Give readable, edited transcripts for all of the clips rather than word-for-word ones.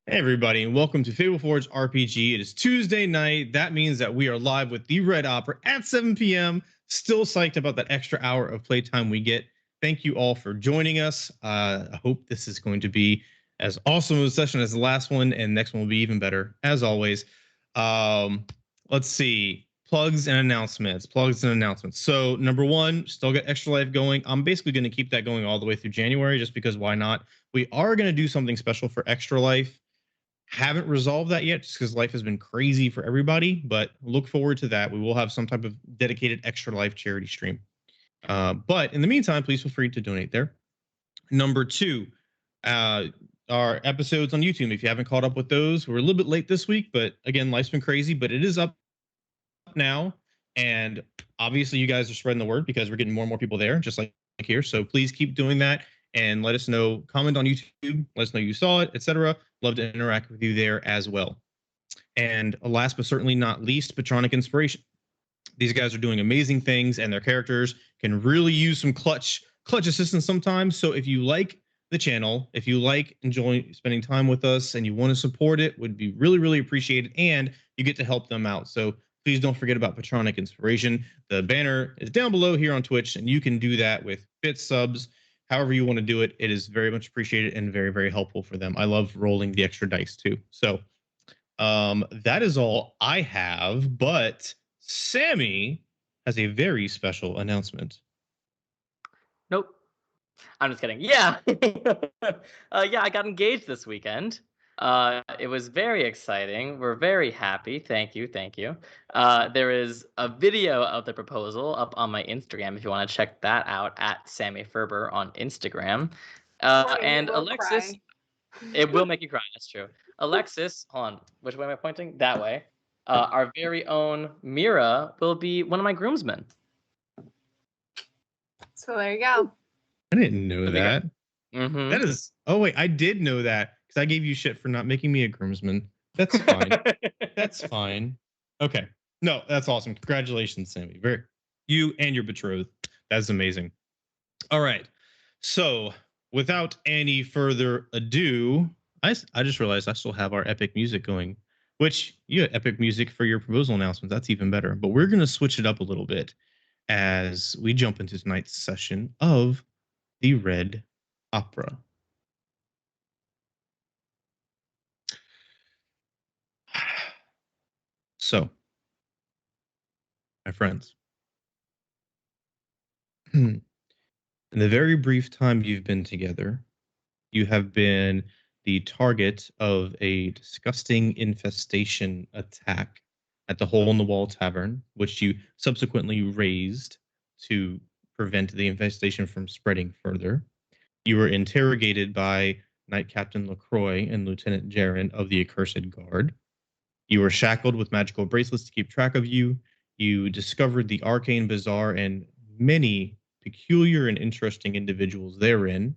Hey everybody, and welcome to Fableforge RPG. It is Tuesday night. That means that we are live with the Red Opera at 7 p.m. Still psyched about that extra hour of playtime we get. Thank you all for joining us. I hope this is going to be as awesome of a session as the last one, and next one will be even better, as always. Let's see. Plugs and announcements. Plugs and announcements. So, number one, still got Extra Life going. I'm basically going to keep that going all the way through January, just because why not? We are going to do something special for Extra Life. Haven't resolved that yet just because life has been crazy for everybody, but look forward to that. We will have some type of dedicated Extra Life charity stream. But in the meantime, please feel free to donate there. Number two, uh, our episodes on YouTube. If you haven't caught up with those, we're a little bit late this week, but again, life's been crazy, but it is up now. And obviously, you guys are spreading the word because we're getting more and more people there, just like here. So please keep doing that and let us know. Comment on YouTube, let us know you saw it, etc. Love to interact with you there as well. And last but certainly not least, Patronic Inspiration. These guys are doing amazing things, and their characters can really use some clutch assistance sometimes. So if you like the channel, if you like enjoying spending time with us, and you want to support it, would be really appreciated, and you get to help them out. So please don't forget about Patronic Inspiration. The banner is down below here on Twitch, and you can do that with bits, subs, however you want to do it. It is very much appreciated and very helpful for them. I love rolling the extra dice too. So that is all I have, but Sammy has a very special announcement. Nope. I'm just kidding. Yeah. Yeah, I got engaged this weekend. It was very exciting. We're very happy. Thank you. There is a video of the proposal up on my Instagram if you want to check that out at Sammy Ferber on Instagram. And Alexis, it will make you cry. That's true. Alexis, hold on. Which way am I pointing? That way. Our very own Mira will be one of my groomsmen. So there you go. I didn't know that. Mm-hmm. That is. Oh wait, I did know that because I gave you shit for not making me a groomsman. That's fine. That's fine. Okay. No, that's awesome. Congratulations, Sammy. You and your betrothed. That's amazing. All right. So, without any further ado, I just realized I still have our epic music going, which you had epic music for your proposal announcements. That's even better. But we're going to switch it up a little bit as we jump into tonight's session of the Red Opera. So, my friends, in the very brief time you've been together, you have been the target of a disgusting infestation attack at the Hole in the Wall Tavern, which you subsequently raised to prevent the infestation from spreading further. You were interrogated by Knight Captain LaCroix and Lieutenant Jaren of the Accursed Guard. You were shackled with magical bracelets to keep track of you. You discovered the Arcane Bazaar and many peculiar and interesting individuals therein.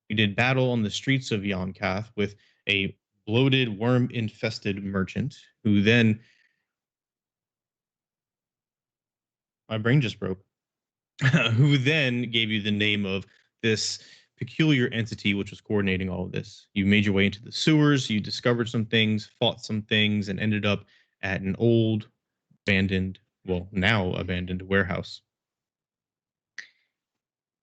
You did battle on the streets of Yonkath with a bloated, worm-infested merchant who then... My brain just broke. Who then gave you the name of this peculiar entity which was coordinating all of this. You made your way into the sewers, you discovered some things, fought some things, and ended up at an old, abandoned, well, now abandoned warehouse.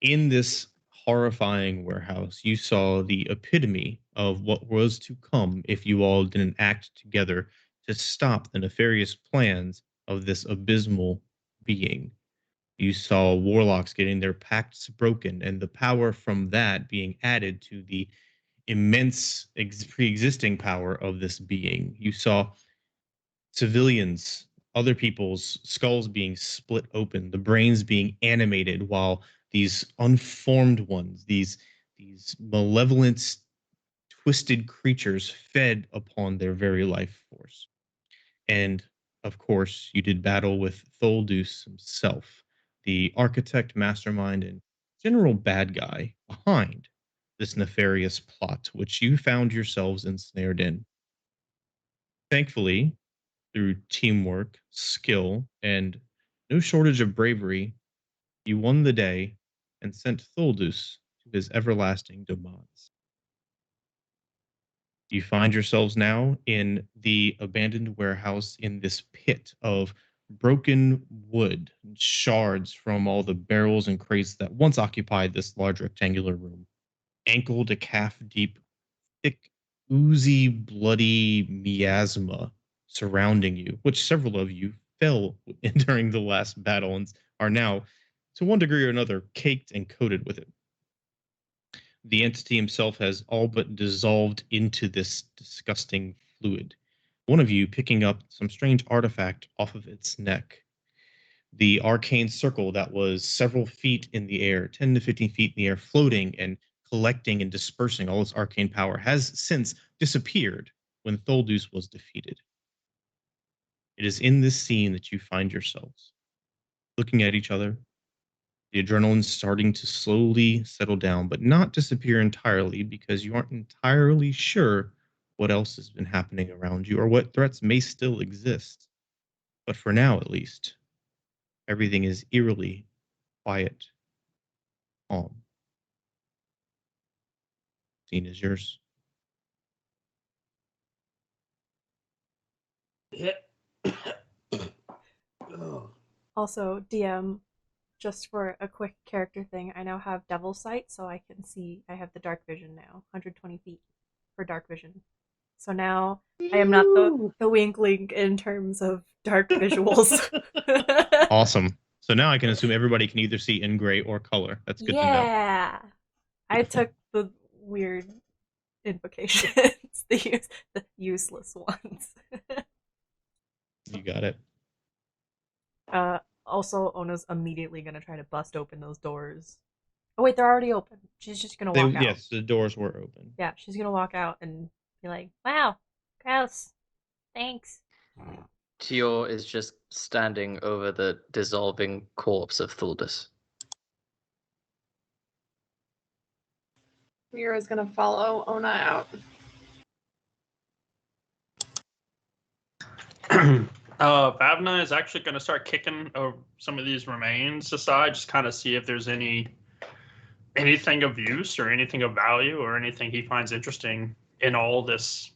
In this horrifying warehouse, you saw the epitome of what was to come if you all didn't act together to stop the nefarious plans of this abysmal being. You saw warlocks getting their pacts broken, and the power from that being added to the immense pre-existing power of this being. You saw civilians, other people's skulls being split open, the brains being animated, while these unformed ones, these malevolent, twisted creatures fed upon their very life force. And of course, you did battle with Thulduss himself, the architect, mastermind, and general bad guy behind this nefarious plot, which you found yourselves ensnared in. Thankfully, through teamwork, skill, and no shortage of bravery, you won the day and sent Thulduss to his everlasting demise. You find yourselves now in the abandoned warehouse in this pit of broken wood, shards from all the barrels and crates that once occupied this large rectangular room. Ankle to calf deep, thick, oozy, bloody miasma surrounding you, which several of you fell in during the last battle and are now, to one degree or another, caked and coated with it. The entity himself has all but dissolved into this disgusting fluid. One of you picking up some strange artifact off of its neck. The arcane circle that was several feet in the air, 10 to 15 feet in the air, floating and collecting and dispersing all its arcane power, has since disappeared when Thulduss was defeated. It is in this scene that you find yourselves, looking at each other, the adrenaline's starting to slowly settle down, but not disappear entirely because you aren't entirely sure what else has been happening around you or what threats may still exist. But for now, at least, everything is eerily quiet, calm. Scene is yours. Also, DM, just for a quick character thing, I now have Devil Sight, so I can see. I have the dark vision now, 120 feet for dark vision. So now I am not the weakling in terms of dark visuals. Awesome. So now I can assume everybody can either see in gray or color. That's good to know. Yeah. I took the weird invocations, the useless ones. You got it. Also, Ona's immediately gonna try to bust open those doors. Oh wait, they're already open. She's just gonna walk out. Yes, the doors were open. Yeah, she's gonna walk out and be like, "Wow, gross. Thanks." Tior is just standing over the dissolving corpse of Thulduss. Mira's gonna follow Ona out. Vavna is actually going to start kicking some of these remains aside, just kind of see if there's anything of use or anything of value or anything he finds interesting in all this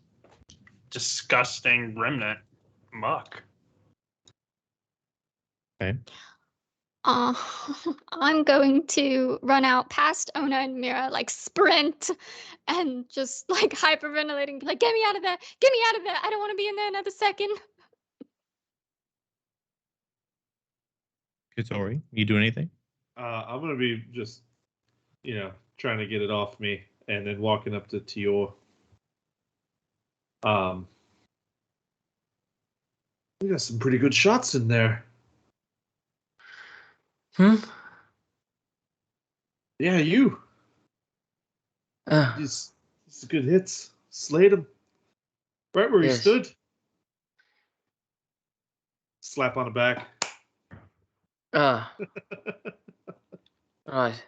disgusting remnant muck. Okay. I'm going to run out past Ona and Mira, like sprint, and just like hyperventilating, like, get me out of there! Get me out of there! I don't want to be in there another second. Katori, you do anything? I'm gonna be just, trying to get it off me, and then walking up to Tior. We got some pretty good shots in there. Yeah, you. These good hits. Slayed him. Right where he stood. Slap on the back. Right.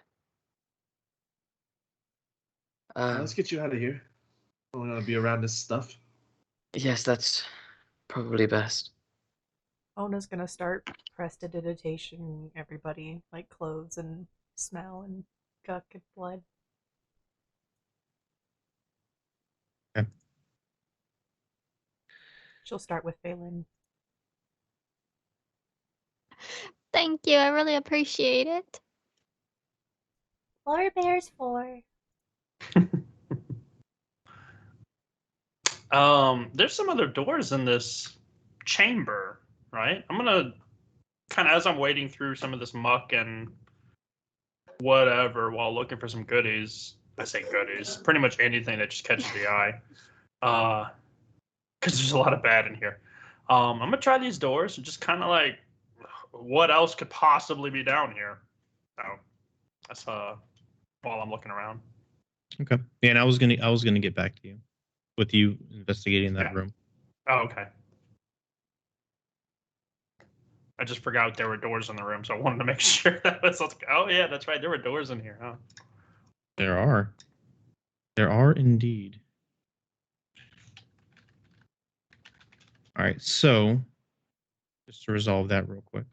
Let's get you out of here. I don't want to be around this stuff. Yes, that's probably best. Ona's gonna start prestidigitation everybody, like clothes and smell and guck and blood. Okay. She'll start with Phelan. Thank you, I really appreciate it. What are bears for? There's some other doors in this chamber, right? I'm gonna kind of, as I'm wading through some of this muck and whatever while looking for some goodies. I say goodies, pretty much anything that just catches the eye. Because there's a lot of bad in here. I'm gonna try these doors and just kind of like, what else could possibly be down here? So that's while I'm looking around. Okay. Yeah, and I was gonna get back to you with you investigating that room. Oh, okay. I just forgot there were doors in the room, so I wanted to make sure that was like, oh yeah, that's right, there were doors in here, huh? There are. There are indeed. All right, so just to resolve that real quick.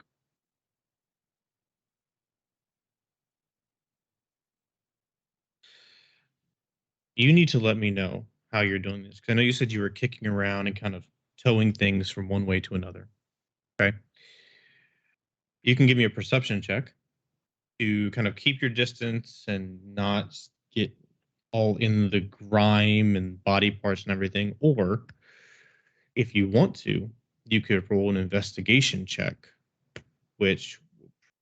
You need to let me know how you're doing this. 'Cause I know you said you were kicking around and kind of towing things from one way to another. Okay. You can give me a perception check to kind of keep your distance and not get all in the grime and body parts and everything. Or if you want to, you could roll an investigation check, which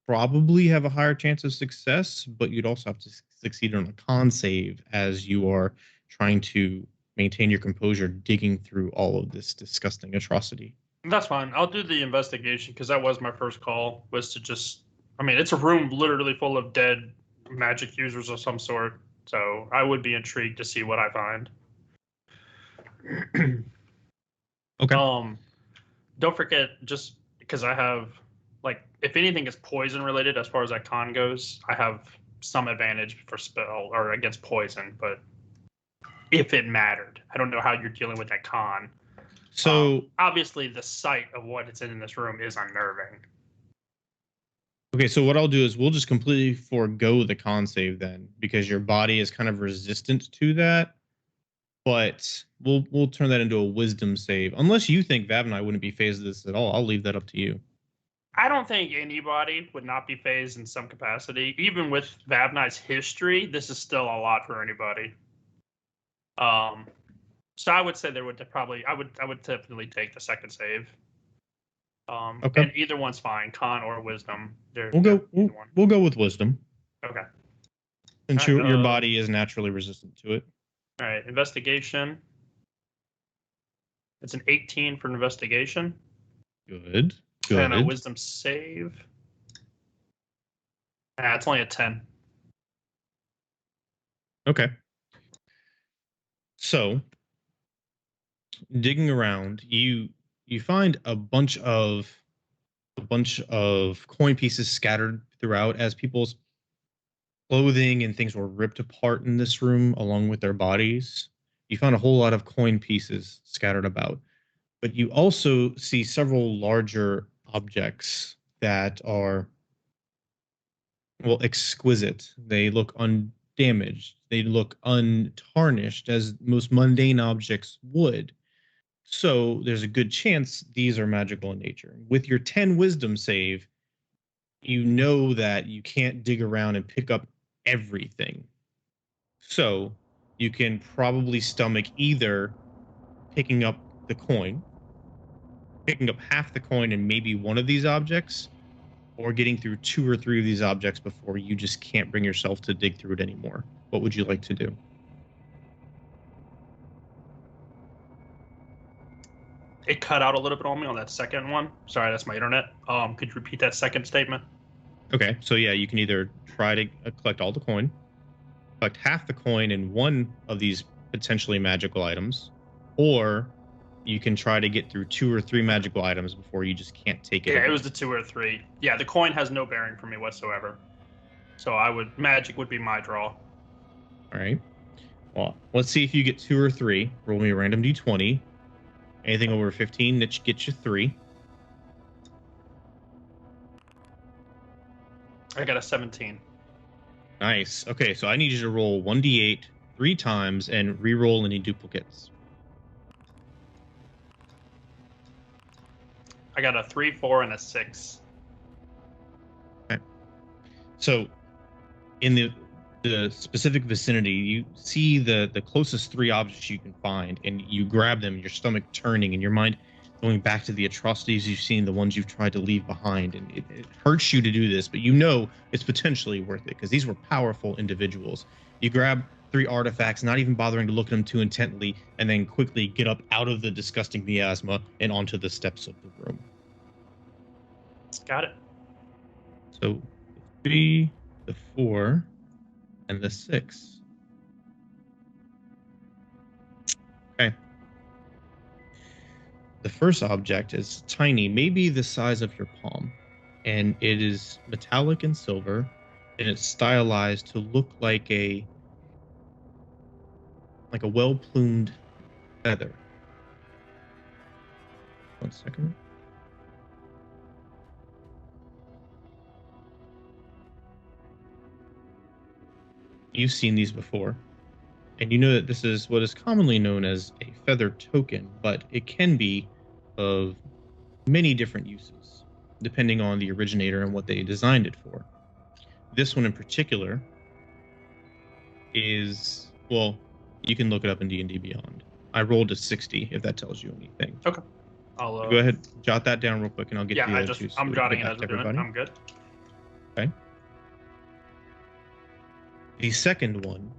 probably have a higher chance of success, but you'd also have to succeed on a con save as you are trying to maintain your composure, digging through all of this disgusting atrocity. That's fine. I'll do the investigation because that was my first call. Was to just, I mean, it's a room literally full of dead magic users of some sort. So I would be intrigued to see what I find. Okay. Don't forget, just because I have, like, if anything is poison related as far as that con goes, I have some advantage for spell or against poison. But if it mattered, I don't know how you're dealing with that con. So obviously, the sight of what it's in this room is unnerving. okay, so what I'll do is we'll just completely forego the con save then, because your body is kind of resistant to that. But we'll turn that into a wisdom save. Unless you think Vav and I wouldn't be phased of this at all, I'll leave that up to you. I don't think anybody would not be phased in some capacity. Even with Vavnai's history, this is still a lot for anybody. So I would say there would probably I would typically take the second save. Okay. And either one's fine, con or wisdom. We'll go with wisdom. Okay. Since All right, your body is naturally resistant to it. All right, investigation. It's an 18 for investigation. Good. And a wisdom save. It's only a 10. Okay. So, digging around, you find a bunch of coin pieces scattered throughout as people's clothing and things were ripped apart in this room along with their bodies. You found a whole lot of coin pieces scattered about, but you also see several larger objects that are, well, exquisite. They look undamaged. They look untarnished, as most mundane objects would. So there's a good chance these are magical in nature. With your 10 wisdom save, you know that you can't dig around and pick up everything. So you can probably stomach either picking up the coin, picking up half the coin and maybe one of these objects, or getting through 2 or 3 of these objects before you just can't bring yourself to dig through it anymore. What would you like to do? It cut out a little bit on me on that second one. Sorry, that's my internet. Could you repeat that second statement? Okay, so yeah, you can either try to collect all the coin, collect half the coin in one of these potentially magical items, or you can try to get through 2 or 3 magical items before you just can't take it. Yeah, it was the 2 or 3. Yeah, the coin has no bearing for me whatsoever. So magic would be my draw. All right. Well, let's see if you get 2 or 3. Roll me a random d20. Anything over 15, that gets you 3. I got a 17. Nice. Okay, so I need you to roll 1d8 3 times and re-roll any duplicates. I got a 3, 4, and a 6. Okay. So, in the specific vicinity, you see the closest 3 objects you can find, and you grab them, your stomach turning, and your mind going back to the atrocities you've seen, the ones you've tried to leave behind. And it hurts you to do this, but you know it's potentially worth it because these were powerful individuals. You grab 3 artifacts, not even bothering to look at them too intently, and then quickly get up out of the disgusting miasma and onto the steps of the room. Got it. So, the 3, the 4, and the 6. Okay. The first object is tiny, maybe the size of your palm, and it is metallic and silver, and it's stylized to look like a well-plumed feather. 1 second. You've seen these before. And you know that this is what is commonly known as a feather token, but it can be of many different uses, depending on the originator and what they designed it for. This one in particular is, well, you can look it up in D&D Beyond. I rolled a 60, if that tells you anything. Okay. I'll Go ahead, jot that down real quick, and I'll get yeah, the other two. So I'm jotting it as to we're doing it. everybody. I'm good. Okay. The second one,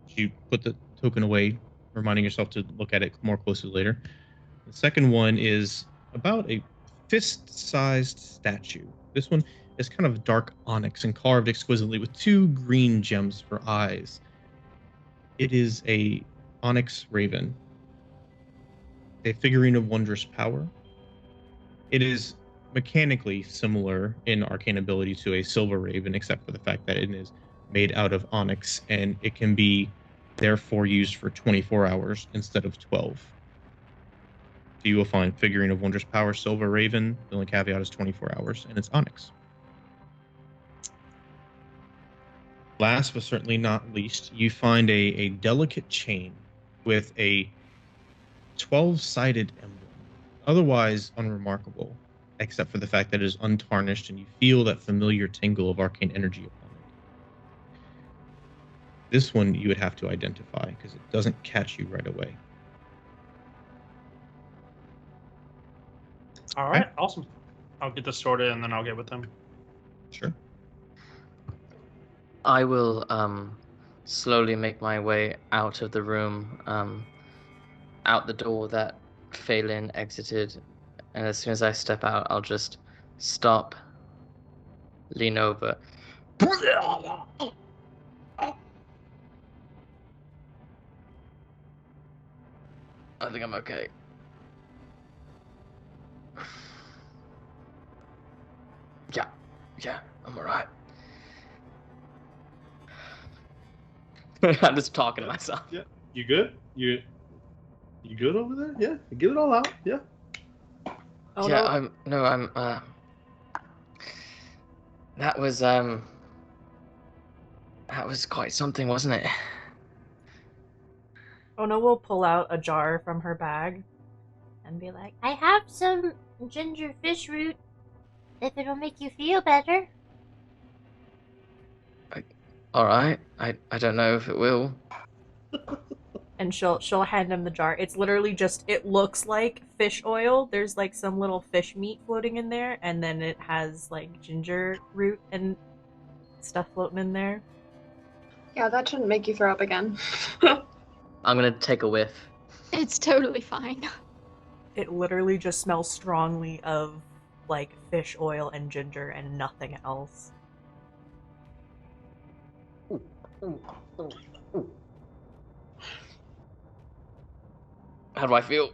you put the token away, reminding yourself to look at it more closely later. The second one is about a fist-sized statue. This one is kind of dark onyx and carved exquisitely with 2 green gems for eyes. It is a Onyx Raven, a figurine of wondrous power. It is mechanically similar in arcane ability to a silver raven, except for the fact that it is made out of onyx, and it can be therefore used for 24 hours instead of 12. So you will find figurine of wondrous power, silver raven. The only caveat is 24 hours, and it's onyx. Last but certainly not least, you find a delicate chain with a 12-sided emblem, otherwise unremarkable, except for the fact that it is untarnished and you feel that familiar tingle of arcane energy upon it. This one you would have to identify because it doesn't catch you right away. All right, awesome. I'll get this sorted and then I'll get with them. Sure. I will slowly make my way out of the room, out the door that Phelan exited, and as soon as I step out, I'll just stop, lean over. I think I'm okay. Yeah, I'm alright. I'm just talking to myself. Yeah. You good? You good over there? Yeah. Get it all out. Yeah. Oh, Yeah, no. I'm that was quite something, wasn't it? Ona will pull out a jar from her bag and be like, I have some ginger fish root if it'll make you feel better. Alright. I don't know if it will. And she'll hand him the jar. It's literally just, it looks like fish oil. There's like some little fish meat floating in there, and then it has like ginger root and stuff floating in there. Yeah, that shouldn't make you throw up again. I'm gonna take a whiff. It's totally fine. It literally just smells strongly of like fish oil and ginger and nothing else. How do I feel?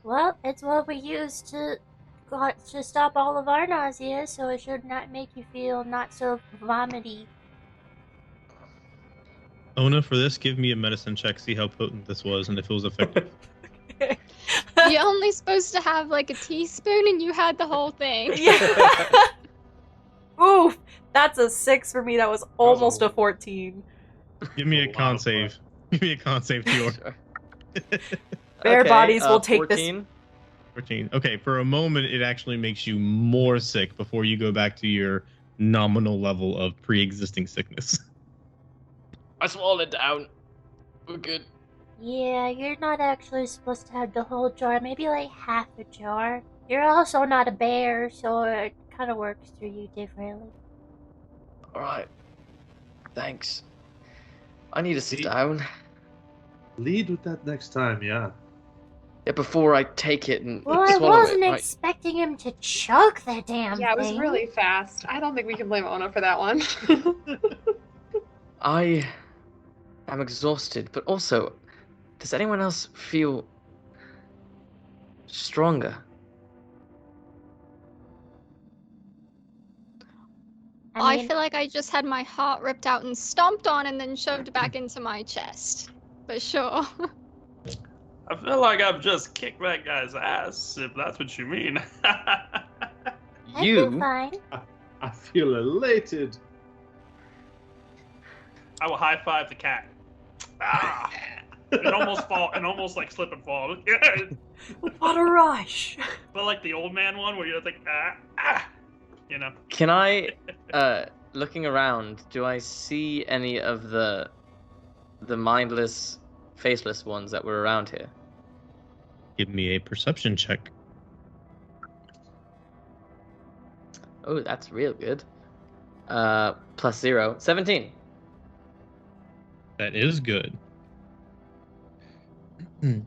Well, it's what we use to stop all of our nausea, so it should not make you feel not so vomity. Ona, for this, give me a medicine check, see how potent this was and if it was effective. You're only supposed to have like a teaspoon, and you had the whole thing. Yeah. Oof, that's a 6 for me. That was almost a 14. Give me a con save. Give me a con save, Dior. Bare bodies will take 14. this. 14. Okay, for a moment, it actually makes you more sick before you go back to your nominal level of pre-existing sickness. I swallowed it down. We're good. Yeah, you're not actually supposed to have the whole jar, maybe like half a jar. You're also not a bear, so it kind of works through you differently. Alright. Thanks. I need to sit down. Lead with that next time, yeah. Yeah, before I take it and Well, I swallow wasn't it. Right. expecting him to chug the damn Yeah, it was thing. really fast. I don't think we can blame Ona for that one. I am exhausted, but also, does anyone else feel stronger? I mean, feel like I just had my heart ripped out and stomped on and then shoved back into my chest. But sure. I feel like I've just kicked that guy's ass, if that's what you mean. I feel You fine. I feel elated. I will high five the cat. Ah! And almost like slip and fall. Yeah. What a rush! But like the old man one where you're like, you know. Can I, looking around, do I see any of the mindless, faceless ones that were around here? Give me a perception check. Oh, that's real good. +0. 17. That is good.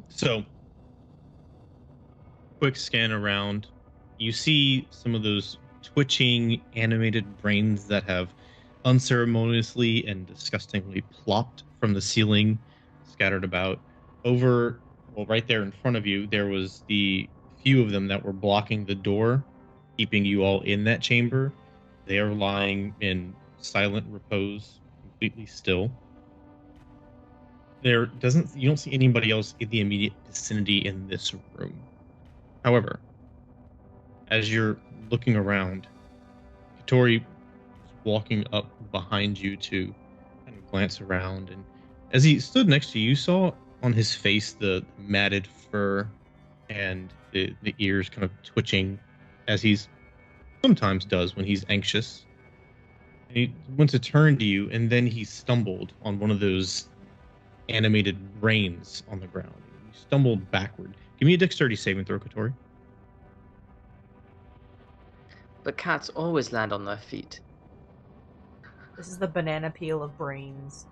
So, quick scan around. You see some of those twitching animated brains that have unceremoniously and disgustingly plopped from the ceiling, scattered about. Right there in front of you, there was the few of them that were blocking the door, keeping you all in that chamber. They are lying in silent repose, completely still. You don't see anybody else in the immediate vicinity in this room. However, as you're looking around, Katori is walking up behind you to kind of glance around, and as he stood next to you, you saw on his face the matted fur and the ears kind of twitching, as he's sometimes does when he's anxious. And he went to turn to you, and then he stumbled on one of those animated brains on the ground. You stumbled backward. Give me a dexterity saving throw, Katori. But cats always land on their feet. This is the banana peel of brains.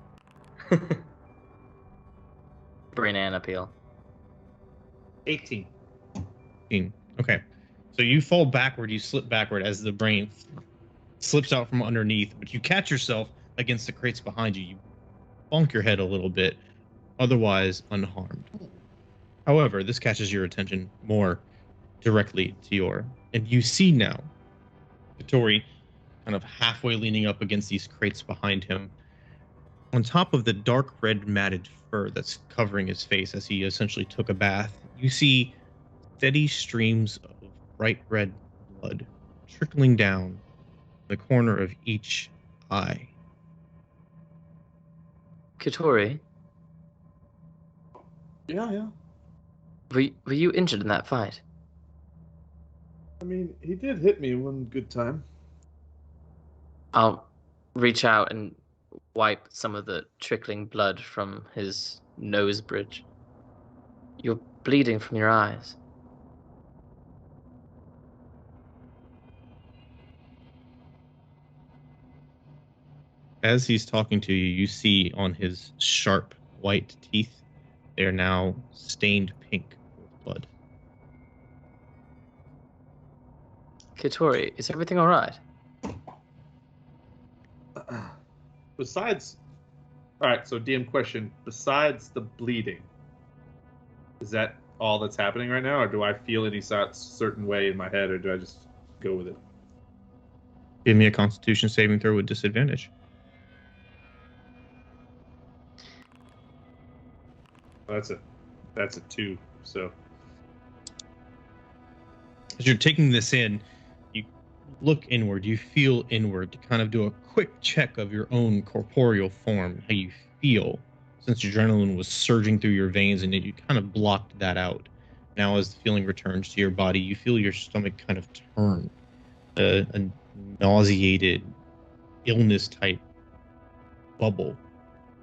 Banana peel. 18. Okay. So you fall backward, you slip backward as the brain slips out from underneath, but you catch yourself against the crates behind you. You bonk your head a little bit, otherwise unharmed. However, this catches your attention more directly, Tior, and you see now Katori kind of halfway leaning up against these crates behind him. On top of the dark red matted fur that's covering his face as he essentially took a bath, you see steady streams of bright red blood trickling down the corner of each eye. Katori, Yeah. were you injured in that fight? I mean, he did hit me one good time. I'll reach out and wipe some of the trickling blood from his nose bridge. You're bleeding from your eyes. As he's talking to you, you see on his sharp white teeth, they are now stained pink with blood. Katori, is everything all right? Besides, all right. So DM question: besides the bleeding, is that all that's happening right now, or do I feel any certain way in my head, or do I just go with it? Give me a Constitution saving throw with disadvantage. That's a 2. So As you're taking this in, you look inward, you feel inward to kind of do a quick check of your own corporeal form, how you feel, since adrenaline was surging through your veins and you kind of blocked that out. Now as the feeling returns to your body, you feel your stomach kind of turn, a nauseated, illness-type bubble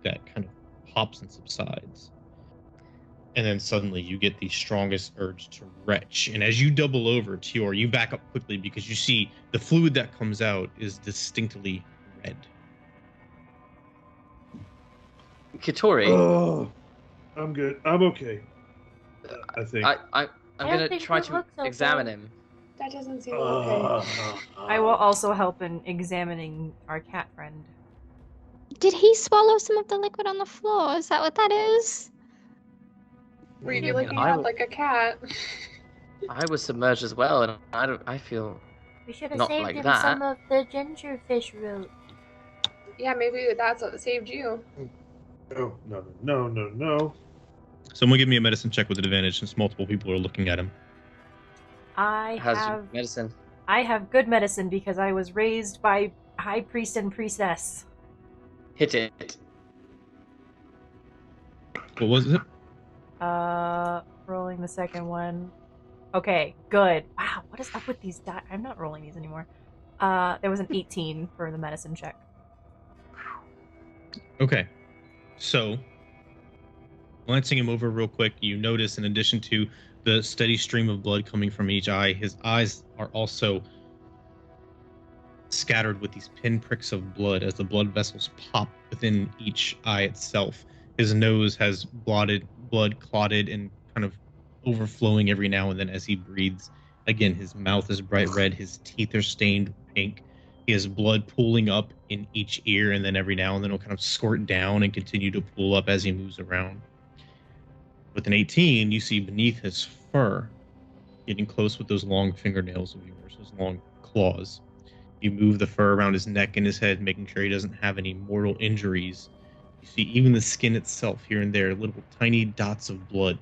that kind of pops and subsides. And then suddenly you get the strongest urge to retch. And as you double over, Tior, you back up quickly because you see the fluid that comes out is distinctly red. Katori, oh, I'm good. I'm okay. I think. I'm I gonna think try it to looks okay. examine him. That doesn't seem okay. I will also help in examining our cat friend. Did he swallow some of the liquid on the floor? Is that what that is? Were you Yeah, looking I at will- like a cat? I was submerged as well, and I feel We should have Not saved like him that. some of the gingerfish root. Yeah, maybe that's what saved you. No. Someone give me a medicine check with advantage since multiple people are looking at him. I how's your have medicine. I have good medicine because I was raised by high priest and priestess. Hit it. What was it? Rolling the second one. Okay, good. Wow, what is up with these die? I'm not rolling these anymore. There was an 18 for the medicine check. Okay. So, glancing him over real quick, you notice in addition to the steady stream of blood coming from each eye, his eyes are also scattered with these pinpricks of blood as the blood vessels pop within each eye itself. His nose has blood clotted and kind of overflowing every now and then as he breathes. Again, his mouth is bright red, his teeth are stained pink. He has blood pooling up in each ear, and then every now and then it'll kind of squirt down and continue to pool up as he moves around. With an 18, you see beneath his fur, getting close with those long fingernails of yours, those long claws. You move the fur around his neck and his head, making sure he doesn't have any mortal injuries. You see even the skin itself, here and there, little tiny dots of blood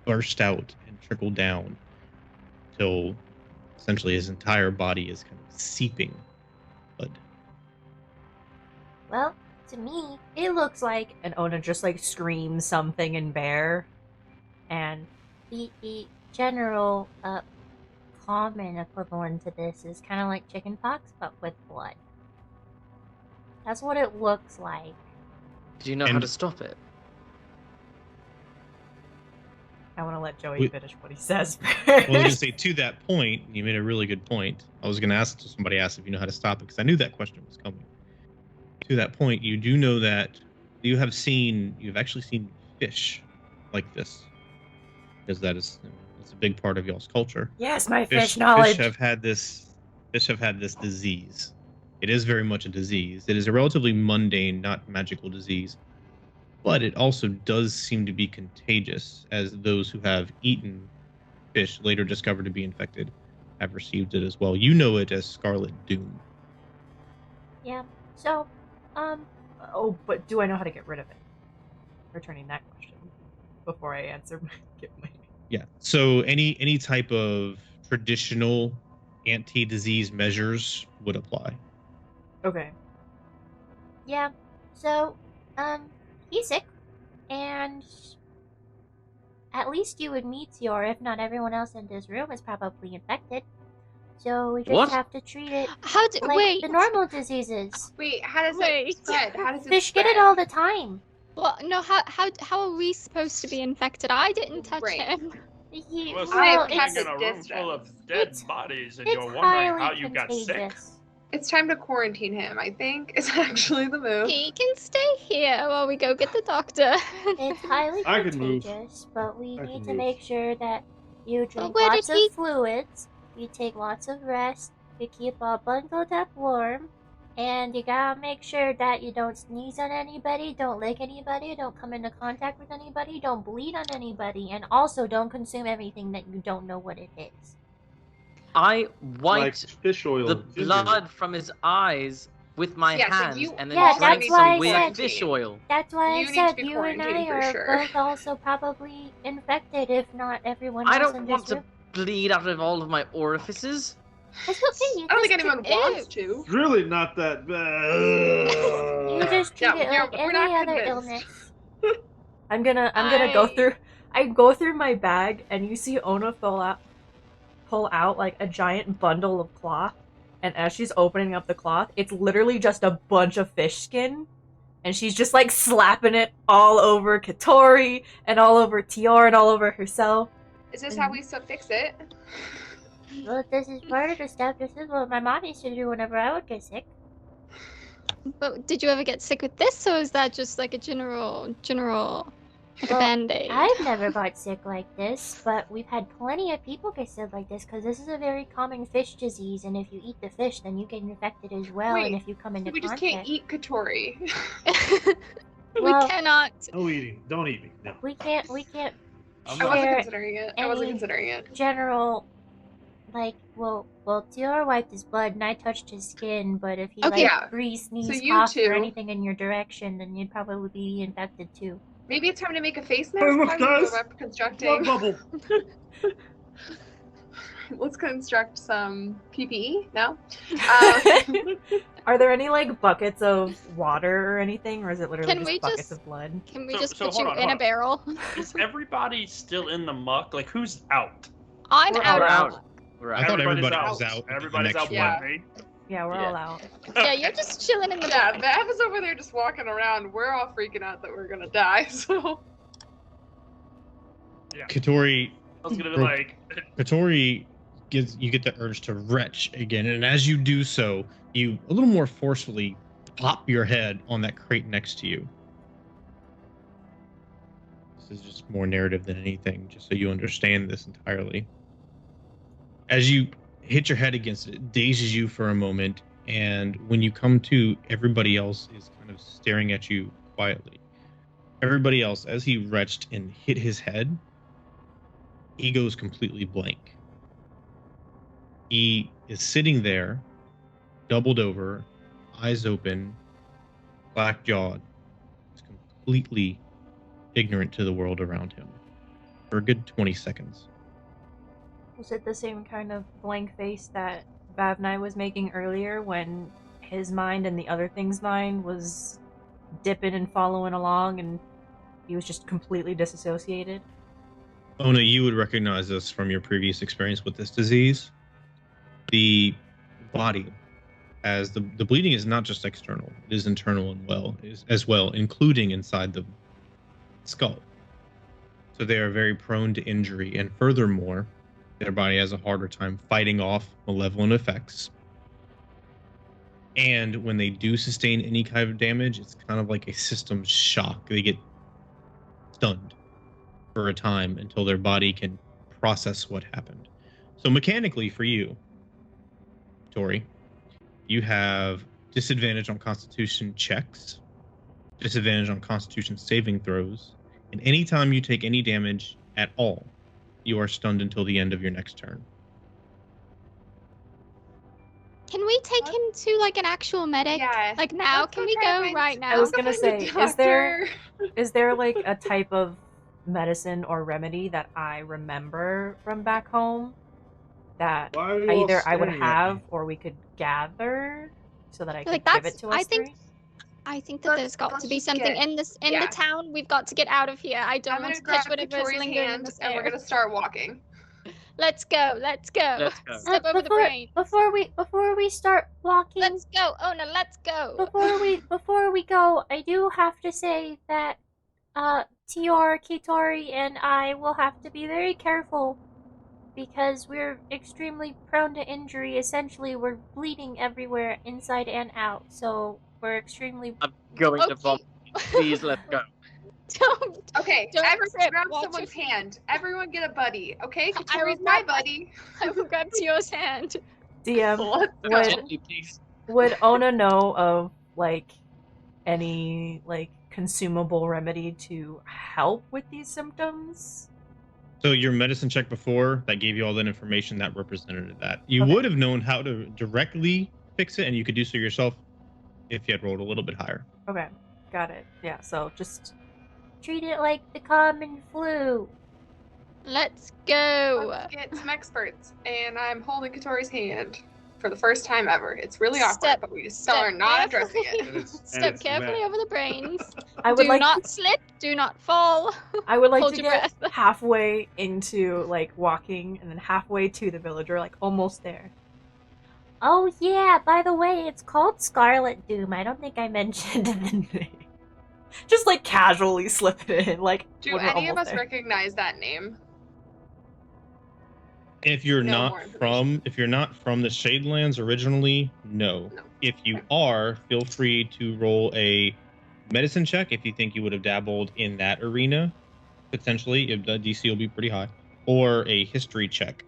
burst out and trickle down until essentially his entire body is kind of seeping blood. Well, to me, It looks like, and Ona just like screams something in bear, and the general common equivalent to this is kind of like chickenpox, but with blood. That's what it looks like. Do you know how And- to stop it? I want to let Joey We- finish what he says. Well, I was going to say, to that point, you made a really good point. I was going to ask somebody asked if you know how to stop it, because I knew that question was coming. To that point, you do know that you've actually seen fish like this, because it's a big part of y'all's culture. Yes, my fish knowledge. Fish have had this disease. It is very much a disease. It is a relatively mundane, not magical disease, but it also does seem to be contagious, as those who have eaten fish later discovered to be infected have received it as well. You know it as Scarlet Doom. Yeah. So, Oh, but do I know how to get rid of it? Returning that question before I answer my Yeah. So any type of traditional anti-disease measures would apply. Okay. yeah. So, he's sick, and at least you and Meteor, if not everyone else in this room, is probably infected. So we just What? have to treat it How do like wait? the normal diseases. Wait, how does Wait. it spread? How does it Fish spread? get it all the time. Well, no. How are we supposed to be infected? I didn't touch Right. him. He, Well, well, I've it's, in a room distance. full of dead It's- bodies, and it's you're wondering highly how you got sick. contagious. It's time to quarantine him, I think, is actually the move. He can stay here while we go get the doctor. It's highly I can move. contagious, but we I need can to move. make sure that you drink where lots did he- of fluids, you take lots of rest, you keep all bundled up warm, and you gotta make sure that you don't sneeze on anybody, don't lick anybody, don't come into contact with anybody, don't bleed on anybody, and also don't consume everything that you don't know what it is. I Like wiped fish oil. the and ginger. blood from his eyes with my Yeah, so hands you- and then Yeah, drank that's why some I weird said- fish oil. That's why You I need to said be you and I quarantined for are sure. both also probably infected, if not everyone else I in don't this want to room. bleed out of all of my orifices. It's okay, you I don't think just anyone treat- wants to. It's really not that You bad. just treat Yeah, it yeah, like we're any not other convinced. illness. I'm gonna go through my bag, and you see Ona pull out like a giant bundle of cloth, and as she's opening up the cloth, it's literally just a bunch of fish skin, and she's just like slapping it all over Katori and all over Tior and all over herself. Is this how we fix it? Well, this is part of the stuff. This is what my mom used to do whenever I would get sick. But did you ever get sick with this, or is that just like a general, like a Well, band-aid? I've never got sick like this, but we've had plenty of people get sick like this because this is a very common fish disease, and if you eat the fish, then you get infected as well, Wait, and if you come into We just contact... can't eat Katori. we Well- cannot. No eating. Don't eat me. No. We can't I'm I not- wasn't share considering it. I wasn't any- considering it. general... Like, well, Tior wiped his blood, and I touched his skin, but if he, Okay, yeah. breathe, sneeze, you cough, two- or anything in your direction, then you'd probably be infected too. Maybe it's time to make a face Hey, mask. look, How do you guys. go about constructing? Blood bubble. let's construct some PPE. No. Are there any like buckets of water or anything, or is it literally Can we just buckets just- of blood? Can we So- just so put hold you on, in hold a on. barrel? Is everybody still in the muck? Like, who's out? I'm We're out. We're out. out. We're I out. thought Everybody's everybody was out. out. until the Everybody's next out Yeah. but me. Yeah, we're Yeah. all out. Yeah, you're just chilling in the Yeah, back. Vav is over there just walking around. We're all freaking out that we're gonna die. So Katori I was gonna be Bro- like, Katori you get the urge to retch again, and as you do so, you a little more forcefully pop your head on that crate next to you. This is just more narrative than anything, just so you understand this entirely. As you hit your head against it, it dazes you for a moment, and when you come to, everybody else is kind of staring at you quietly. Everybody else, as he retched and hit his head, he goes completely blank. He is sitting there, doubled over, eyes open, black-jawed, completely ignorant to the world around him for a good 20 seconds. Was it the same kind of blank face that Vavnai was making earlier when his mind and the other thing's mind was dipping and following along and he was just completely disassociated? Ona, you would recognize this from your previous experience with this disease. The body, as the bleeding is not just external, it is internal as well, including inside the skull. So they are very prone to injury, and furthermore, their body has a harder time fighting off malevolent effects. And when they do sustain any kind of damage, it's kind of like a system shock. They get stunned for a time until their body can process what happened. So mechanically for you, Tori, you have disadvantage on Constitution checks, disadvantage on Constitution saving throws, and anytime you take any damage at all, you are stunned until the end of your next turn. Can we take him to like an actual medic? yeah. Like now? Let's Can go we try to go find- right now? I was Let's go gonna find say, the is there like a type of medicine or remedy that I remember from back home that Why are you all either I would staring at have me? or we could gather so that I could Like, give that's- it to us I think- three? I think that Let's- there's got let's to be just something get- in this yeah. the town. We've got to get out of here. I don't I'm want gonna to grab touch whatever is Victoria's lingering in hand this and we're air. gonna start walking. Let's go. Let's go. Let's go. Step over the brain. Before we start walking, Let's go. Ona, let's go. before we go, I do have to say that Tior, Kitori, and I will have to be very careful because we're extremely prone to injury. Essentially, we're bleeding everywhere, inside and out. So we're extremely. I'm going to Okay. vomit. Please, let's go. Don't. Okay, Don't everyone trip. grab Watch someone's your- hand. Everyone get a buddy, okay? I Katori's will my grab- buddy. I will grab Tio's hand. DM, Let's go. would Gently, please. would Ona know of like any like consumable remedy to help with these symptoms? So your medicine check before that gave you all that information that represented that. You Okay. would have known how to directly fix it, and you could do so yourself if you had rolled a little bit higher. Okay, got it. Yeah, so just Treat it like the common flu. Let's go. Let's get some experts. And I'm holding Katori's hand for the first time ever. It's really awkward, Step- but we just are not addressing it. And it's Step carefully wet. over the brains. I would Do like not slip. Do not fall. I would like Hold to your get breath. halfway into like walking and then halfway to the villager, like almost there. Oh yeah, by the way, it's called Scarlet Doom. I don't think I mentioned the name. Just like casually slip it in, like Do when we're any of almost us there. recognize that name? If you're No more not from the Shadelands originally, no. No. If you are, feel free to roll a medicine check if you think you would have dabbled in that arena. Potentially, if the DC will be pretty high, or a history check.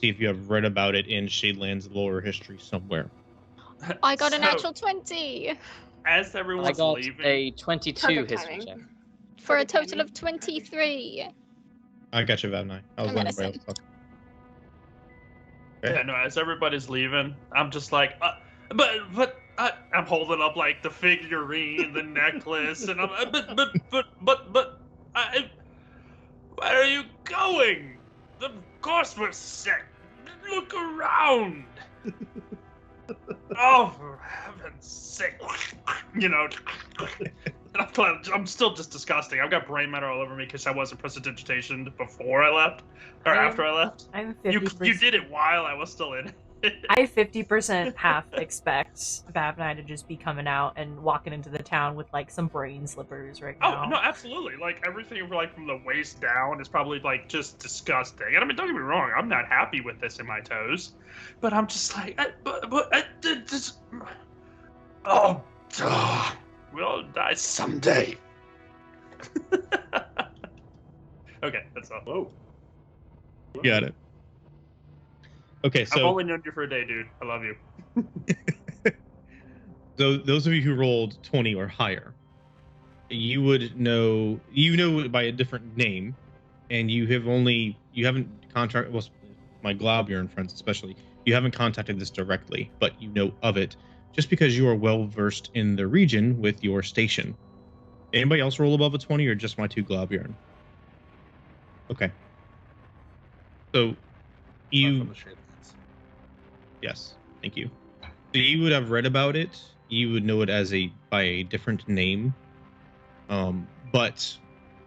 See if you have read about it in Shadelands lore history somewhere. I got a So, natural 20 As I everyone's got leaving, a 22 Perfect history timing. check. for a Perfect total timing. of 23. I got you, Vavnai. I was I'm letting gonna everybody else talk. Okay. yeah, no, as everybody's leaving, I'm just like, I'm holding up like the figurine, the necklace, and I'm, where are you going? Of course we're sick. look around. Oh, for heaven's sake! You know, I'm still just disgusting. I've got brain matter all over me because I wasn't prestidigitation before I left or after I left. I'm 50%. You did it while I was still in. I 50% half expect Bav and I to just be coming out and walking into the town with like some brain slippers right now. Oh no, absolutely! Like everything, like from the waist down, is probably like just disgusting. And I mean, don't get me wrong, I'm not happy with this in my toes, but I'm just like, we'll die someday. Okay, that's all. Whoa. Got it. Okay, so I've only known you for a day, dude. I love you. So those of you who rolled 20 or higher, you would know by a different name, and you haven't contacted, well, my Globulin friends especially, you haven't contacted this directly, but you know of it just because you are well versed in the region with your station. Anybody else roll above a 20 or just my two Globulin? Okay. So you Yes, thank you. So you would have read about it. You would know it as by a different name, but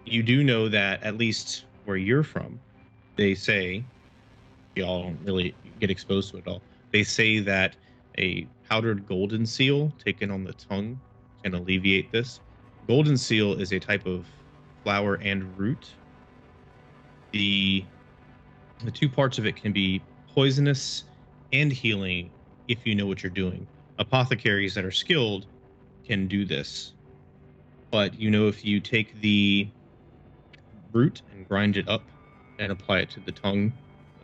you do know that at least where you're from, they say, y'all don't really get exposed to it all. They say that a powdered Goldenseal taken on the tongue can alleviate this. Goldenseal is a type of flower and root. The two parts of it can be poisonous and healing if you know what you're doing. Apothecaries that are skilled can do this, but you know, if you take the root and grind it up and apply it to the tongue,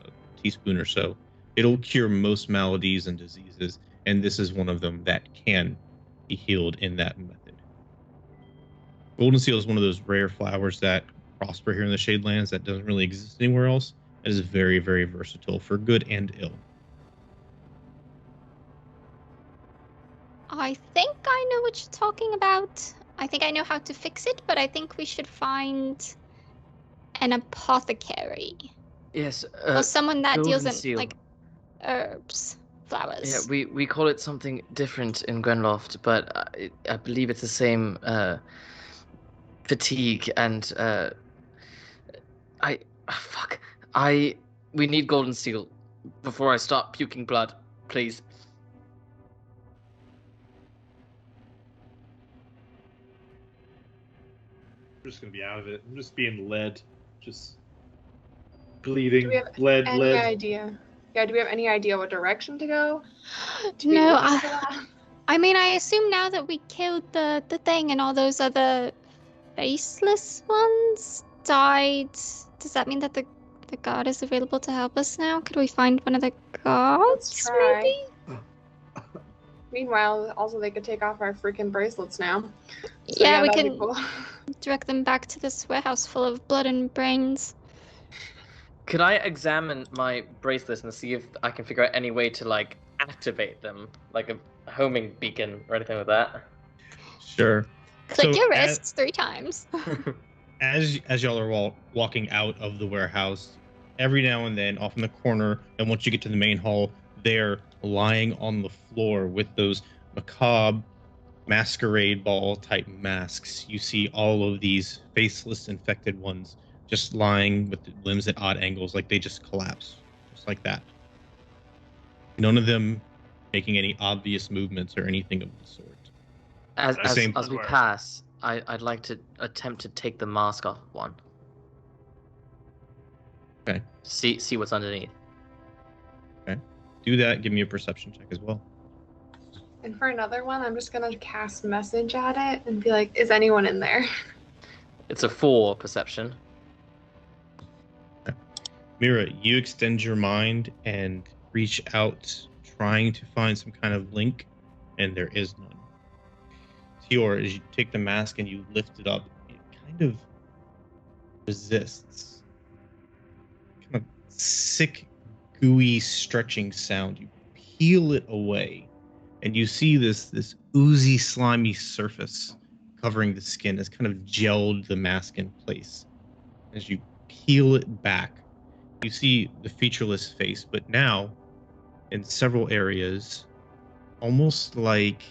a teaspoon or so, it'll cure most maladies and diseases, and this is one of them that can be healed in that method. Goldenseal is one of those rare flowers that prosper here in the Shadelands that doesn't really exist anywhere else. It is very, very versatile for good and ill. I think I know what you're talking about. I think I know how to fix it, but I think we should find an apothecary. Yes. Or someone that deals in Goldenseal. like herbs, flowers. Yeah, we call it something different in Grenloft, but I believe it's the same fatigue and we need Goldenseal before I start puking blood, please. I'm just gonna be out of it. I'm just being led, just bleeding, Do we have led. any idea? Yeah, do we have any idea what direction to go? No, I mean, I assume now that we killed the thing and all those other faceless ones died, does that mean that the god is available to help us now? Could we find one of the gods, Let's try. maybe? Meanwhile, also they could take off our freaking bracelets now. So, Yeah, we that'd be can cool. direct them back to this warehouse full of blood and brains. Could I examine my bracelets and see if I can figure out any way to like activate them, like a homing beacon or anything like that? Sure. Click So your wrists 3 times. As y'all are walking out of the warehouse, every now and then, off in the corner, and once you get to the main hall, they're lying on the floor with those macabre masquerade ball type masks. You see all of these faceless infected ones just lying with the limbs at odd angles, like they just collapse, just like that. None of them making any obvious movements or anything of the sort. As Same. we pass, I'd like to attempt to take the mask off of one. Okay. See what's underneath. Do that. Give me a perception check as well. And for another one, I'm just gonna cast message at it and be like, "Is anyone in there?" It's a 4 perception. Mira, you extend your mind and reach out, trying to find some kind of link, and there is none. Tior, as you take the mask and you lift it up, it kind of resists. Kind of sick, gooey, stretching sound. You peel it away, and you see this oozy, slimy surface covering the skin has kind of gelled the mask in place. As you peel it back, you see the featureless face, but now in several areas, almost like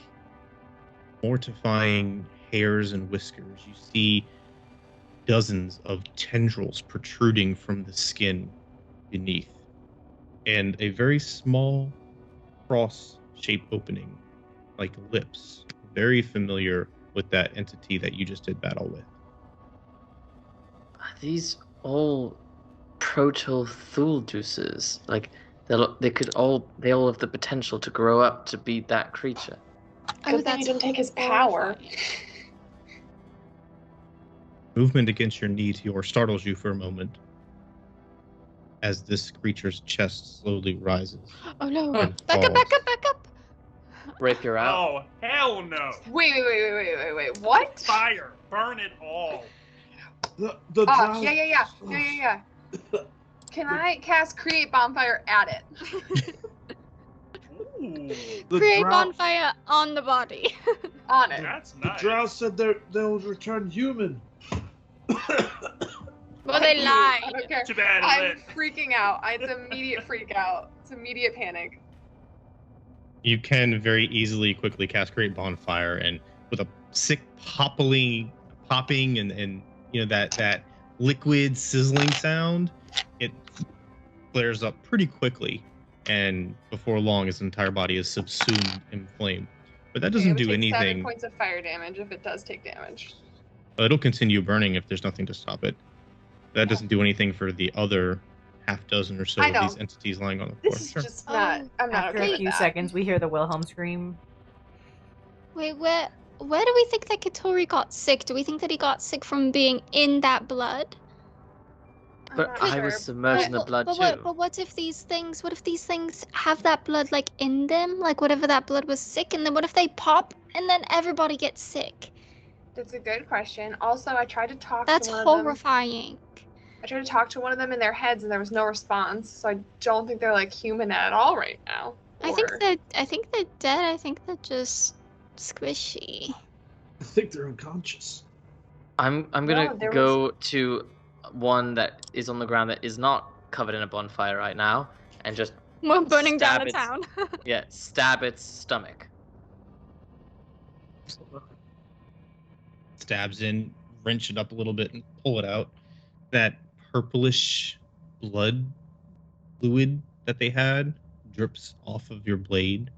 mortifying hairs and whiskers, you see dozens of tendrils protruding from the skin beneath, and a very small cross-shaped opening, like lips, very familiar with that entity that you just did battle with. Are these all proto-Thuldusses? Like, they all have the potential to grow up to be that creature. Good thing you didn't take his power. Movement against your knee to your startles you for a moment as this creature's chest slowly rises. Oh no! and Back up! falls. Back up! Back up! Rapier out. Oh, hell no. Wait. What? Fire. Burn it all. The Oh, yeah. Can I cast Create Bonfire at it? Ooh, Create bonfire on the body. On it. that's The nice. drow said they'll return human. Well, they I lied. don't care. Too bad. I'm freaking out. It's immediate freak out. It's immediate panic. You can very easily quickly cast Create Bonfire, and with a sick popping and you know that liquid sizzling sound, it flares up pretty quickly, and before long its entire body is subsumed in flame. But that doesn't It would do take 7 anything. points of fire damage if it does take damage. It'll continue burning if there's nothing to stop it. That doesn't do anything for the other half dozen or so I of know. these entities lying on the floor. This is Sure. just not. I'm not After okay a with few that. seconds, we hear the Wilhelm Scream. Wait, where do we think that Katori got sick? Do we think that he got sick from being in that blood? I'm But not I sure. was submerged in the blood too. But what if these things have that blood like in them? Like whatever that blood was sick, and then what if they pop and then everybody gets sick? That's a good question. Also, I tried to talk That's to one of them. horrifying. I tried to talk to one of them in their heads, and there was no response. So I don't think they're like human at all right now. I think Or- they're dead. I think they're just squishy. I think they're unconscious. I'm gonna No, there go to one that is on the ground that is not covered in a bonfire right now, and just We're burning down Stab a it. town. stab its stomach. Stabs in, wrench it up a little bit, and pull it out. That purplish blood fluid that they had drips off of your blade.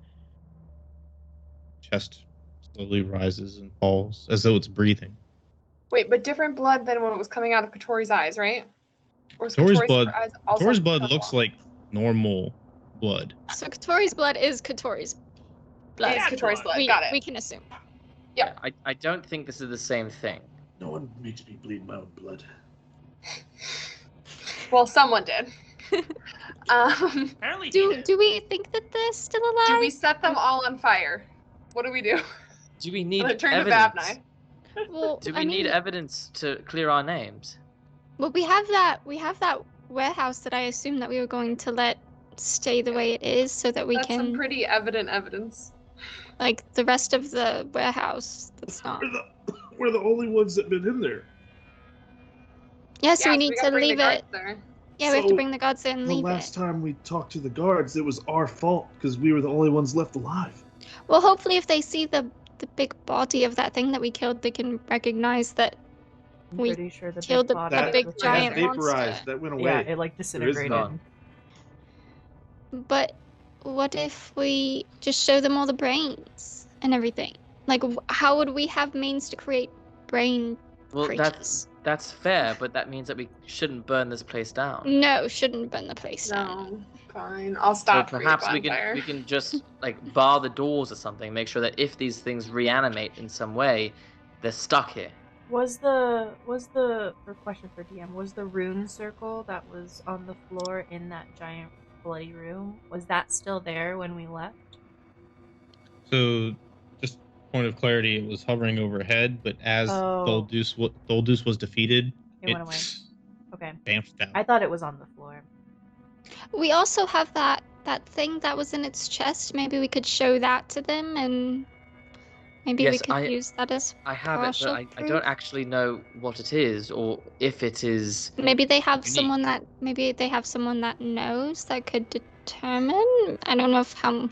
Chest slowly rises and falls as though it's breathing. Wait, but different blood than when it was coming out of Katori's eyes, right? Or is Katori's Katori's blood- eyes also Thor's blood purple? looks like normal blood. So Katori's blood is Katori's blood. It's Katori's blood. We, Got it. we can assume. Yep. I don't think this is the same thing. No one makes me bleed my own blood. Well, someone did. Apparently he Do did. do we think that they're still alive? Do we set them all on fire? What do we do? Do we need And I turn to evidence? Babnai. Well, Do we I need mean, evidence to clear our names? well, we have that warehouse that I assume that we were going to let stay the way it is, so that we That's some can pretty evident evidence. like the rest of the warehouse. That's not. We're the only ones that been in there. Yeah, so we Yeah, need gotta to bring the leave guards it. there. Yeah, we have to So, bring the gods in and The leave last it. time we talked to the guards, it was our fault because we were the only ones left alive. Well, hopefully, if they see the big body of that thing that we killed, they can recognize that. I'm We pretty sure the killed big the body big was giant that vaporized. monster. That went away. Yeah, it like disintegrated. none. But what if we just show them all the brains and everything? Like, how would we have means to create brain Well, creatures? that's fair, but that means that we shouldn't burn this place down. No, shouldn't burn the place down. No, fine. I'll So stop. perhaps we bonfire. can just like bar the doors or something, make sure that if these things reanimate in some way, they're stuck here. Was the for question for DM, was the rune circle that was on the floor in that giant bloody room, was that still there when we left? So, just point of clarity, it was hovering overhead, but as Oh. Thulduss was defeated, It went away. Okay. bamfed down. I thought it was on the floor. We also have that thing that was in its chest. Maybe we could show that to them and Maybe Yes, we could use that as I have it, partial but I proof. don't actually know what it is or if it is. Maybe they have unique. someone that knows that could determine. I don't know if I'm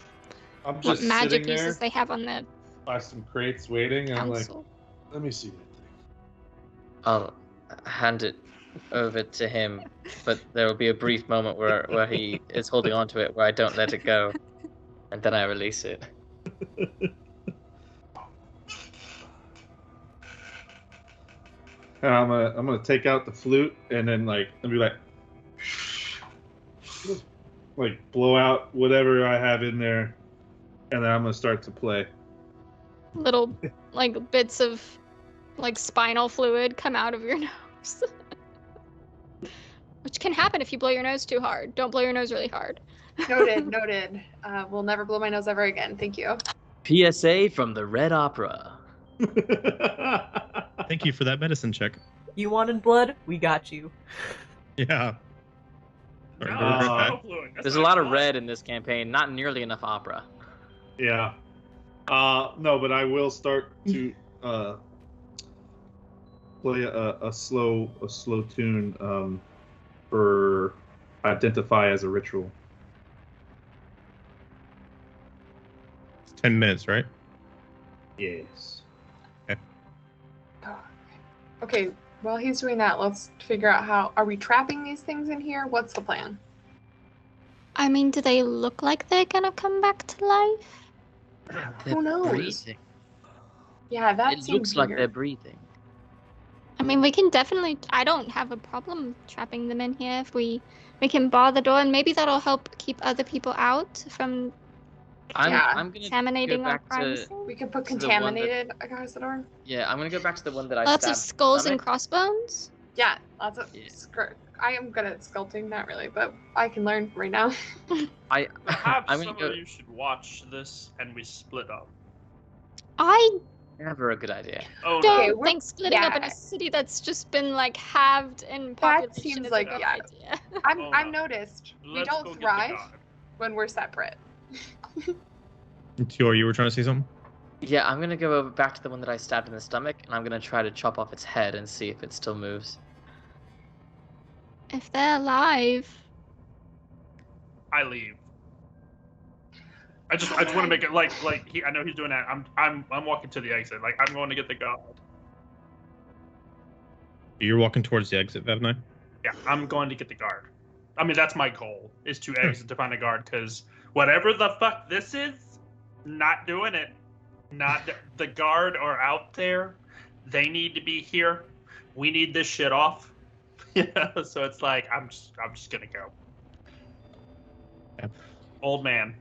what just magic sitting there uses they have on the by some crates waiting, and I'm like, council. let me see that thing. I'll hand it over to him, but there will be a brief moment where he is holding on to it, where I don't let it go, and then I release it. And I'm gonna take out the flute and then be like blow out whatever I have in there, and then I'm gonna start to play. Little like bits of like spinal fluid come out of your nose. Which can happen if you blow your nose too hard. Don't blow your nose really hard. Noted. We'll never blow my nose ever again. Thank you. PSA from the Red Opera. Thank you for that medicine check. You wanted blood? We got you. Yeah. There's a lot of red in this campaign, not nearly enough opera. Yeah. No, but I will start to play a slow tune for identify as a ritual. It's 10 minutes, right? Yes. Okay, while he's doing that, let's figure out how. Are we trapping these things in here? What's the plan? I mean, do they look like they're gonna come back to life? Who knows? Breathing. Yeah, that It seems looks like weird. they're breathing. I mean, we can definitely. I don't have a problem trapping them in here if we can bar the door, and maybe that'll help keep other people out from I'm gonna contaminating go our back privacy. We could put to the one that- contaminated across the door. Yeah, I'm gonna go back to the one that I Lots of stabbed skulls and stomach. crossbones. Yeah, lots of. Yeah. I am good at sculpting, not really, but I can learn right now. Perhaps I'm some gonna go. of you should watch this and we split up. I Never a good idea. Oh, don't Okay, we're- think splitting up in yeah. a city that's just been like halved in That population seems is like- a good yeah. idea. Oh, I've no. noticed we Let's go don't get the thrive god. when we're separate. Tior, you were trying to say something? Yeah, I'm gonna go over back to the one that I stabbed in the stomach, and I'm gonna try to chop off its head and see if it still moves. If they're alive, I leave. I just want to make it like I know he's doing that. I'm walking to the exit. Like I'm going to get the god. You're walking towards the exit, Vevnai? Yeah, I'm going to get the guard. I mean, that's my goal, is to exit to find a guard, because whatever the fuck this is, not doing it. Not the guard are out there. They need to be here. We need this shit off. So it's like I'm just gonna go. Yeah. Old man.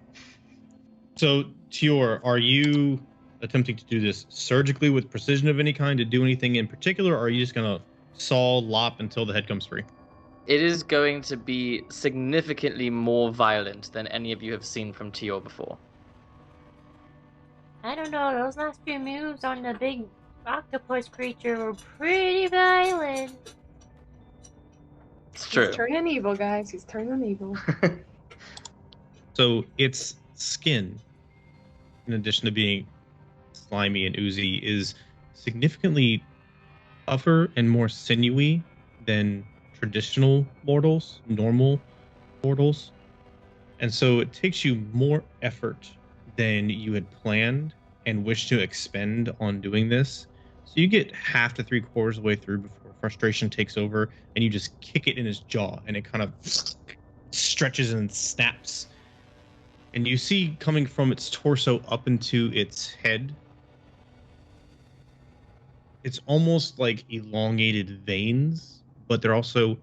So, Tior, are you attempting to do this surgically with precision of any kind to do anything in particular, or are you just going to saw, lop until the head comes free? It is going to be significantly more violent than any of you have seen from Tior before. I don't know, those last few moves on the big octopus creature were pretty violent. It's true. He's turning evil, guys. He's turning evil. So, its skin, in addition to being slimy and oozy, is significantly tougher and more sinewy than traditional mortals, normal mortals. And so it takes you more effort than you had planned and wish to expend on doing this. So you get half to 3/4 of the way through before frustration takes over, and you just kick it in his jaw, and it kind of stretches and snaps. And you see coming from its torso up into its head, it's almost like elongated veins, but they're also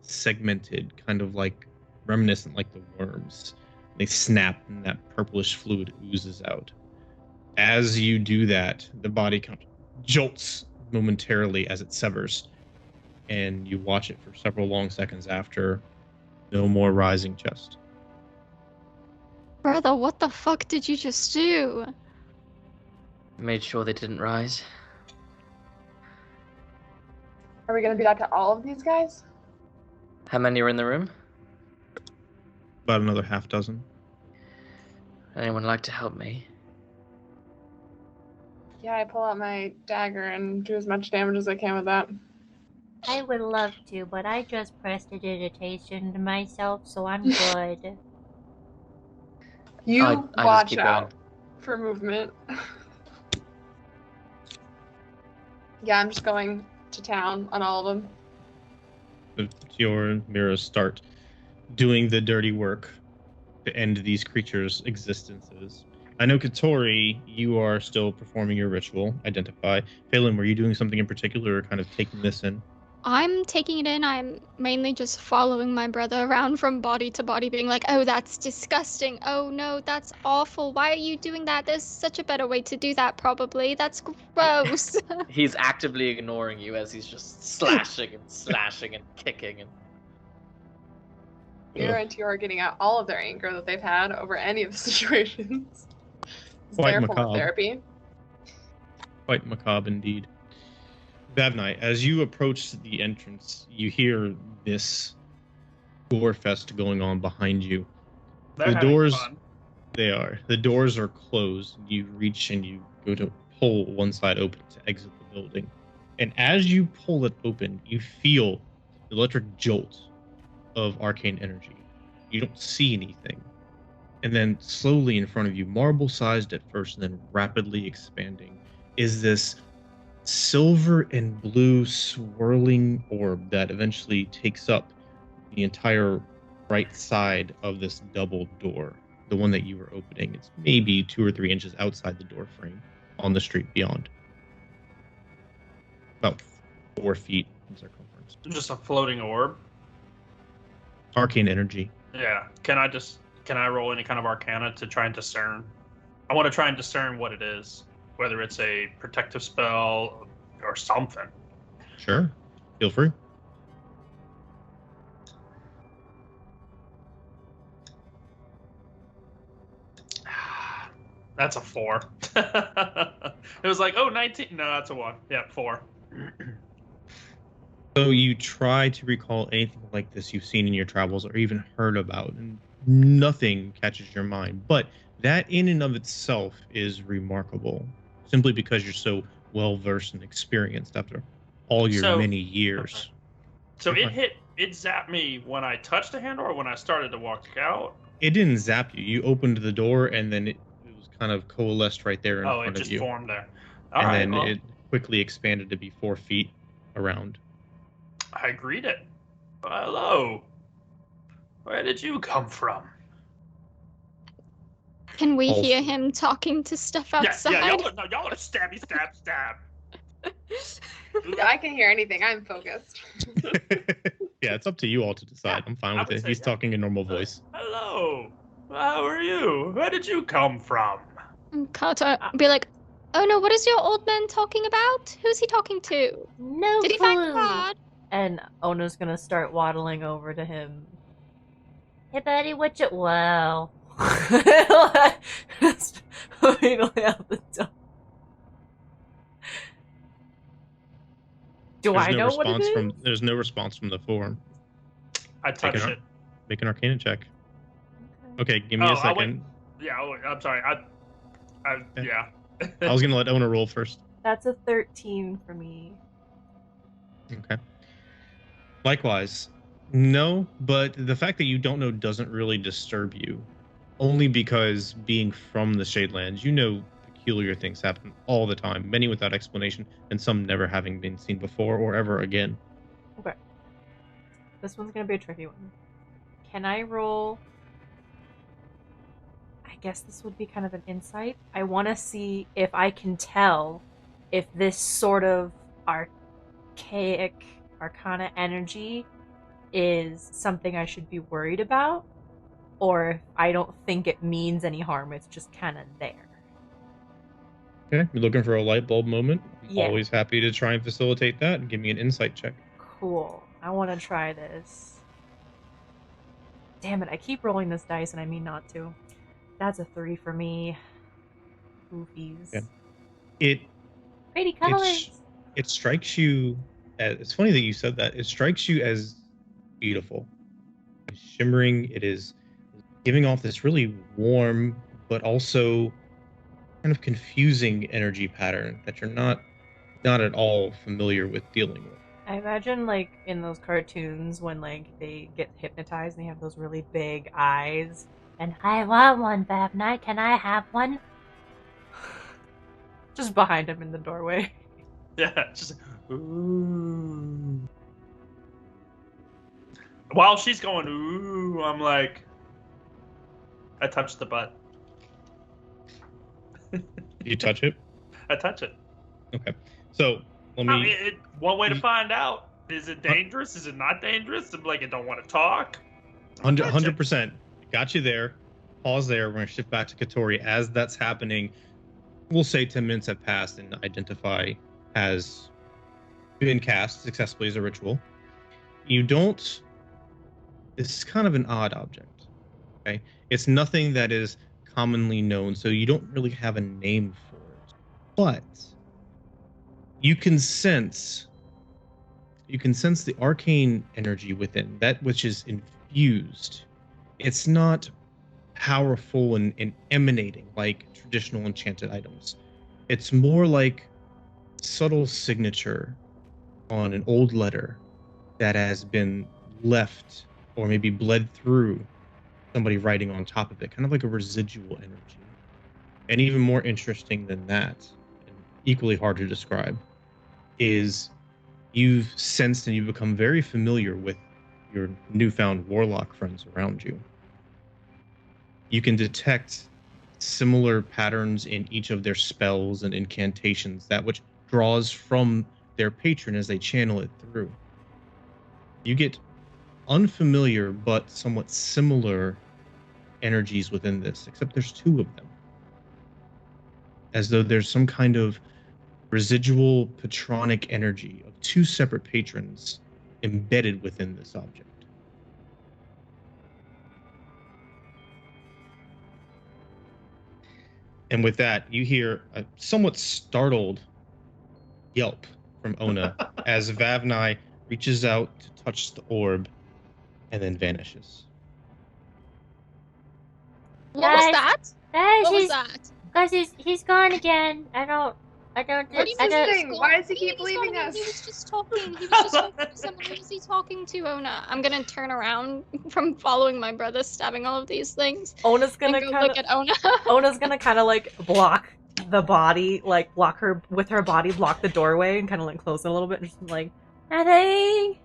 segmented, kind of like reminiscent like the worms. They snap and that purplish fluid oozes out. As you do that, the body kind of jolts momentarily as it severs, and you watch it for several long seconds after. No more rising chest. brother, what the fuck did you just do? Made sure they didn't rise. Are we gonna do that to all of these guys? How many are in the room? About another half dozen. Anyone like to help me? Yeah, I pull out my dagger and do as much damage as I can with that. I would love to, but I just pressed a digitation to myself, so I'm good. You I just watch keep out for movement. Yeah, I'm just going to town on all of them. Your mirrors start doing the dirty work to end these creatures' existences. I know, Katori, you are still performing your ritual. Identify. Phelan, were you doing something in particular or kind of taking this in? I'm taking it in. I'm mainly just following my brother around from body to body, being like, oh, that's disgusting. Oh, no, that's awful. Why are you doing that? There's such a better way to do that, probably. That's gross. He's actively ignoring you as he's just slashing and slashing and kicking. And Mira and Tiora are getting out all of their anger that they've had over any of the situations. It's Quite their form macabre. of therapy. Quite macabre indeed. Bavnai, as you approach the entrance, you hear this gore fest going on behind you. They're The having doors, fun. they are. The doors are closed. You reach and you go to pull one side open to exit the building. And as you pull it open, you feel the electric jolt of arcane energy. You don't see anything. And then slowly in front of you, marble-sized at first and then rapidly expanding, is this silver and blue swirling orb that eventually takes up the entire right side of this double door, the one that you were opening. It's maybe 2 or 3 inches outside the door frame on the street beyond. About 4 feet in circumference. Just a floating orb. Arcane energy. Yeah. Can I roll any kind of arcana to try and discern? I want to try and discern what it is, whether it's a protective spell or something. Sure. Feel free. That's a 4. It was like, oh, 19. No, that's a 1. Yeah, 4. So you try to recall anything like this you've seen in your travels or even heard about, and nothing catches your mind. But that in and of itself is remarkable, simply because you're so well versed and experienced after all your many years. Okay. So it zapped me when I touched the handle or when I started to walk out? It didn't zap you. You opened the door and then it was kind of coalesced right there in Oh, front it of just you. formed there. And Alright, then well, it quickly expanded to be 4 feet around. I greet it. Hello. Where did you come from? Can we Also- hear him talking to stuff outside? Yeah, y'all want to stabby, stab. I can hear anything. I'm focused. Yeah, it's up to you all to decide. I'm fine I with would it. say He's yeah. talking in normal voice. Hello. How are you? Where did you come from? Carter be like, oh no, what is your old man talking about? Who's he talking to? No Did he find clue. God? And Ona's gonna start waddling over to him. Hey, buddy, what you... Well... Immediately out the door. Do There's I no know what it response is? There's no response from the form. I touched Take it it. Make an Arcana check. Okay, give me Oh, a second. Yeah, I'm sorry. Yeah. I was gonna let Ona roll first. That's a 13 for me. Okay. Likewise, no, but the fact that you don't know doesn't really disturb you. Only because being from the Shadelands, you know peculiar things happen all the time, many without explanation, and some never having been seen before or ever again. Okay. This one's gonna be a tricky one. Can I roll? I guess this would be kind of an insight. I want to see if I can tell if this sort of archaic arcana energy is something I should be worried about, or if I don't think it means any harm, it's just kind of there. Okay, you're looking for a light bulb moment. I'm Yeah. always happy to try and facilitate that, and give me an insight check. Cool. I want to try this. Damn it, I keep rolling this dice and I mean not to. That's a 3 for me. Goofies. Yeah. It Pretty colors. it strikes you as, it's funny that you said that. It strikes you as beautiful. It's shimmering. It is giving off this really warm but also kind of confusing energy pattern that you're not at all familiar with dealing with. I imagine like in those cartoons when like they get hypnotized and they have those really big eyes. And I want one, Vavna. Can I have one? Just behind him in the doorway. Yeah, just ooh. While she's going ooh, I'm like, I touched the butt. You touch it? I touch it. Okay. So let me. I mean, one way to find out: is it dangerous? Is it not dangerous? I'm like, I don't want to talk. 100%. Got you there. Pause there. We're going to shift back to Katori. As that's happening, we'll say 10 minutes have passed and Identify has been cast successfully as a ritual. You don't... This is kind of an odd object. Okay? It's nothing that is commonly known, so you don't really have a name for it. But you can sense the arcane energy within, that which is infused. It's not powerful and emanating like traditional enchanted items. It's more like subtle signature on an old letter that has been left or maybe bled through somebody writing on top of it, kind of like a residual energy. And even more interesting than that, and equally hard to describe, is you've sensed and you've become very familiar with your newfound warlock friends around you. You can detect similar patterns in each of their spells and incantations, that which draws from their patron as they channel it through. You get unfamiliar but somewhat similar energies within this, except there's two of them. As though there's some kind of residual patronic energy of two separate patrons embedded within this object. And with that, you hear a somewhat startled yelp from Ona as Vavnai reaches out to touch the orb and then vanishes. What was that? What was He's, that? Cause he's gone again. I don't. What do you I mean don't. he's gone? Why does he What do you keep mean he's leaving gone? us? He was just talking. He was just talking to someone. Who was he talking to, Ona? I'm gonna turn around from following my brother stabbing all of these things. Ona's gonna and go kind look of at Ona. Ona's gonna kind of like block the body, like block her with her body, block the doorway, and kind of like close it a little bit, and just like nothing.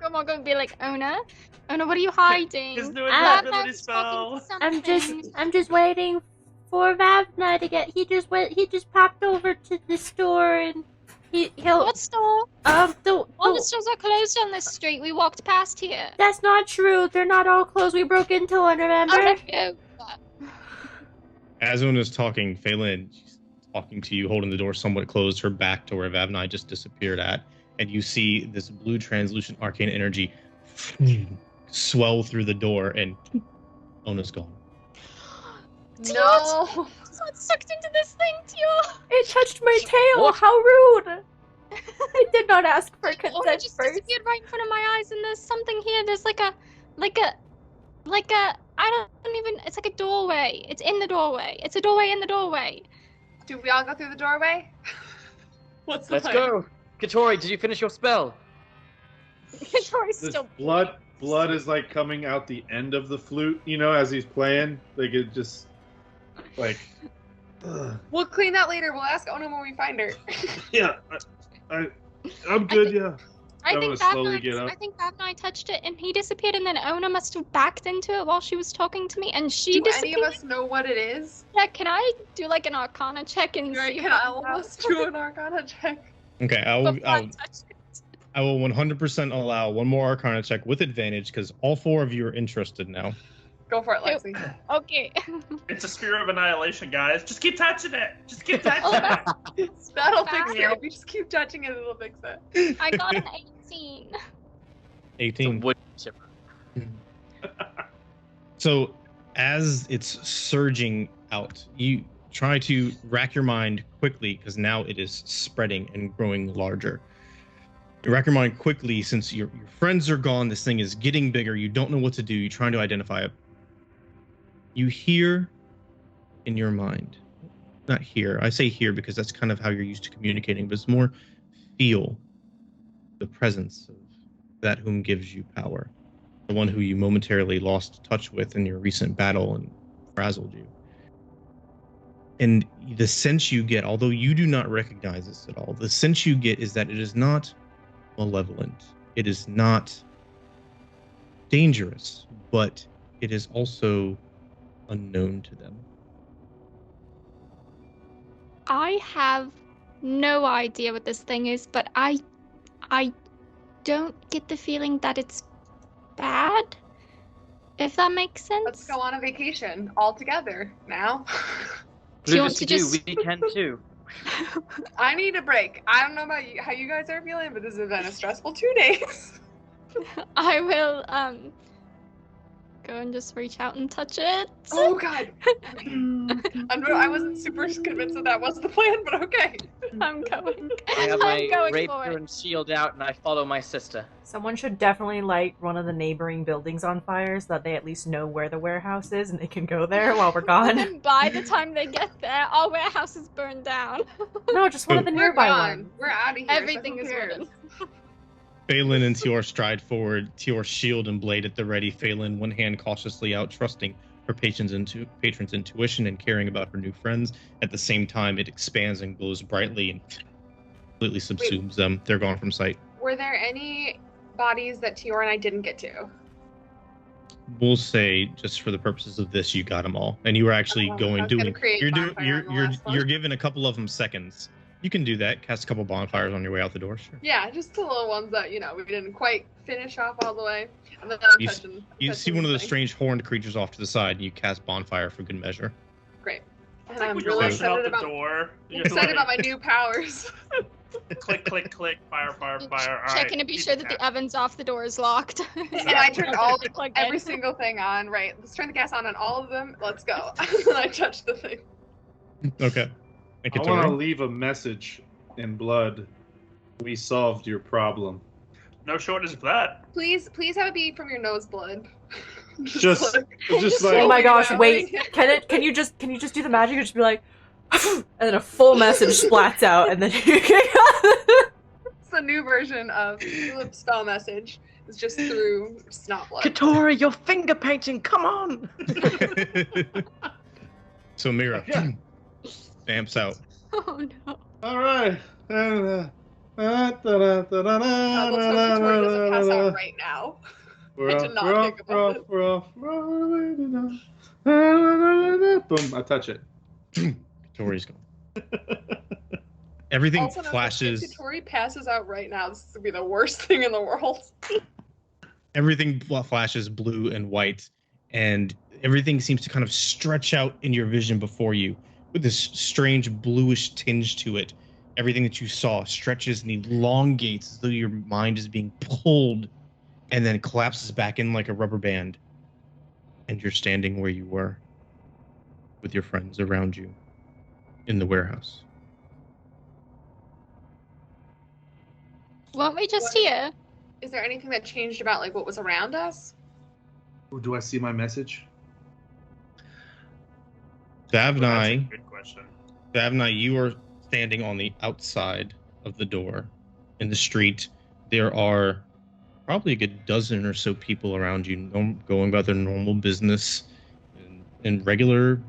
I'm gonna be like, Ona, what are you hiding? His new I'm invisibility spell. I'm just waiting for Vavna to get. He just popped over to the store and he'll. What store? All All the stores are closed on this street. We walked past here. That's not true. They're not all closed. We broke into one. Remember? Oh, As Ona's talking, Phelan, she's talking to you, holding the door somewhat closed, her back to where Vavnai just disappeared at. And you see this blue translucent arcane energy swell through the door, and Ona's gone. No. Someone sucked into this thing, Tio. It touched my tail. What? How rude! I did not ask for Ona consent just first. disappeared right in front of my eyes, and there's something here. There's like a, I don't even. It's like a doorway. It's in the doorway. It's a doorway in the doorway. Do we all go through the doorway? What's the Let's plan? go. Katori, did you finish your spell? Tori's This still. blood is like coming out the end of the flute, you know, as he's playing. Like it just, like, We'll clean that later. We'll ask Ona when we find her. yeah, I'm good. Yeah. I I'm think gonna slowly get up. I think Vavnai touched it and he disappeared, and then Ona must have backed into it while she was talking to me, and she Do disappeared. any of us know what it is? Yeah, can I do like an Arcana check and Right, see can if I all of us do an Arcana check? Okay, before I touch it? I will 100% allow one more Arcana check with advantage because all four of you are interested now. Go for it, Lexi. Okay. It's a spear of annihilation, guys. Just keep touching it. Just keep touching Oh, it. That'll fix it. If you just keep touching it, it'll fix it. I got an 18. 18. Wood chipper. So as it's surging out, you try to rack your mind quickly because now it is spreading and growing larger. You rack your mind quickly since your friends are gone. This thing is getting bigger. You don't know what to do. You're trying to identify it. You hear in your mind not here. I say here because that's kind of how you're used to communicating, but it's more feel the presence of that whom gives you power, the one who you momentarily lost touch with in your recent battle and frazzled you. And the sense you get, although you do not recognize this at all, the sense you get is that it is not malevolent. It is not dangerous, but it is also unknown to them. I have no idea what this thing is, but I don't get the feeling that it's bad. If that makes sense. Let's go on a vacation all together now. Do you want If to do, just? we can too. I need a break. I don't know about you, how you guys are feeling, but this has been a stressful 2 days. I will go and just reach out and touch it. Oh god. I wasn't super convinced that was the plan, but okay. I'm going. I have I'm my going for rapier it. and shield out, and I follow my sister. Someone should definitely light one of the neighboring buildings on fire so that they at least know where the warehouse is and they can go there while we're gone. And by the time they get there, our warehouse is burned down. No, just one of the We're nearby gone. ones. We're out of here. Everything so who is cares? wooden. Phelan and Tior stride forward, Tior shield and blade at the ready, Phelan one hand cautiously out, trusting her patron's intuition and caring about her new friends. At the same time, it expands and glows brightly and completely subsumes them. They're gone from sight. Were there any bodies that Tior and I didn't get to? We'll say, just for the purposes of this, you got them all, and you were actually I going was gonna doing. create You're doing. bonfire on the last one. You're given a couple of them seconds. You can do that. Cast a couple bonfires on your way out the door. Sure. Yeah, just the little ones that, we didn't quite finish off all the way. And then You touching see one of those thing. strange horned creatures off to the side, and you cast bonfire for good measure. Great. And It's like I'm when you're really rushing out excited the about, door. You're excited like, about my new powers. click, click, click, fire, fire, fire. All Checking to right, be keep sure that the tapping. ovens off the door is locked. And I turned all Plugged every in. single thing on. Right, let's turn the gas on all of them. Let's go. And I touched the thing. Okay. Thank I you, want to Tori. leave a message in blood. We solved your problem. No shortage of that. Please have it be from your nose blood. Just like- just Oh like my gosh, Yeah. wait. Can you just do the magic or just be like and then a full message splats out and then you It's the new version of the spell message. It's just through snot blood. Katori, you're finger painting. Come on. So Mira amps out. Oh no. all right. God, let's hope Victoria doesn't pass out right now. We're did not think about it. Boom! I touch it. Tori's gone. Everything Also, flashes. if Tori passes out right now, this would be the worst thing in the world. Everything flashes blue and white, and everything seems to kind of stretch out in your vision before you with this strange bluish tinge to it. Everything that you saw stretches and elongates as though your mind is being pulled and then collapses back in like a rubber band. And you're standing where you were with your friends around you in the warehouse. Weren't we just here? Is there anything that changed about like what was around us? Oh, do I see my message? That's a Davnai, good question. you are standing on the outside of the door in the street. There are probably a good dozen or so people around you going about their normal business in regular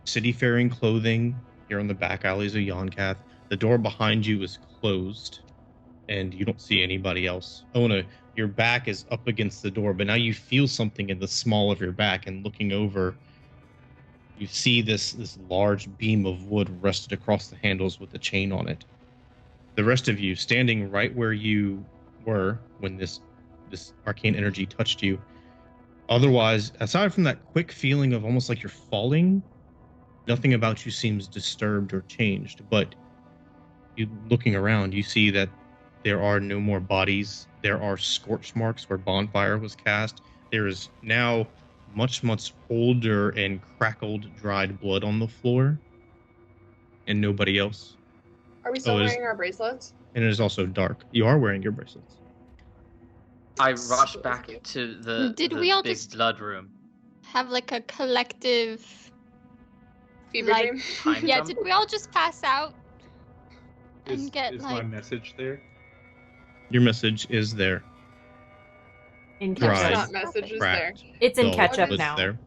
city-faring clothing. Here on the back alleys of Yonkath. The door behind you is closed, and you don't see anybody else. Ona, your back is up against the door, but now you feel something in the small of your back, and looking over, you see this large beam of wood rested across the handles with a chain on it. The rest of you, standing right where you were when this arcane energy touched you, otherwise, aside from that quick feeling of almost like you're falling, nothing about you seems disturbed or changed. But you looking around, you see that there are no more bodies. There are scorch marks where bonfire was cast. There is now much older and crackled dried blood on the floor, and nobody else. Are we still it is- wearing our bracelets? And it is also dark. You are wearing your bracelets. I rush back to the Did the we all big just- blood room. Have like a collective Fever Like, dream. Time Yeah, jump? did we all just pass out and Is, get is my like? message there? Your message is there. In Dried. catch Not up. message is there. Cracked. It's in dull, catch up but now. There.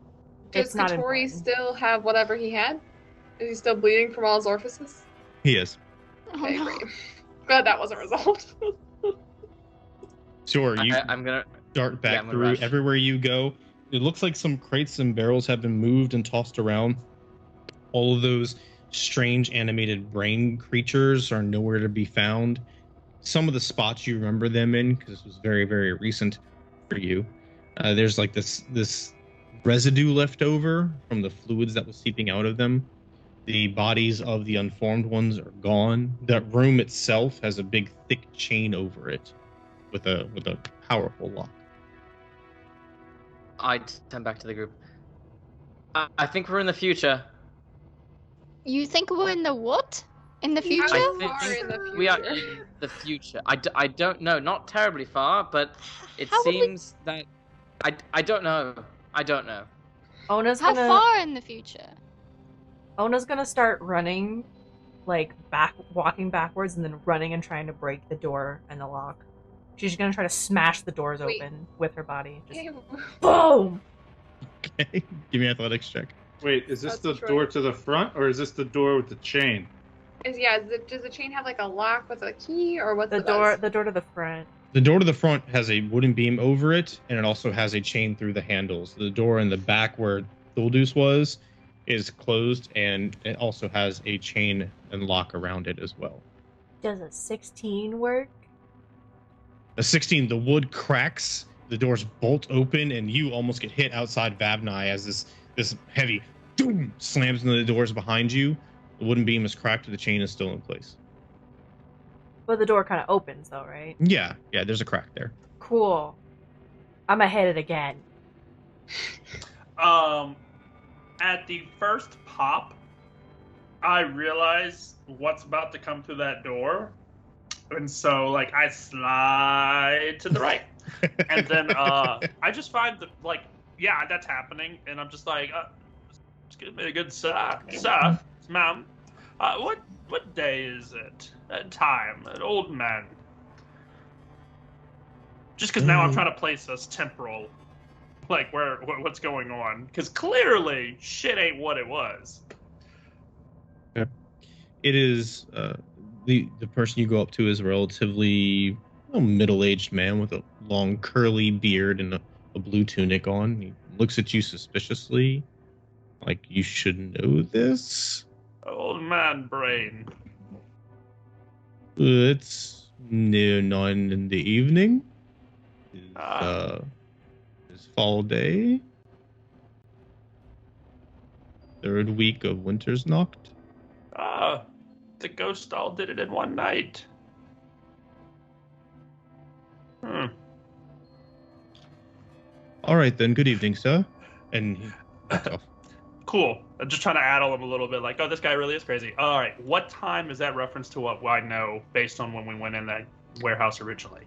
Does It's not Katori important. still have whatever he had? Is he still bleeding from all his orifices? He is. Oh Okay, no. great. Glad that wasn't resolved. Sure, you I'm gonna. dart Yeah, back I'm gonna through rush. everywhere you go. It looks like some crates and barrels have been moved and tossed around. All of those strange animated brain creatures are nowhere to be found. Some of the spots you remember them in, because this was very, very recent for you. There's like this residue left over from the fluids that was seeping out of them. The bodies of the unformed ones are gone. That room itself has a big, thick chain over it, with a powerful lock. I turn back to the group. I think we're in the future. You think we're in the what? In the How future? I far in the think we are future? in the future. I don't know. Not terribly far, but it How would we- seems that I don't know. I don't know. Ona's How gonna far in the future? Ona's gonna start running, like walking backwards, and then running and trying to break the door and the lock. She's gonna try to smash the doors Wait. open with her body. Just Ew. boom! Okay, give me an athletics check. Wait, is this That's the right. door to the front or is this the door with the chain? Does the chain have like a lock with a key, or what's The it door, does? the door to the front. The door to the front has a wooden beam over it, and it also has a chain through the handles. The door in the back where Thulduss was is closed, and it also has a chain and lock around it as well. Does a 16 work? A 16, the wood cracks, the doors bolt open, and you almost get hit outside Vavnai as this heavy doom slams into the doors behind you. The wooden beam is cracked, the chain is still in place. But the door kind of opens, though, right? Yeah, there's a crack there. Cool. I'm gonna hit it again. At the first pop, I realize what's about to come through that door, and so like I slide to the right, and then I just find that like yeah, that's happening, and I'm just like, excuse me, good sir, ma'am, what day is it? Time, an old man. Just because now I'm trying to place us temporal, like what's going on, because clearly shit ain't what it was. It is the person you go up to is a relatively middle-aged man with a long curly beard and a blue tunic on. He looks at you suspiciously, like you should know this. Old man brain. It's near 9 in the evening. It's fall day. Third week of Winter's Nacht. The ghost all did it in one night. All right then. Good evening, sir. And he walks off. Cool. I'm just trying to addle him a little bit, like, oh, this guy really is crazy. All right, what time is that reference to what I know based on when we went in that warehouse originally?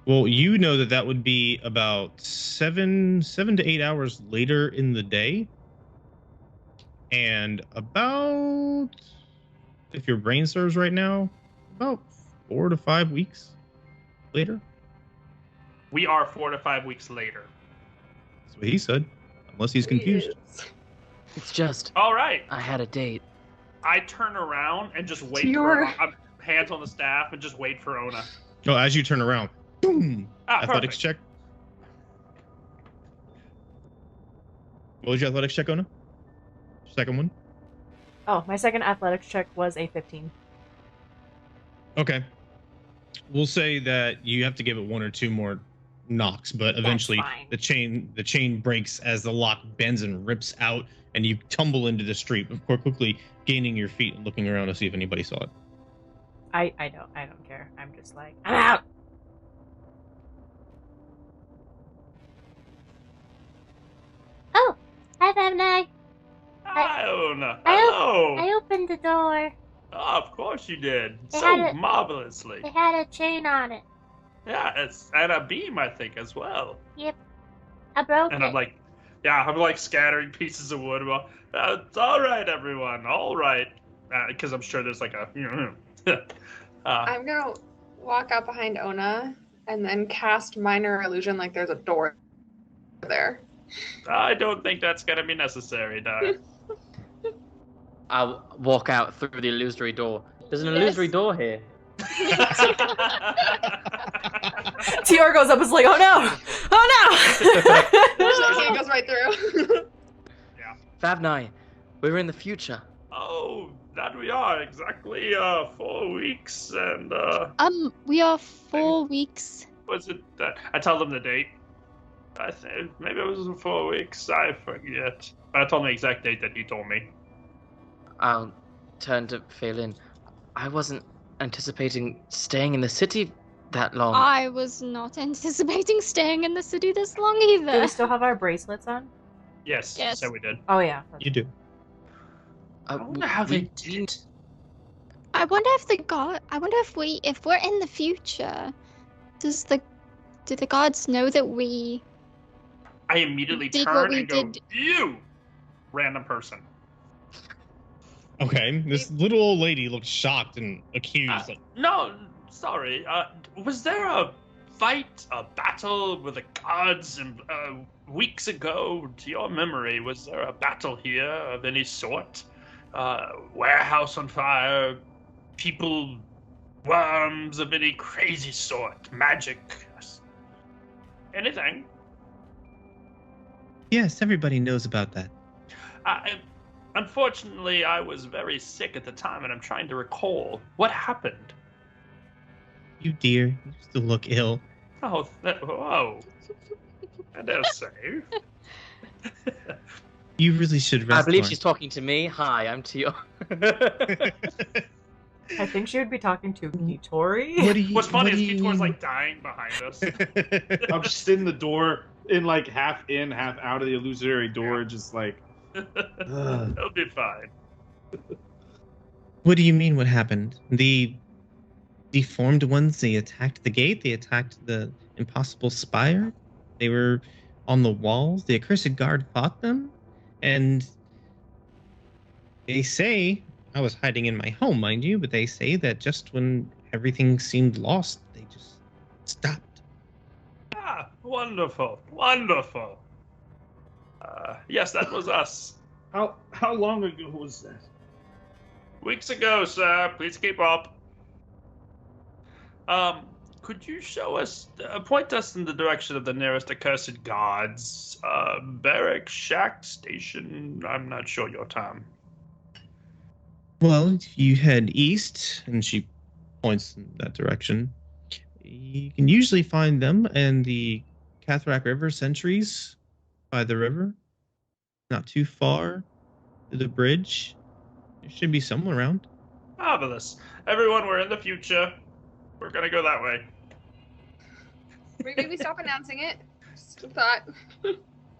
Well, you know that would be about 7 to 8 hours later in the day, and about, if your brain serves right now, about 4 to 5 weeks later. We are 4 to 5 weeks later. That's what he said, unless he's confused. Yes. It's just All right. I had a date. I turn around and just wait Your- for hands on the staff and just wait for Ona. Oh, as you turn around, boom! Athletics Perfect. check. What was your athletics check, Ona? Second one. Oh, my second athletics check was a 15. Okay. We'll say that you have to give it 1 or 2 more knocks, but eventually fine. the chain breaks as the lock bends and rips out, and you tumble into the street before quickly gaining your feet and looking around to see if anybody saw it. I don't care. I'm just like, I'm out. Oh, hi, Vavnai. Hi, Ona. I Hello. opened the door. Oh, of course you did. They So had it- marvelously. It had a chain on it. Yeah, it's and a beam, I think, as well. Yep. I broke And it. I'm like, Yeah, I'm like scattering pieces of wood. Well, it's all right, everyone. All right, because I'm sure there's like a. I'm gonna walk out behind Ona and then cast minor illusion like there's a door there. I don't think that's gonna be necessary, no. I'll walk out through the illusory door. There's an Yes. illusory door here. Tior goes up and is like, oh no! Oh no! He goes right through. Fabnai, we're in the future. Oh, that we are exactly 4 weeks, and We are 4 weeks. was it that I tell them the date? I think maybe it was 4 weeks. I forget. But I told them the exact date that he told me. I'll turn to Phelan. I wasn't anticipating staying in the city that long. I was not anticipating staying in the city this long Do we either. still have our bracelets on? Yes, Yes. so we did. Oh yeah. You do. I wonder how they did. I wonder if we're in the future, do the gods know that we I immediately did what turn we and go, did? you, random person. Okay, this little old lady looks shocked and accused. Like, No, sorry. Was there a fight, a battle with the gods weeks ago? To your memory, was there a battle here of any sort? Warehouse on fire, people, worms of any crazy sort, magic, anything? yes, everybody knows about that. Unfortunately, I was very sick at the time, and I'm trying to recall what happened. You dear, you still look ill. Oh, whoa. That is safe. You really should rest. I believe Lauren. she's talking to me. Hi, I'm Tio. I think she would be talking to Kitori. What do you? What's funny what is do you Kitor's mean? like dying behind us. I'm just in the door, in like half in, half out of the illusory door, just like. It'll be fine. What do you mean? What happened? The deformed ones. They attacked the gate. They attacked the impossible spire. They were on the walls. The accursed guard fought them, and they say I was hiding in my home, mind you. But they say that just when everything seemed lost, they just stopped. Ah, wonderful, wonderful. Yes, that was us. How long ago was that? Weeks ago, sir. Please keep up. Could you show us, point us in the direction of the nearest accursed gods? Barrack, shack, station, I'm not sure your time. Well, if you head east, and she points in that direction, you can usually find them in the Catharac River sentries by the river. Not too far to the bridge. There should be someone around. Marvelous. Everyone, we're in the future. We're gonna go that way. Maybe we stop announcing it. Just a thought.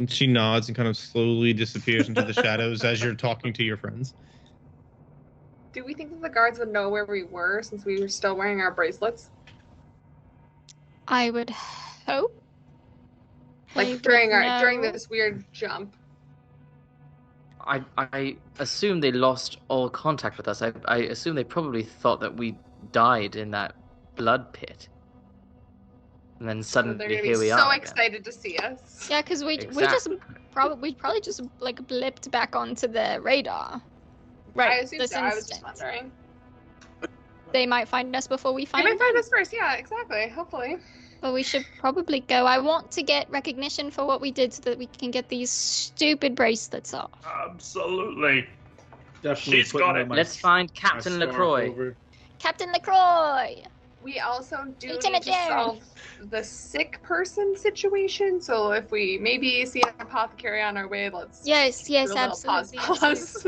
And she nods and kind of slowly disappears into the shadows as you're talking to your friends. Do we think that the guards would know where we were since we were still wearing our bracelets? I would hope. Like They during would during know. this weird jump. I assume they lost all contact with us. I assume they probably thought that we died in that blood pit. And then So they're suddenly gonna here be we so are. again. excited to see us. Yeah, because we Exactly. probably just like blipped back onto the radar. I Right. assume This so. I was just instant. wondering. They might find us before we They find might them. find us first. Yeah, exactly. Hopefully. But we should probably go. I want to get recognition for what we did so that we can get these stupid bracelets off. Absolutely. Definitely She's putting got on it. my- Let's find my Captain scarf LaCroix. over. Captain LaCroix! We also do Lieutenant need to solve the sick person situation. So if we maybe see an apothecary on our way, let's Yes, do a little absolutely. pause.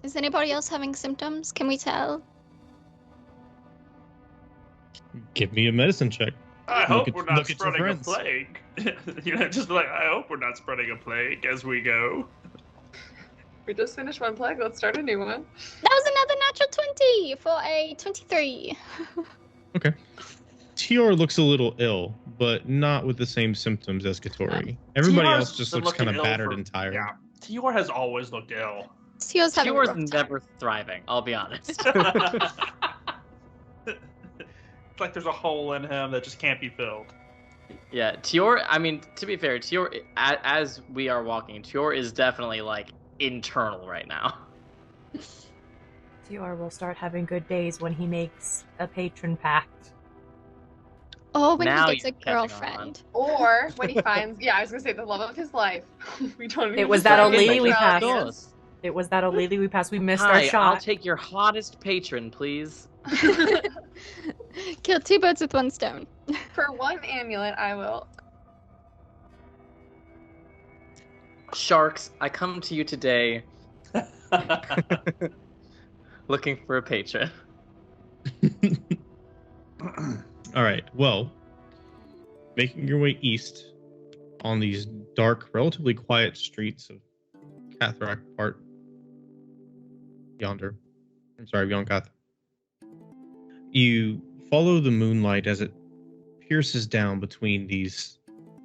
Is anybody else having symptoms? Can we tell? Give me a medicine check. I Look hope at- we're not look at your spreading a friends. plague. Just like, I hope we're not spreading a plague as we go. We just finished one plague. Let's start a new one. That was another natural 20 for a 23. Tior looks a little ill, but not with the same symptoms as Katori. Everybody Tior's else just been looks kind of looking ill battered for- and tired. Yeah, Tior has always looked ill. Tior's having a Tior's rough time. never thriving, I'll be honest. It's like there's a hole in him that just can't be filled. Yeah, Tior, I mean, to be fair, Tior, as we are walking, Tior is definitely, like, internal right now. Tior will start having good days when he makes a patron pact. Or when Now he gets a you're catching on. girlfriend. Or when he finds, yeah, I was gonna say the love of his life. We don't. It was that old lady we sexuality passed. is- It was that old lady we passed. We missed our Hi, I'll shot. take your hottest patron, please. Kill 2 birds with 1 stone. For 1 amulet, I will. Sharks, I come to you today looking for a patron. All right. Well, making your way east on these dark, relatively quiet streets of Cathrak Part yonder. I'm sorry, Yonkath. You follow the moonlight as it pierces down between these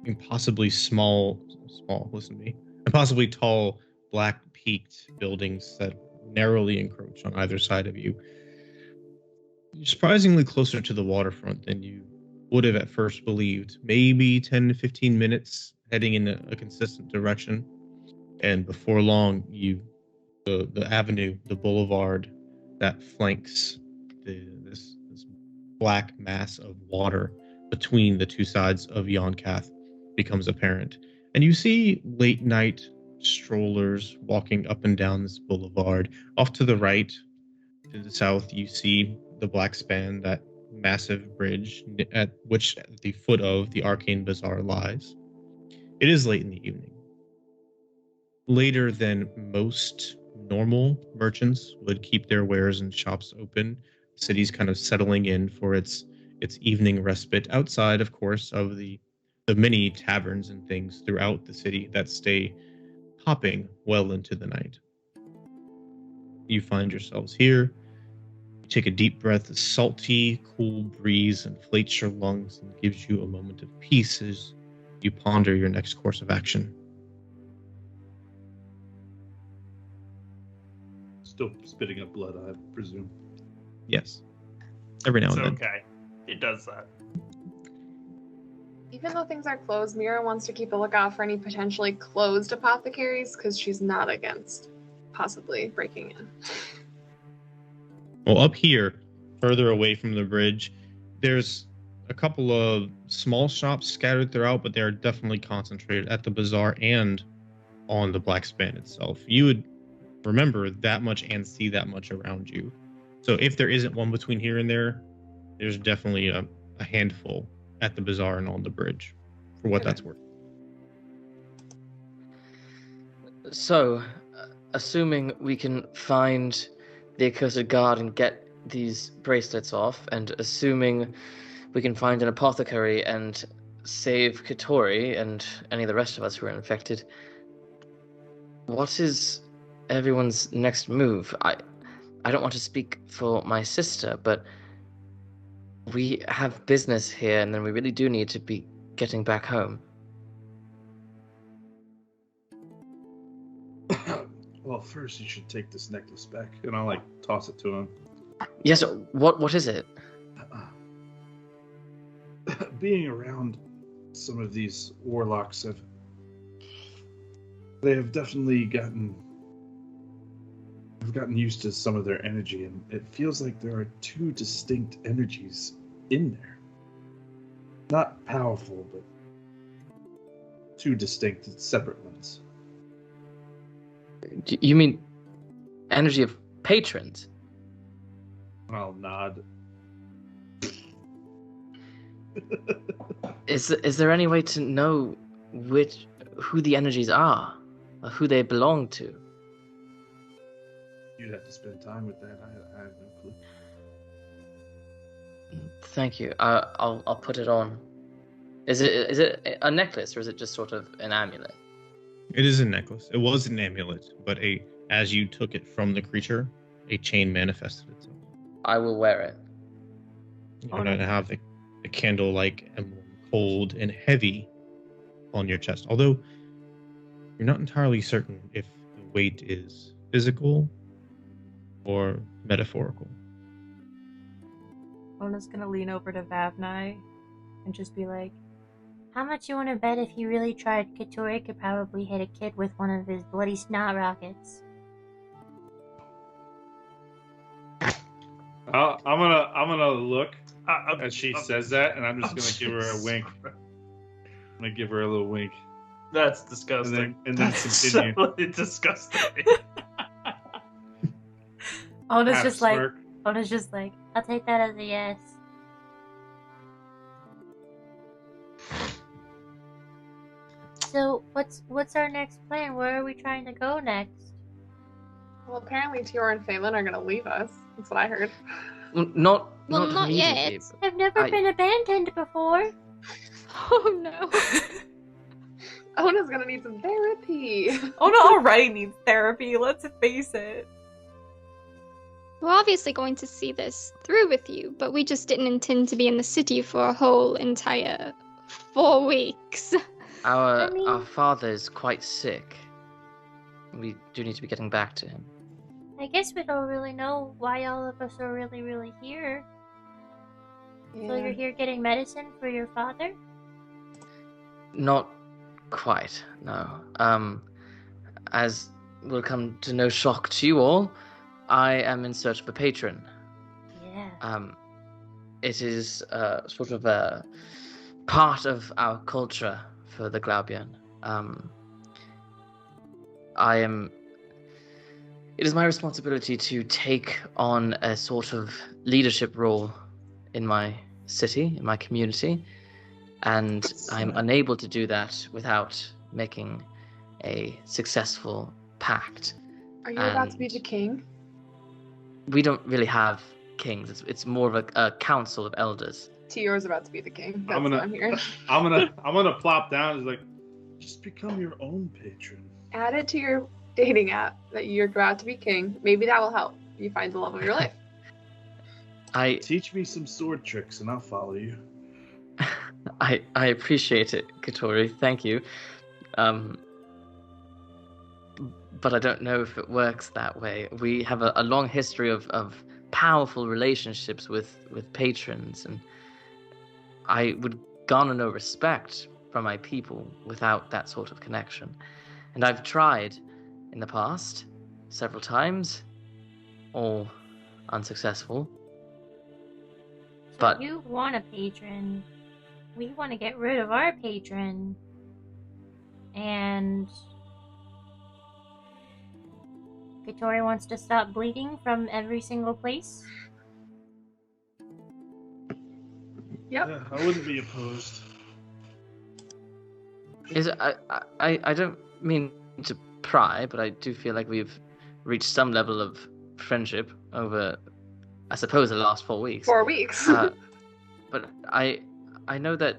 impossibly listen to me, impossibly tall, black peaked buildings that narrowly encroach on either side of you. You're surprisingly closer to the waterfront than you would have at first believed. Maybe 10 to 15 minutes heading in a consistent direction. And before long, the avenue, the boulevard that flanks this black mass of water between the two sides of Yonkath becomes apparent. And you see late night strollers walking up and down this boulevard. Off to the right, to the south, you see the Black Span, that massive bridge at the foot of the Arcane Bazaar lies. It is late in the evening. Later than most normal merchants would keep their wares and shops open. The city's kind of settling in for its evening respite, outside, of course, of the many taverns and things throughout the city that stay hopping well into the night. You find yourselves here. You take a deep breath. A salty, cool breeze inflates your lungs and gives you a moment of peace as you ponder your next course of action. Still spitting up blood, I presume. Yes. Every now It's and then. okay. It does that. Even though things are closed, Mira wants to keep a lookout for any potentially closed apothecaries because she's not against possibly breaking in. Well, up here, further away from the bridge, there's a couple of small shops scattered throughout, but they're definitely concentrated at the bazaar and on the Black Span itself. You would remember that much and see that much around you. So if there isn't one between here and there, there's definitely a handful at the bazaar and on the bridge, for what that's worth. So, assuming we can find the accursed guard and get these bracelets off, and assuming we can find an apothecary and save Katori and any of the rest of us who are infected, what is everyone's next move? I don't want to speak for my sister, but we have business here, and then we really do need to be getting back home. Well, first you should take this necklace back, and I'll toss it to him. Yes, what is it? Being around some of these warlocks they have definitely gotten used to some of their energy, and it feels like there are 2 distinct energies in there. Not powerful, but 2 distinct, separate ones. You mean energy of patrons? I'll nod. Is there any way to know who the energies are, or who they belong to? You'd have to spend time with that. I have no clue. Thank you. I'll put it on. Is it a necklace, or is it just sort of an amulet? It is a necklace. It was an amulet, but as you took it from the creature, a chain manifested itself. I will wear it. You're going to have the candle-like emblem cold and heavy on your chest. Although you're not entirely certain if the weight is physical or metaphorical. Ona's gonna lean over to Vavnai and just be like, How much you want to bet if he really tried, Katori could probably hit a kid with one of his bloody snot rockets? I'm gonna look as she says that, and I'm just gonna give her a wink. I'm gonna give her a little wink, That's disgusting. and then continue. So disgusting. Ona's Half just like, smirk. I'll take that as a yes. So, what's our next plan? Where are we trying to go next? Well, apparently Tior and Phelan are going to leave us. That's what I heard. Not Not yet. immediately, but I've never been abandoned before. Oh no. Ona's going to need some therapy. Ona already needs therapy, let's face it. We're obviously going to see this through with you, but we just didn't intend to be in the city for a whole entire 4 weeks. Our father is quite sick. We do need to be getting back to him. I guess we don't really know why all of us are really, really here. So you're here getting medicine for your father? Not quite, no. As will come to no shock to you all, I am in search of a patron. Yeah. It is sort of a part of our culture for the Glaubian. It is my responsibility to take on a sort of leadership role in my city, in my community, and I'm unable to do that without making a successful pact. Are you about to be the king? We don't really have kings. It's more of a council of elders. Tior's about to be the king. That's what I'm hearing. I'm gonna plop down and like, just become your own patron. Add it to your dating app that you're about to be king. Maybe that will help you find the love of your life. Teach me some sword tricks and I'll follow you. I appreciate it, Katori. Thank you. But I don't know if it works that way. We have a long history of powerful relationships with patrons, and I would garner no respect from my people without that sort of connection. And I've tried in the past several times, all unsuccessful. So But you want a patron. We want to get rid of our patron. And Katori wants to stop bleeding from every single place. Yep. Yeah, I wouldn't be opposed. I don't mean to pry, but I do feel like we've reached some level of friendship over, I suppose, the last 4 weeks. 4 weeks. But I know that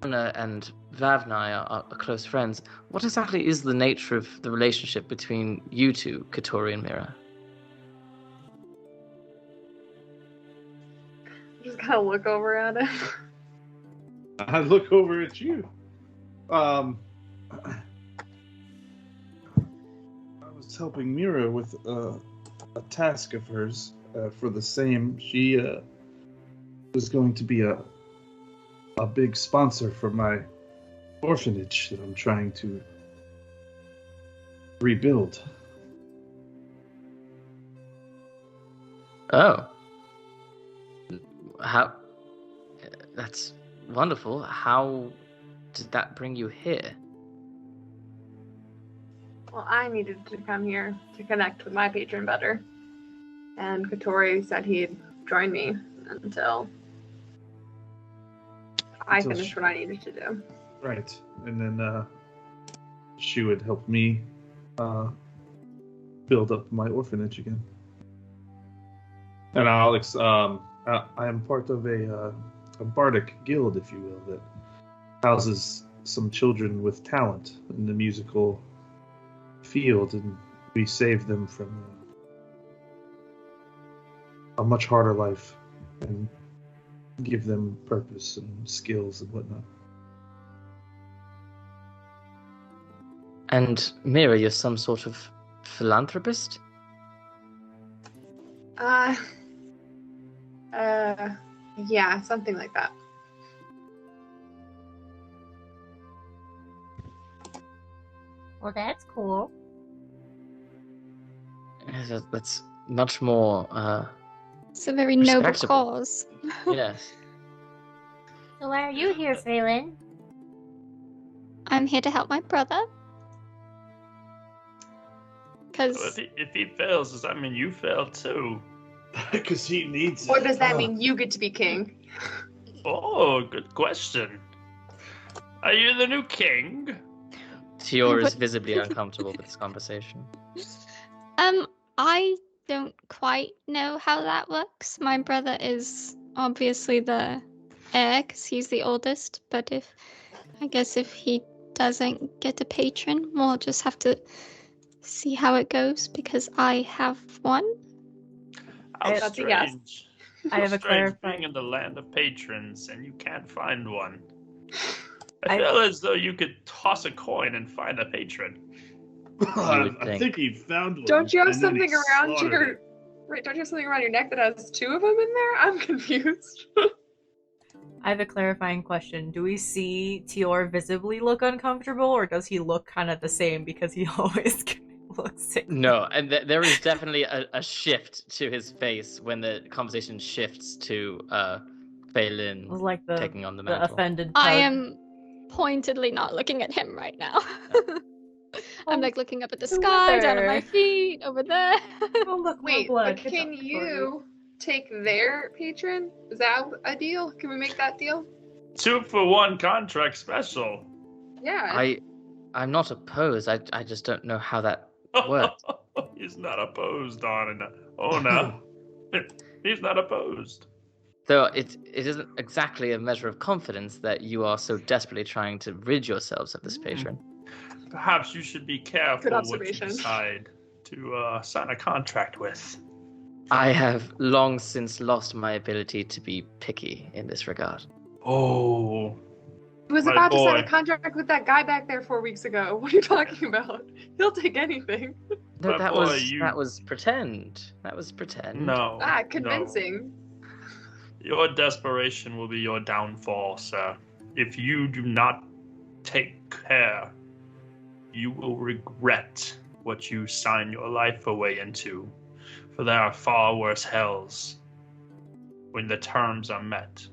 Ona and Vavnai are close friends. What exactly is the nature of the relationship between you two, Katori and Mira? Just kind of look over at him. I look over at you. I was helping Mira with a task of hers for the same. She was going to be a big sponsor for my orphanage that I'm trying to rebuild. Oh. How? That's wonderful. How did that bring you here? Well, I needed to come here to connect with my patron better. And Katori said he'd join me until I finished what I needed to do. Right. And then she would help me build up my orphanage again. And Alex, I am part of a bardic guild, if you will, that houses some children with talent in the musical field, and we save them from a much harder life. And give them purpose and skills and whatnot. And Mira, you're some sort of philanthropist? Yeah, something like that. Well, that's cool. That's much more, It's a very noble respectable. cause. Yes. So why are you here, Phelan? I'm here to help my brother. Well, Because if he fails, does that mean you fail too? Because he needs Or it. does that mean you get to be king? Oh, good question. Are you the new king? Tior is What- visibly uncomfortable with this conversation. I don't quite know how that works. My brother is obviously the heir because he's the oldest, but I guess if he doesn't get a patron, we'll just have to see how it goes because I have one. How That's a yes. strange. I have a Strange clarifying- being in the land of patrons and you can't find one. I- I feel as though you could toss a coin and find a patron. would I think. think he found one. Don't you have and then he something around slaughtered your... it. Right, don't you have something around your neck that has two of them in there? I'm confused. I have a clarifying question. Do we see Tior visibly look uncomfortable, or does he look kind of the same because he always looks sick? No, and there is definitely a shift to his face when the conversation shifts to Phelan It was like the taking on the the mantle. offended I pug. am pointedly not looking at him right now. I'm like looking up at the the sky, down at my weather. feet, over there. Oh, look, more Wait, blood. but Good can job, you take their patron? Is that a deal? Can we make that deal? 2-for-1 contract special. Yeah. I'm not opposed. I just don't know how that works. He's not opposed, Ona. He's not opposed. Though it isn't exactly a measure of confidence that you are so desperately trying to rid yourselves of this patron. Perhaps you should be careful Good what you observation. decide to sign a contract with. I have long since lost my ability to be picky in this regard. Oh, He was my about to sign a boy. contract with that guy back there 4 weeks ago. What are you talking about? He'll take anything. No, My that boy, was you- that was pretend. That was pretend. no. Ah, convincing. No. Your desperation will be your downfall, sir. If you do not take care, you will regret what you sign your life away into. For there are far worse hells when the terms are met.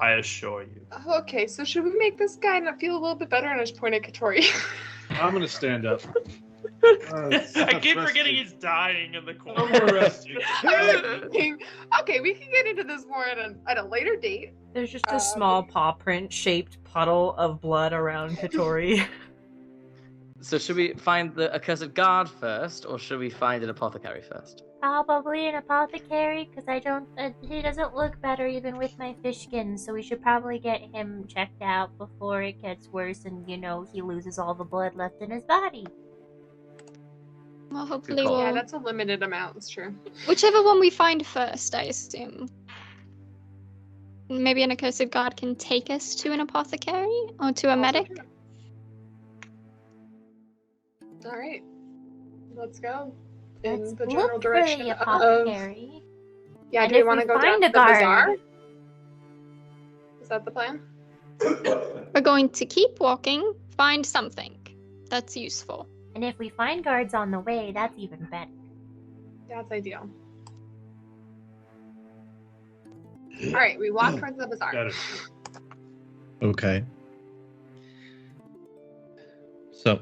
I assure you. Okay, so should we make this guy not feel a little bit better and just point at Katori? I'm gonna stand up. I keep forgetting he's dying in the corner. I'm arrested. Okay, we can get into this more at a later date. There's just a small paw print shaped puddle of blood around Katori. So should we find the accursed guard first, or should we find an apothecary first? Probably an apothecary, because he doesn't look better even with my fish skin, so we should probably get him checked out before it gets worse and, he loses all the blood left in his body. Well, hopefully call. we'll... Yeah, that's a limited amount, it's true. Whichever one we find first, I assume. Maybe an accursed guard can take us to an apothecary or to a medic. Alright. Let's go. In Let's the look general for direction the of... apothecary. Yeah, And do we if want to we go find down a to the bazaar? guard- Is that the plan? We're going to keep walking, find something that's useful. And if we find guards on the way, that's even better. That's ideal. Alright, we walk towards the bazaar. Got it. Okay. So,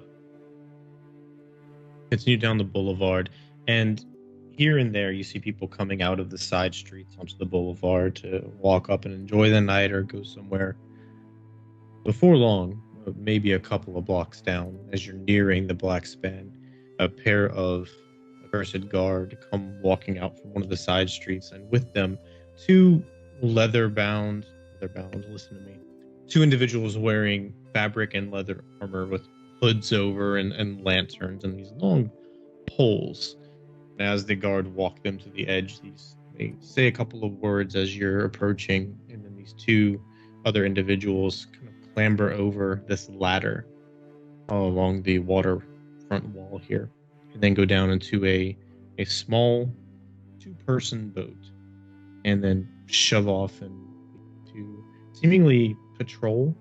continue down the boulevard, and here and there you see people coming out of the side streets onto the boulevard to walk up and enjoy the night or go somewhere. Before long, maybe a couple of blocks down, as you're nearing the Black Span, a pair of accursed guard come walking out from one of the side streets, and with them, two leather-bound, listen to me, two individuals wearing fabric and leather armor with hoods over and lanterns and these long poles. And as the guard walk them to the edge, these they say a couple of words as you're approaching, and then these two other individuals kind of clamber over this ladder all along the waterfront wall here, and then go down into a small two-person boat, and then shove off and to seemingly patrol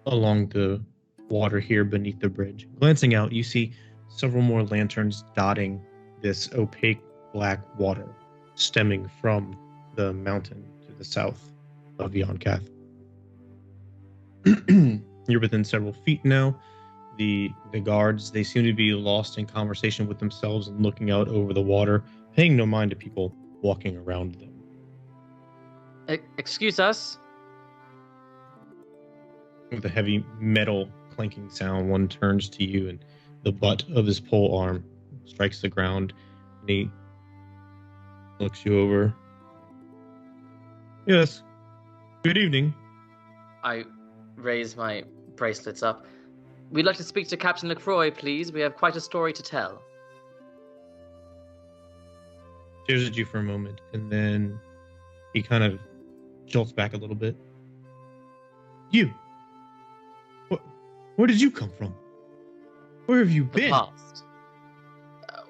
along the water here beneath the bridge. Glancing out, you see several more lanterns dotting this opaque black water stemming from the mountain to the south of Yonkath. You're within several feet now. The guards, they seem to be lost in conversation with themselves and looking out over the water, paying no mind to people walking around them. Excuse us? With a heavy metal clanking sound, one turns to you and the butt of his pole arm strikes the ground, and he looks you over. Yes. Good evening. I raise my bracelets up. We'd like to speak to Captain Lacroix, please. We have quite a story to tell. Stares at you for a moment, and then he kind of jolts back a little bit. You! Where did you come from? Where have you been? The past.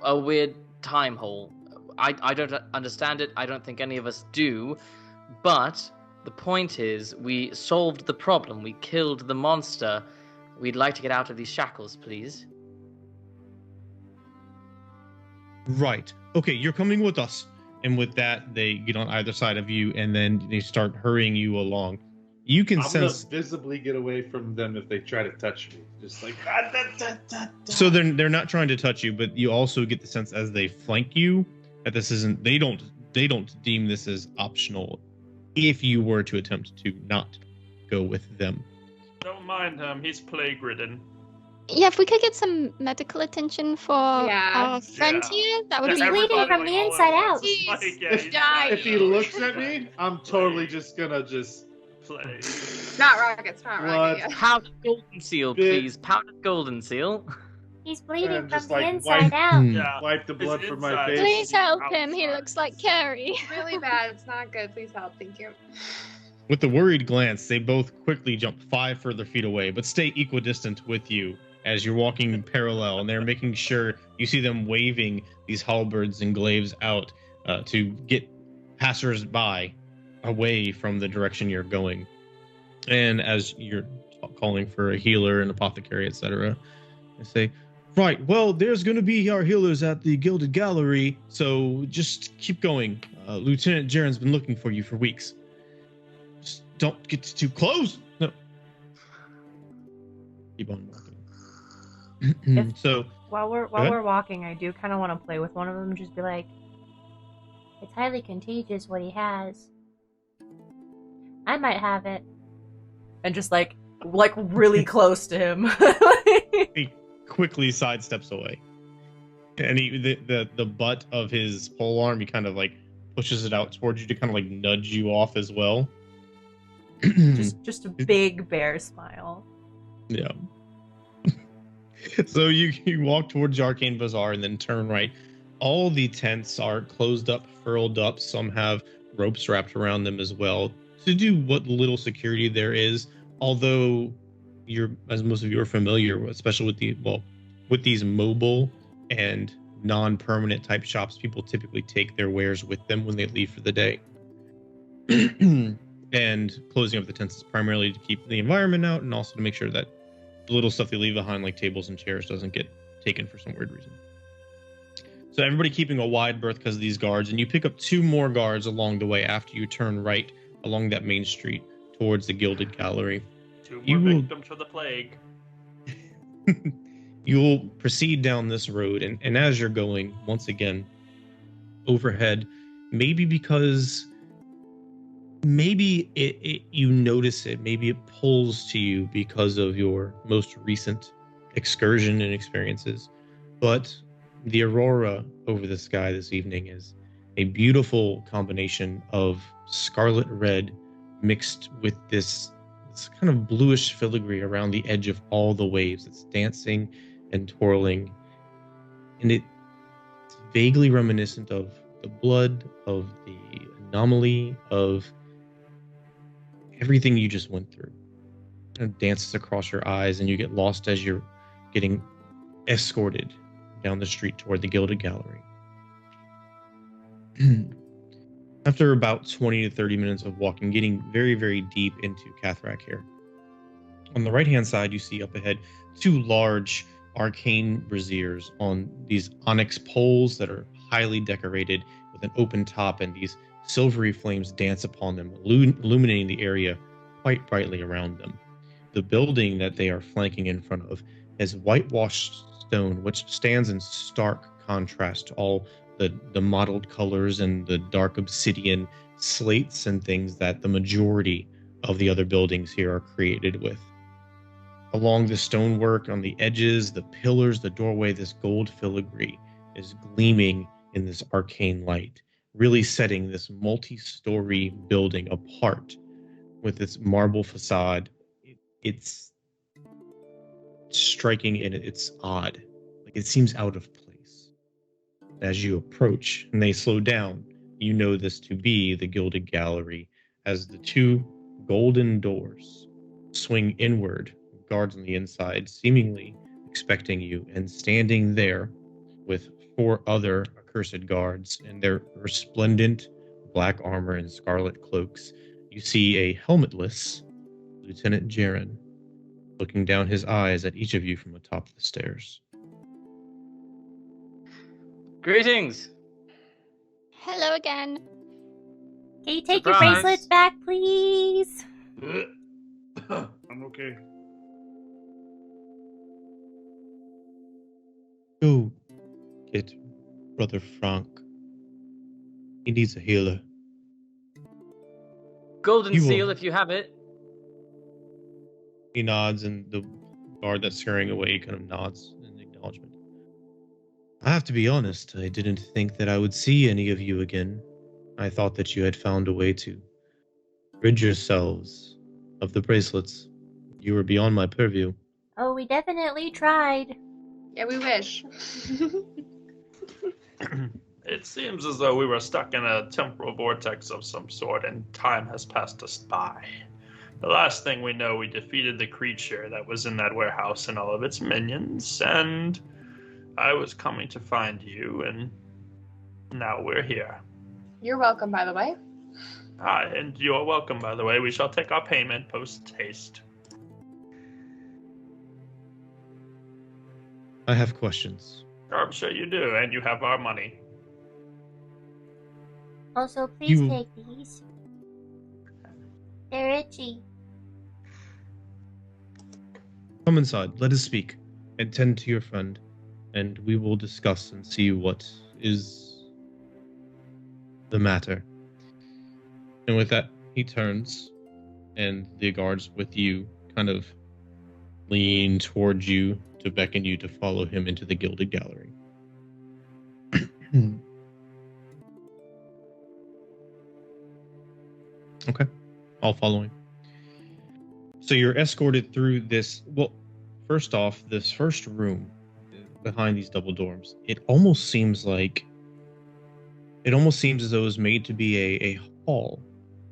A weird time hole. I don't understand it. I don't think any of us do. But the point is, we solved the problem. We killed the monster. We'd like to get out of these shackles, please. Right. Okay, you're coming with us. And with that, they get on either side of you, and then they start hurrying you along. You can sense... I'm gonna visibly get away from them if they try to touch me. Just like... So they're not trying to touch you, but you also get the sense as they flank you that this isn't... They don't deem this as optional if you were to attempt to not go with them. Don't mind him. He's plague-ridden. Yeah, if we could get some medical attention for our friend here, that would He's be bleeding from the inside out. If he looks at me, I'm totally just gonna play. Not rockets, not rockets. Yeah. Powdered Goldenseal, please. Powdered Goldenseal. He's bleeding from the like, inside out. Yeah. wipe the blood from my face. Please help him. He looks like Carrie. Really bad. It's not good. Please help. Thank you. With the worried glance, they both quickly jump 5 further feet away, but stay equidistant with you as you're walking parallel, and they're making sure you see them waving these halberds and glaives out to get passers-by away from the direction you're going. And as you're calling for a healer, an apothecary, etc., they say, right, well, there's going to be our healers at the Gilded Gallery, so just keep going. Lieutenant Jaren's been looking for you for weeks. Just don't get too close. No. Keep on walking. So while we're walking, I do kind of want to play with one of them, just be like, it's highly contagious what he has. I might have it. And just like really close to him. He quickly sidesteps away, and the butt of his polearm, he kind of like pushes it out towards you to kind of like nudge you off as well. just a big bear smile. Yeah. So you walk towards Arcane Bazaar and then turn right. All the tents are closed up, furled up. Some have ropes wrapped around them as well to do what little security there is. Although as most of you are familiar, especially with these mobile and non-permanent type shops, people typically take their wares with them when they leave for the day. And closing up the tents is primarily to keep the environment out and also to make sure that the little stuff they leave behind, like tables and chairs, doesn't get taken for some weird reason. So everybody keeping a wide berth because of these guards, and you pick up 2 more guards along the way after you turn right along that main street towards the Gilded Gallery. 2 more victims for the plague. You'll proceed down this road, and as you're going, once again, overhead, maybe because you notice it, maybe it pulls to you because of your most recent excursion and experiences, but the aurora over the sky this evening is a beautiful combination of scarlet red mixed with this kind of bluish filigree around the edge of all the waves. It's dancing and twirling, and it's vaguely reminiscent of the blood, of the anomaly, of everything you just went through. It dances across your eyes, and you get lost as you're getting escorted down the street toward the Gilded Gallery. After about 20 to 30 minutes of walking, getting very, very deep into Cathrak here. On the right-hand side, you see up ahead 2 large arcane braziers on these onyx poles that are highly decorated with an open top, and these silvery flames dance upon them, illuminating the area quite brightly around them. The building that they are flanking in front of has whitewashed stone, which stands in stark contrast to all the mottled colors and the dark obsidian slates and things that the majority of the other buildings here are created with. Along the stonework, on the edges, the pillars, the doorway, this gold filigree is gleaming in this arcane light, really setting this multi-story building apart with its marble facade. It's striking and it's odd. Like, it seems out of place. As you approach and they slow down, you know this to be the Gilded Gallery, as the 2 golden doors swing inward, guards on the inside seemingly expecting you, and standing there with 4 other accursed guards in their resplendent black armor and scarlet cloaks. You see a helmetless Lieutenant Jaren looking down his eyes at each of you from atop the stairs. Greetings. Hello again. Can you take Surprise. your bracelets back, please? I'm okay. Go get Brother Frank. He needs a healer. Goldenseal, if you have it. He nods, and the guard that's scurrying away kind of nods in acknowledgement. I have to be honest, I didn't think that I would see any of you again. I thought that you had found a way to rid yourselves of the bracelets. You were beyond my purview. Oh, we definitely tried. Yeah, we wish. It seems as though we were stuck in a temporal vortex of some sort, and time has passed us by. The last thing we know, we defeated the creature that was in that warehouse and all of its minions, and I was coming to find you, and now we're here. You're welcome, by the way. And you're welcome, by the way. We shall take our payment post-haste. I have questions. I'm sure you do, and you have our money. Also, please You- take these. They're itchy. Come inside, let us speak, and tend to your friend, and we will discuss and see what is the matter. And with that, he turns, and the guards with you kind of lean towards you to beckon you to follow him into the Gilded Gallery. Okay, I'll follow him. So you're escorted through this. Well, first off, this first room behind these double dorms, it almost seems as though it was made to be a hall,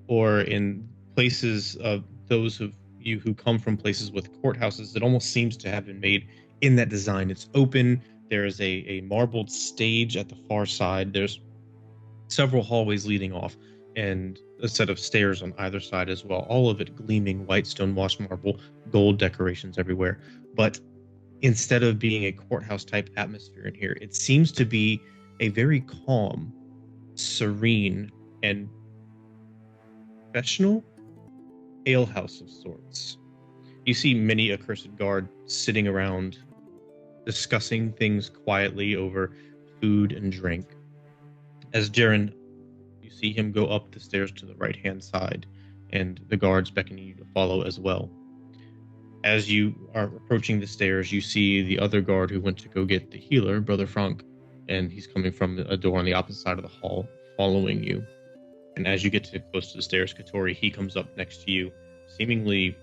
or in places of those of you who come from places with courthouses, it almost seems to have been made in that design. It's open. There is a marbled stage at the far side. There's several hallways leading off, and a set of stairs on either side as well. All of it gleaming white stone-washed marble, gold decorations everywhere. But instead of being a courthouse-type atmosphere in here, it seems to be a very calm, serene, and professional alehouse of sorts. You see many accursed guard sitting around, discussing things quietly over food and drink. As Jaren, you see him go up the stairs to the right-hand side, and the guards beckoning you to follow as well. As you are approaching the stairs, you see the other guard who went to go get the healer, Brother Frank, and he's coming from a door on the opposite side of the hall, following you. And as you get too close to the stairs, Katori, he comes up next to you, seemingly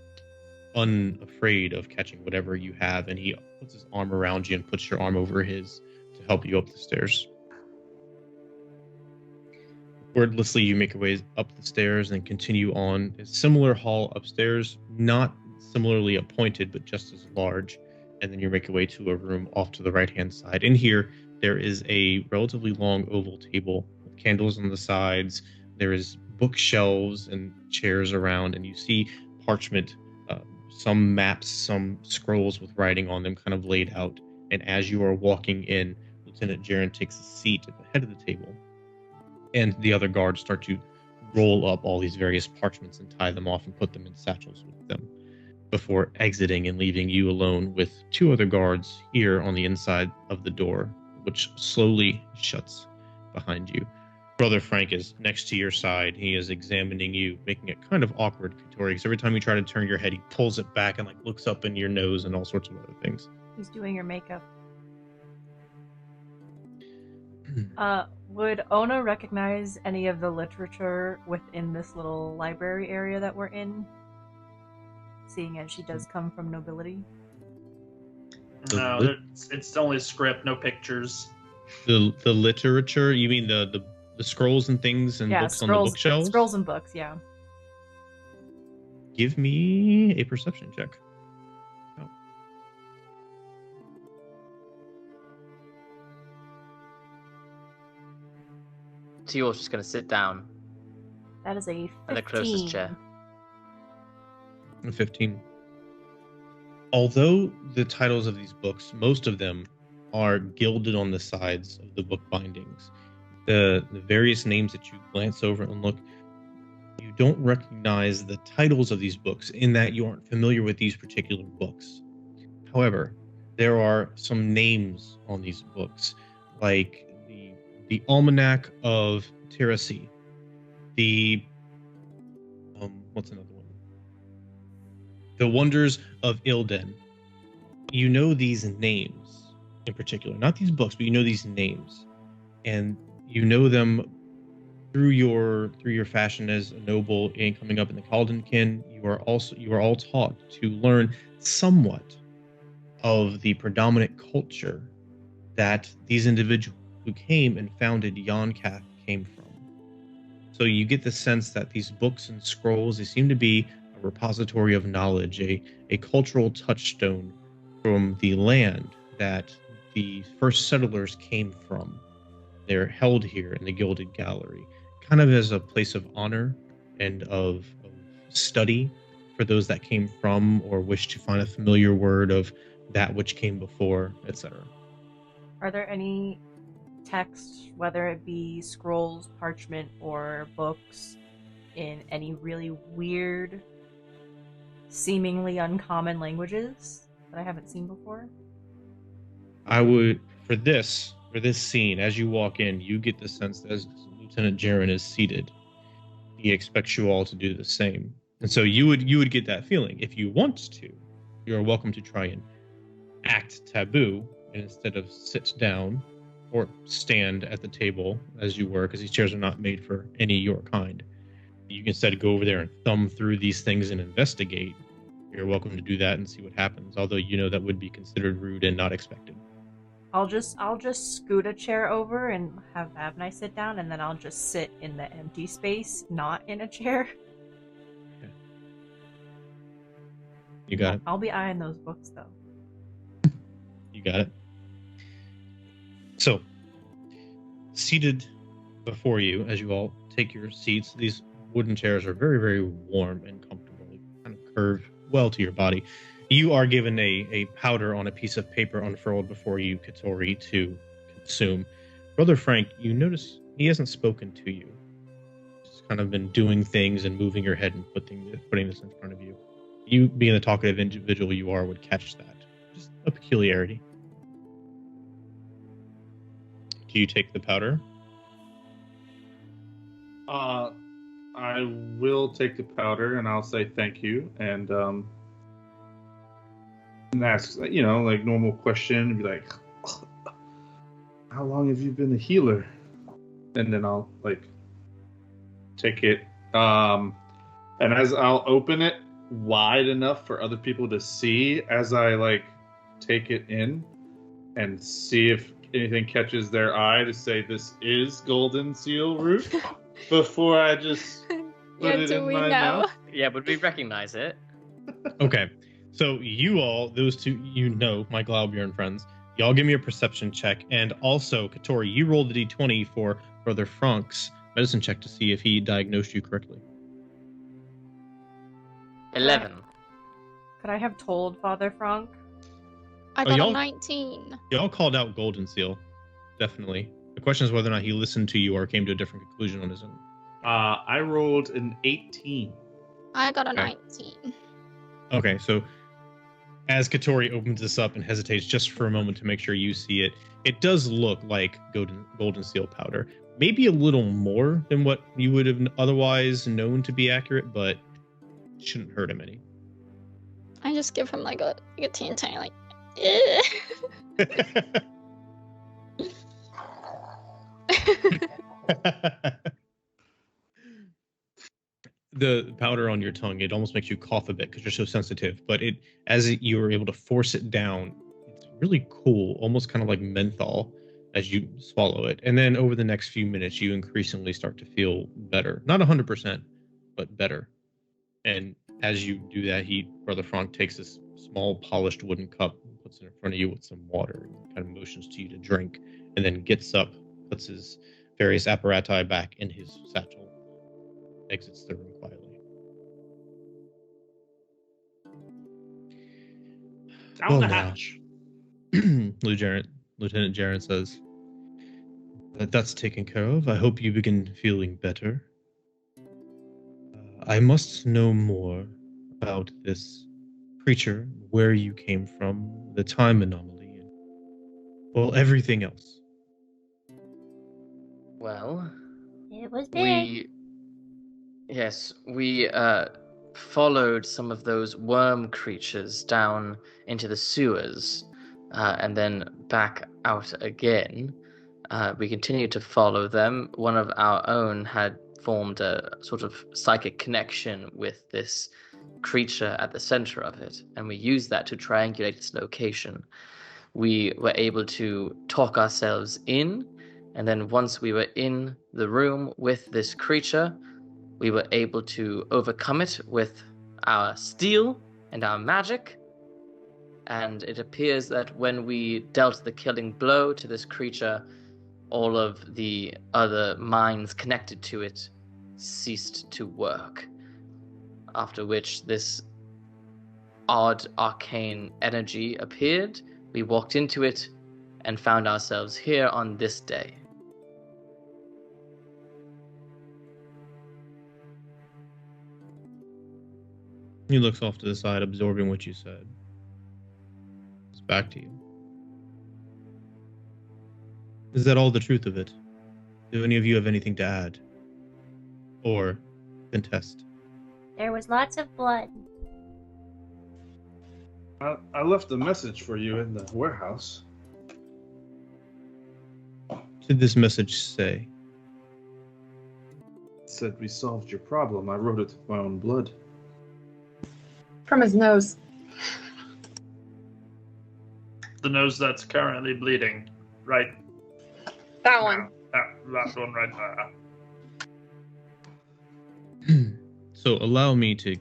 unafraid of catching whatever you have, and he puts his arm around you and puts your arm over his to help you up the stairs. Wordlessly, you make your way up the stairs and continue on a similar hall upstairs, not similarly appointed, but just as large. And then you make your way to a room off to the right-hand side. In here, there is a relatively long oval table with candles on the sides. There is bookshelves and chairs around, and you see parchment, some maps, some scrolls with writing on them kind of laid out. And as you are walking in, Lieutenant Jaren takes a seat at the head of the table. And the other guards start to roll up all these various parchments and tie them off and put them in satchels with them before exiting and leaving you alone with two other guards here on the inside of the door, which slowly shuts behind you. Brother Frank is next to your side. He is examining you, making it kind of awkward, Katori, because every time you try to turn your head, he pulls it back and looks up in your nose and all sorts of other things. He's doing your makeup. Would Ona recognize any of the literature within this little library area that we're in? Seeing as she does come from nobility? No, it's only script, no pictures. The literature? You mean the scrolls and things and books on the bookshelves? Scrolls and books, yeah. Give me a perception check. Oh. Teal's just gonna sit down That is a 15. in the closest chair. 15. Although the titles of these books, most of them are gilded on the sides of the book bindings, the various names that you glance over and look, you don't recognize the titles of these books in that you aren't familiar with these particular books. However, there are some names on these books, like the Almanac of Tirasi, the what's another one? The Wonders of Ilden. You know these names in particular, not these books, but you know these names, and you know them through your fashion as a noble and coming up in the Caldenkin. You are all taught to learn somewhat of the predominant culture that these individuals who came and founded Yonkath came from. So you get the sense that these books and scrolls, they seem to be a repository of knowledge, a cultural touchstone from the land that the first settlers came from. They're held here in the Gilded Gallery, kind of as a place of honor and of study for those that came from or wish to find a familiar word of that which came before, etc. Are there any texts, whether it be scrolls, parchment, or books, in any really weird, seemingly uncommon languages that I haven't seen before? I would, for this scene, as you walk in, you get the sense that as Lieutenant Jaren is seated, he expects you all to do the same. And so you would get that feeling. If you want to, you're welcome to try and act taboo, and instead of sit down or stand at the table as you were, because these chairs are not made for any your kind. You can instead go over there and thumb through these things and investigate. You're welcome to do that and see what happens, although you know that would be considered rude and not expected. I'll just scoot a chair over and have Avni sit down, and then I'll just sit in the empty space, not in a chair. Okay. You got it. I'll be eyeing those books, though. You got it. So, seated before you, as you all take your seats, these wooden chairs are very, very warm and comfortable. They kind of curve well to your body. You are given a powder on a piece of paper unfurled before you, Katori, to consume. Brother Frank, you notice he hasn't spoken to you. He's kind of been doing things and moving your head and putting this in front of you. You, being the talkative individual you are, would catch that. Just a peculiarity. Do you take the powder? I will take the powder, and I'll say thank you, and ask, like normal question, be like, how long have you been a healer? And then I'll take it, and as I'll open it wide enough for other people to see as I take it in and see if anything catches their eye, to say this is Goldenseal root. before I just put Yeah, it do in we my know? mouth? Yeah, would we recognize it? Okay, so you all, those two, my Glaubian friends, y'all give me a perception check, and also Katori, you rolled the d20 for Brother Frank's medicine check to see if he diagnosed you correctly. 11. Could I have told Father Frank? I got y'all- a 19. Y'all called out Goldenseal, definitely. The question is whether or not he listened to you or came to a different conclusion on his own. I rolled an 18. I got a Okay. 19. Okay, so as Katori opens this up and hesitates just for a moment to make sure you see it, it does look like Goldenseal powder. Maybe a little more than what you would have otherwise known to be accurate, but it shouldn't hurt him any. I just give him like a teeny tiny like, eh. The powder on your tongue, it almost makes you cough a bit because you're so sensitive, but you were able to force it down, it's really cool, almost kind of like menthol as you swallow it. And then over the next few minutes, you increasingly start to feel better. Not 100%, but better. And as you do that, Brother Frank takes this small polished wooden cup, puts it in front of you with some water, and kind of motions to you to drink, and then gets up, puts his various apparati back in his satchel, exits the room quietly. Down the hatch. Lieutenant Jaren says, that's taken care of. I hope you begin feeling better. I must know more about this creature, where you came from, the time anomaly, and, well, everything else. Well, It was big. we followed some of those worm creatures down into the sewers, and then back out again. We continued to follow them. One of our own had formed a sort of psychic connection with this creature at the center of it, and we used that to triangulate its location. We were able to talk ourselves in, and then once we were in the room with this creature, we were able to overcome it with our steel and our magic. And it appears that when we dealt the killing blow to this creature, all of the other minds connected to it ceased to work. After which this odd arcane energy appeared, we walked into it and found ourselves here on this day. He looks off to the side, absorbing what you said. It's back to you. Is that all the truth of it? Do any of you have anything to add? Or contest? There was lots of blood. I left a message for you in the warehouse. What did this message say? It said we solved your problem. I wrote it with my own blood. From his nose. The nose that's currently bleeding. Right. That one. That one right there. So allow me to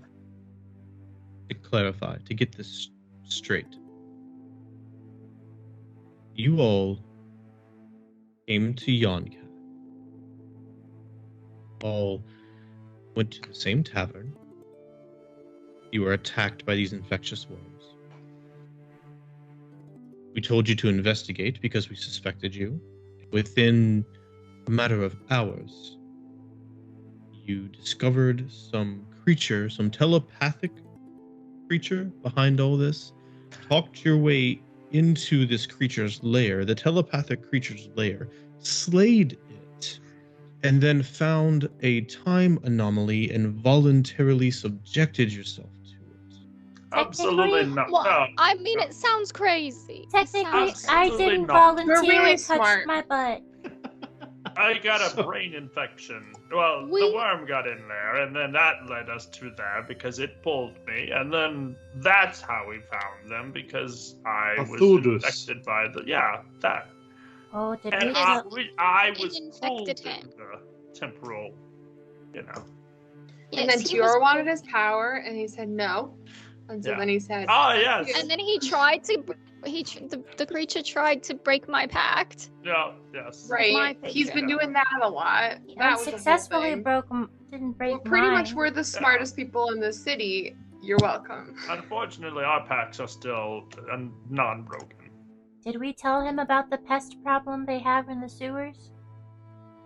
clarify, to get this straight. You all came to Yonka. All went to the same tavern. You were attacked by these infectious worms. We told you to investigate because we suspected you. Within a matter of hours, you discovered some creature, some telepathic creature behind all this, talked your way into this creature's lair, the telepathic creature's lair, slayed it, and then found a time anomaly and voluntarily subjected yourself to it. Absolutely not. What? No. I mean, it sounds crazy. Technically, I Absolutely didn't not. You're volunteer really and touch smart. my butt. I got a brain infection. Well, the worm got in there, and then that led us to there because it pulled me, and then that's how we found them because I was Thulduss. infected by that. Oh, did And we? I was infected pulled him. in temporal, you know. And then Tior wanted his power, and he said no. And so then he said, "Oh yes." And then he tried to. The creature tried to break my pact. Yeah. Yes. Right. He's been doing that a lot. He That was the whole unsuccessfully thing. didn't break Well, pretty mine. much we're the smartest people in the city. You're welcome. Unfortunately, our packs are still non-broken. Did we tell him about the pest problem they have in the sewers?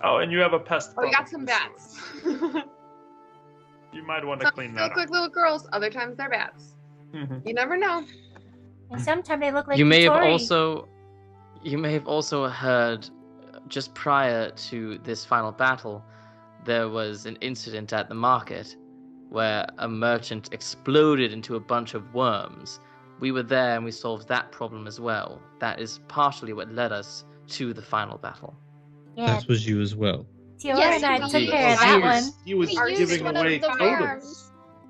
Oh, and you have a pest. Oh, we got problem some too. bats. You might want to Some clean look that up. like little girls. Other times they're bats. You never know. And sometimes they look like You may have Kitori. also heard, just prior to this final battle, there was an incident at the market where a merchant exploded into a bunch of worms. We were there and we solved that problem as well. That is partially what led us to the final battle. Yeah, That was you as well. Tiora Yes, and I we took used- care of that one. He was We used giving one of away the totems. worms.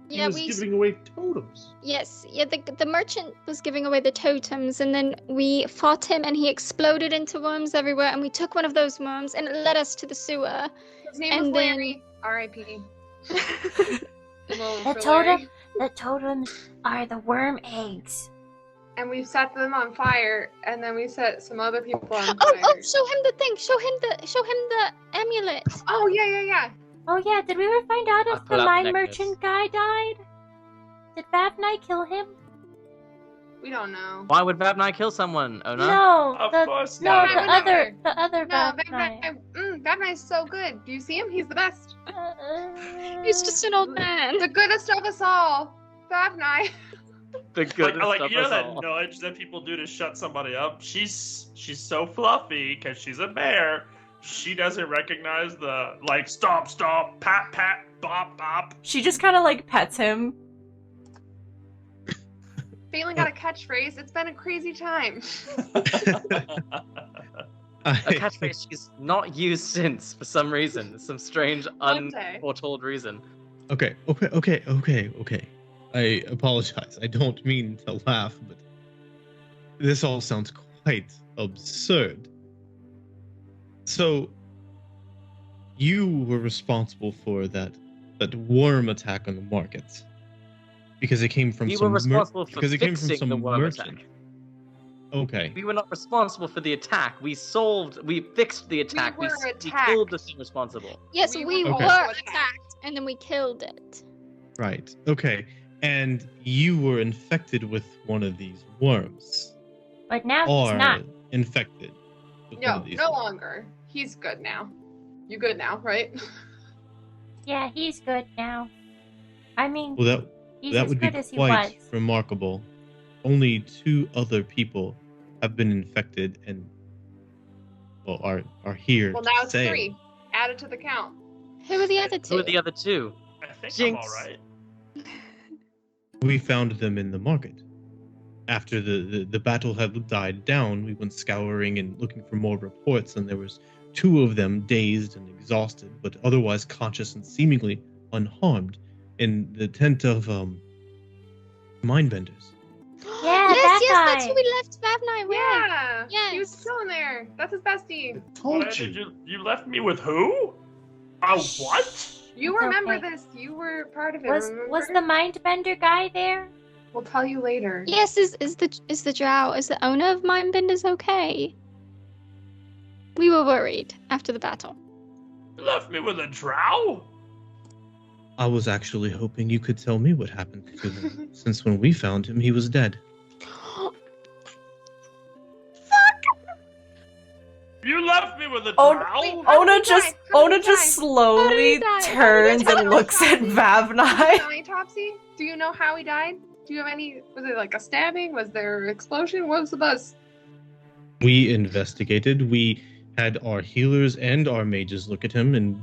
He Yeah, was giving away totems. Yes, yeah, the merchant was giving away the totems, and then we fought him, and he exploded into worms everywhere, and we took one of those worms, and it led us to the sewer. His name And was then- Larry. R.I.P. The totems are the worm eggs. And we set them on fire, and then we set some other people on fire. Oh, show him the thing. Show him the amulet. Oh, yeah. Oh yeah, did we ever find out I'll if pull the out the mine necklace. merchant guy died? Did Vavnai kill him? We don't know. Why would Vabnai kill someone, Ona? No, Of the course no, not. the Vavnai other never. the other No, Vavnai. Vavnai's so good. Do you see him? He's the best. He's just an old man. The goodest of us all. Vavnai. The goodest Like of you know us that all. nudge that people do to shut somebody up. She's so fluffy because she's a bear. She doesn't recognize the stop, pat, bop, bop. She just kind of like pets him. Phelan got a catchphrase. It's been a crazy time. A catchphrase she's not used since for some reason. Some strange, One day. unforetold reason. Okay. I apologize. I don't mean to laugh, but this all sounds quite absurd. So, you were responsible for that worm attack on the market because it came from We some were responsible for because it came from fixing some the worm merchant. attack. Okay. We were not responsible for the attack. We fixed the attack. were We attacked. killed the thing responsible. Yes, We we were were also attacked, and then we killed it. Right. Okay. And you were infected with one of these worms. But now Or he's not. infected with one No, of these no worms. longer. He's good now. You good now, right? Yeah, he's good now. I mean, Well, he's that as would be good as he was. quite remarkable. Only 2 other people have been infected and are here. Well, now to it's say. 3. Add it to the count. Who are the other two? Who are the other two? I think Jinx. I'm all right. We found them in the market. After the battle had died down, we went scouring and looking for more reports, and there was 2 of them dazed and exhausted, but otherwise conscious and seemingly unharmed in the tent of mindbenders. Yeah, yes, that that's guy. who we left Vavnai with. Yeah. He was Yes. still in there. That's his bestie. Told What, you. you left me with who? What? You It's remember okay. this. You were part of it. Was remember? the mindbender guy there? We'll tell you later. Yes, is the drow, is the owner of Mindbenders okay? We were worried after the battle. You left me with a drow? I was actually hoping you could tell me what happened to him, since when we found him, he was dead. You left me with a Oh, drow? wait, How Ona did he just die? How Ona did he just die? slowly die? How did he turns die? and looks at Do you Vavnai. know any Topsy? Do you know how he died? Do you have any? Was it like a stabbing? Was there an explosion? What was the buzz? We investigated. We had our healers and our mages look at him, and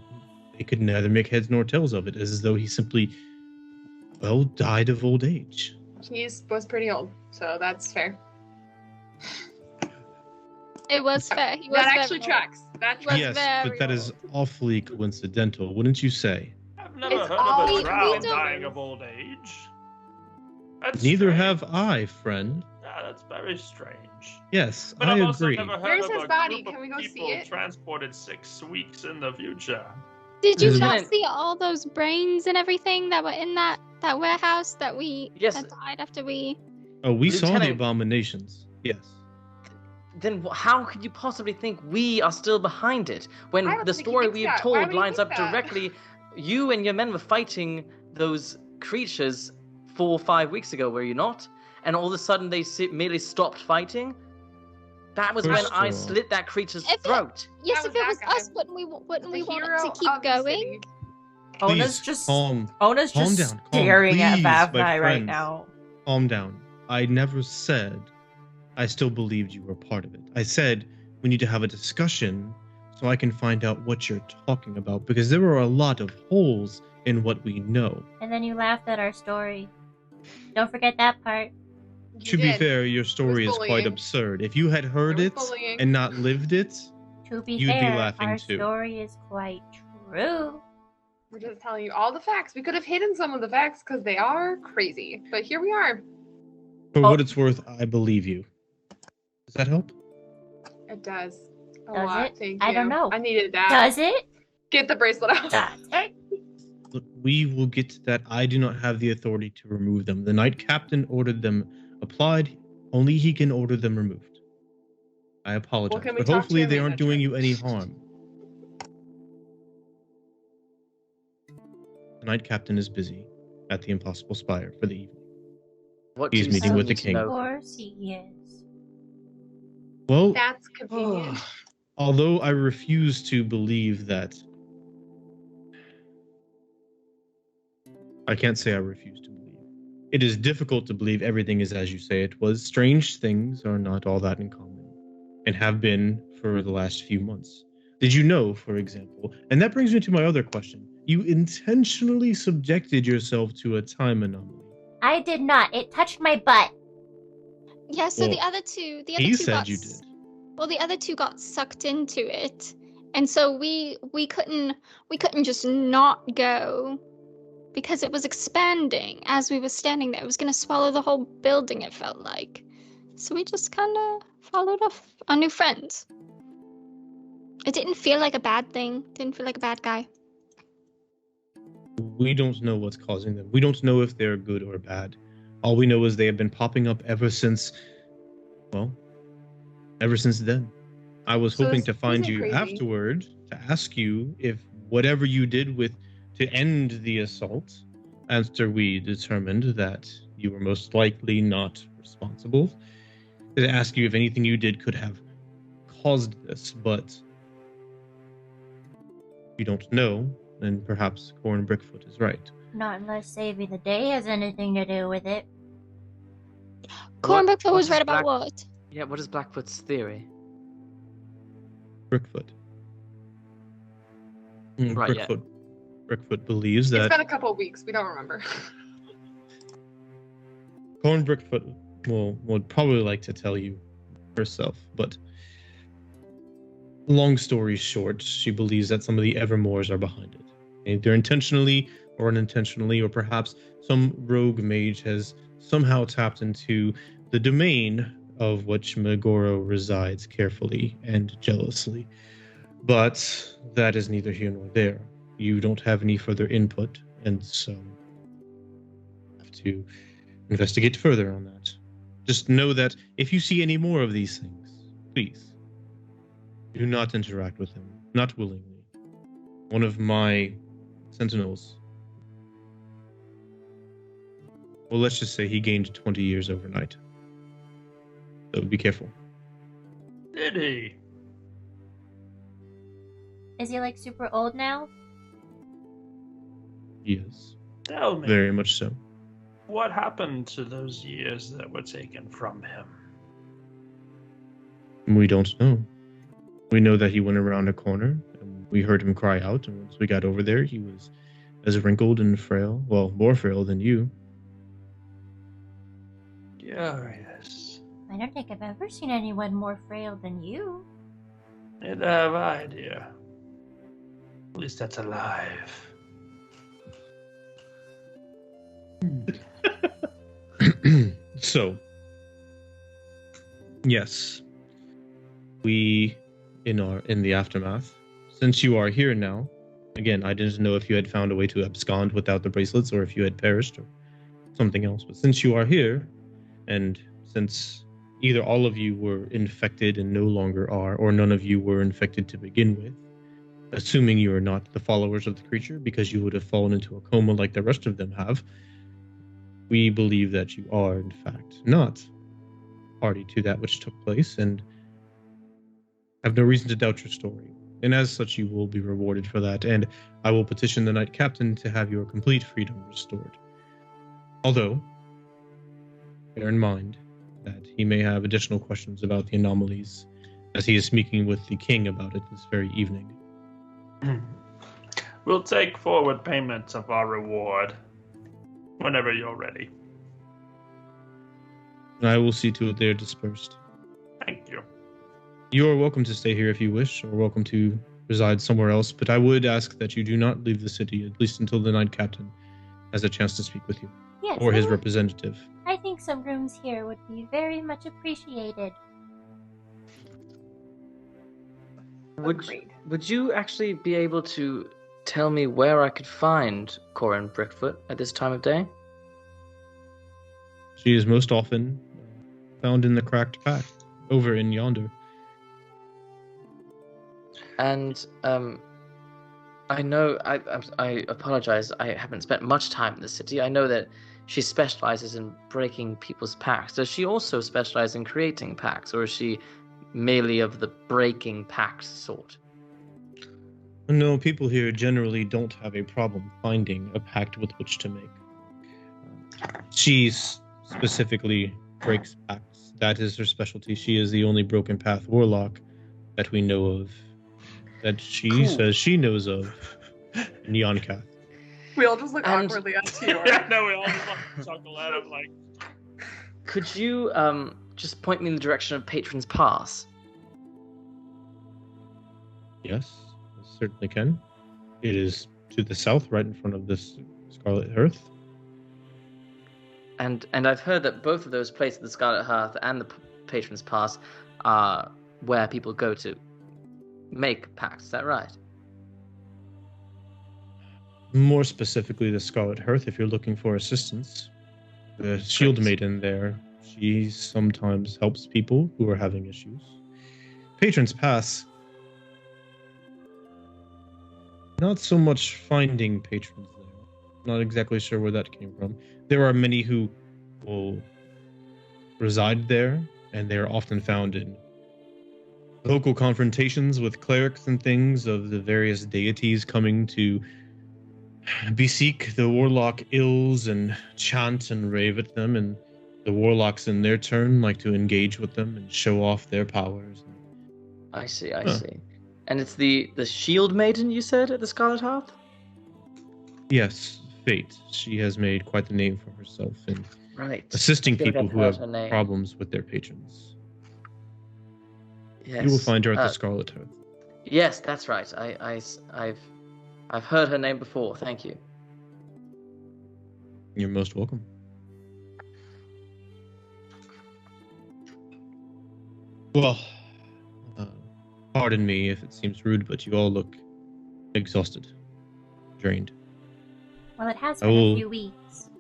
they could neither make heads nor tails of it, as though he simply, well, died of old age. He was pretty old, so that's fair. It was fair. He was That actually very- tracks. That Was tracks. Yes, very but that is awfully coincidental, wouldn't you say? I've never It's heard all- of a we drow don't- dying of old age. That's Neither strange. have I, friend. Yeah, that's very strange. Yes, But I I've also agree. never heard Where's of his a body? group Can we of go see people it? transported 6 weeks in the future. Did you not Lieutenant- see all those brains and everything that were in that warehouse that Yes. that died after we? Oh, we saw the Lieutenant- abominations. Yes. Then how could you possibly think we are still behind it when I don't the think he story thinks we have that. Why told would he lines think up that? directly? You and your men were fighting those creatures 4 or 5 weeks ago, were you not? And all of a sudden they merely stopped fighting. That was when First I of all- slit that creature's If it- throat. Yes, That if it was was that guy. us, wouldn't we The want hero to keep of the going? city. Ona's Please, just calm Ona's calm just down, calm, staring at please, my Vavni right friends. now. Calm down. I never said I still believed you were part of it. I said we need to have a discussion so I can find out what you're talking about, because there are a lot of holes in what we know. And then you laughed at our story. Don't forget that part. You To be did. fair, your story is quite bullying. absurd. If you had heard It it was bullying. and not lived it, To be You'd be fair, laughing our too. story is quite true. We're just telling you all the facts. We could have hidden some of the facts because they are crazy. But here we are. for Oh. what it's worth, I believe you. Does that help? It does. A Does lot. it? Thank I you. don't know. I needed that. Does it? Get the bracelet out. Does it? Look, we will get to that. I do not have the authority to remove them. The Knight Captain ordered them applied. Only he can order them removed. I apologize, can we but talk to hopefully your they aren't manager? doing you any harm. The Knight Captain is busy at the Impossible Spire for the evening. What He's do you meeting still with the need to king. Of know? course he is. Well, That's convenient. although I refuse to believe that. I can't say I refuse to believe. It is difficult to believe everything is as you say it was. Strange things are not all that uncommon, and have been for the last few months. Did you know, for example, and that brings me to my other question, you intentionally subjected yourself to a time anomaly? I did not. It touched my butt. Yeah. So the Well, other two He got said you did. Well, the other two got sucked into it, and so we couldn't just not go because it was expanding as we were standing there. It was going to swallow the whole building. It felt like, so we just kind of followed off our new friends. It didn't feel like a bad thing. Didn't feel like a bad guy. We don't know what's causing them. We don't know if they're good or bad. All we know is they have been popping up ever since, well, ever since then. I was So hoping this to find isn't you crazy. afterward to ask you if whatever you did to end the assault, after we determined that you were most likely not responsible, to ask you if anything you did could have caused this, but you don't know, and perhaps Corn Brickfoot is right. Not unless saving the day has anything to do with it. Cornbrook what was is right about Black- what? Yeah, what is Blackfoot's theory? Brickfoot. Right, yeah. Brickfoot believes It's that been a couple of weeks. We don't remember. Corn Brickfoot would probably like to tell you herself, but long story short, she believes that some of the Evermores are behind it. Either intentionally or unintentionally, or perhaps some rogue mage has somehow tapped into the domain of which Megoro resides carefully and jealously. But that is neither here nor there. You don't have any further input, and so have to investigate further on that. Just know that if you see any more of these things, please do not interact with them, not willingly. One of my sentinels, well, let's just say he gained 20 years overnight. So be careful. Did he? Is he like super old now? He is. Tell me, Very much so. what happened to those years that were taken from him? We don't know. We know that he went around a corner, and we heard him cry out, and once we got over there, he was as wrinkled and frail, well, more frail than you. Curious. I don't think I've ever seen anyone more frail than you. Neither have I, dear. At least that's alive. So, yes, we in the aftermath, since you are here now, Again, I didn't know if you had found a way to abscond without the bracelets or if you had perished or something else. But since you are here, and since either all of you were infected and no longer are, or none of you were infected to begin with, assuming you are not the followers of the creature because you would have fallen into a coma like the rest of them have, we believe that you are, in fact, not party to that which took place and have no reason to doubt your story. And as such, you will be rewarded for that, and I will petition the Knight Captain to have your complete freedom restored. Although, bear in mind that he may have additional questions about the anomalies, as he is speaking with the king about it this very evening. We'll take forward payments of our reward whenever you're ready. And I will see to it they're dispersed. Thank you. You are welcome to stay here if you wish, or welcome to reside somewhere else, but I would ask that you do not leave the city, at least until the Knight Captain has a chance to speak with you, Yes, or his I would- representative. I think some rooms here would be very much appreciated. Would you actually be able to tell me where I could find Corin Brickfoot at this time of day? She is most often found in the cracked path, over in yonder. And I know I apologize. I haven't spent much time in the city. I know that she specializes in breaking people's packs. Does she also specialize in creating packs, or is she merely of the breaking packs sort? No, people here generally don't have a problem finding a pact with which to make. She specifically breaks pacts. That is her specialty. She is the only broken path warlock that we know of, that she says she knows of in Yonkath. We all just look And- awkwardly at Tior. Yeah, no, we all just like chuckle at him like. Could you just point me in the direction of Patron's Pass? Yes, I certainly can. It is to the south, right in front of this Scarlet Hearth. And I've heard that both of those places, the Scarlet Hearth and the Patron's Pass, are where people go to make packs. Is that right? More specifically, the Scarlet Hearth, if you're looking for assistance. The Shield Maiden there, she sometimes helps people who are having issues. Patron's Pass, not so much finding patrons there. Not exactly sure where that came from. There are many who will reside there, and they are often found in local confrontations with clerics and things of the various deities coming to beseek the warlock ills and chant and rave at them, and the warlocks in their turn like to engage with them and show off their powers. I see. And it's the Shield Maiden you said at the Scarlet Hearth? Yes, Fate. She has made quite the name for herself in Right. assisting I think people I've who heard have her name. problems with their patrons. Yes. You will find her at the Scarlet Hearth. Yes, that's right. I've heard her name before. Thank you. You're most welcome. Well, pardon me if it seems rude, but you all look exhausted, drained. Well, it has I been will- a few weeks.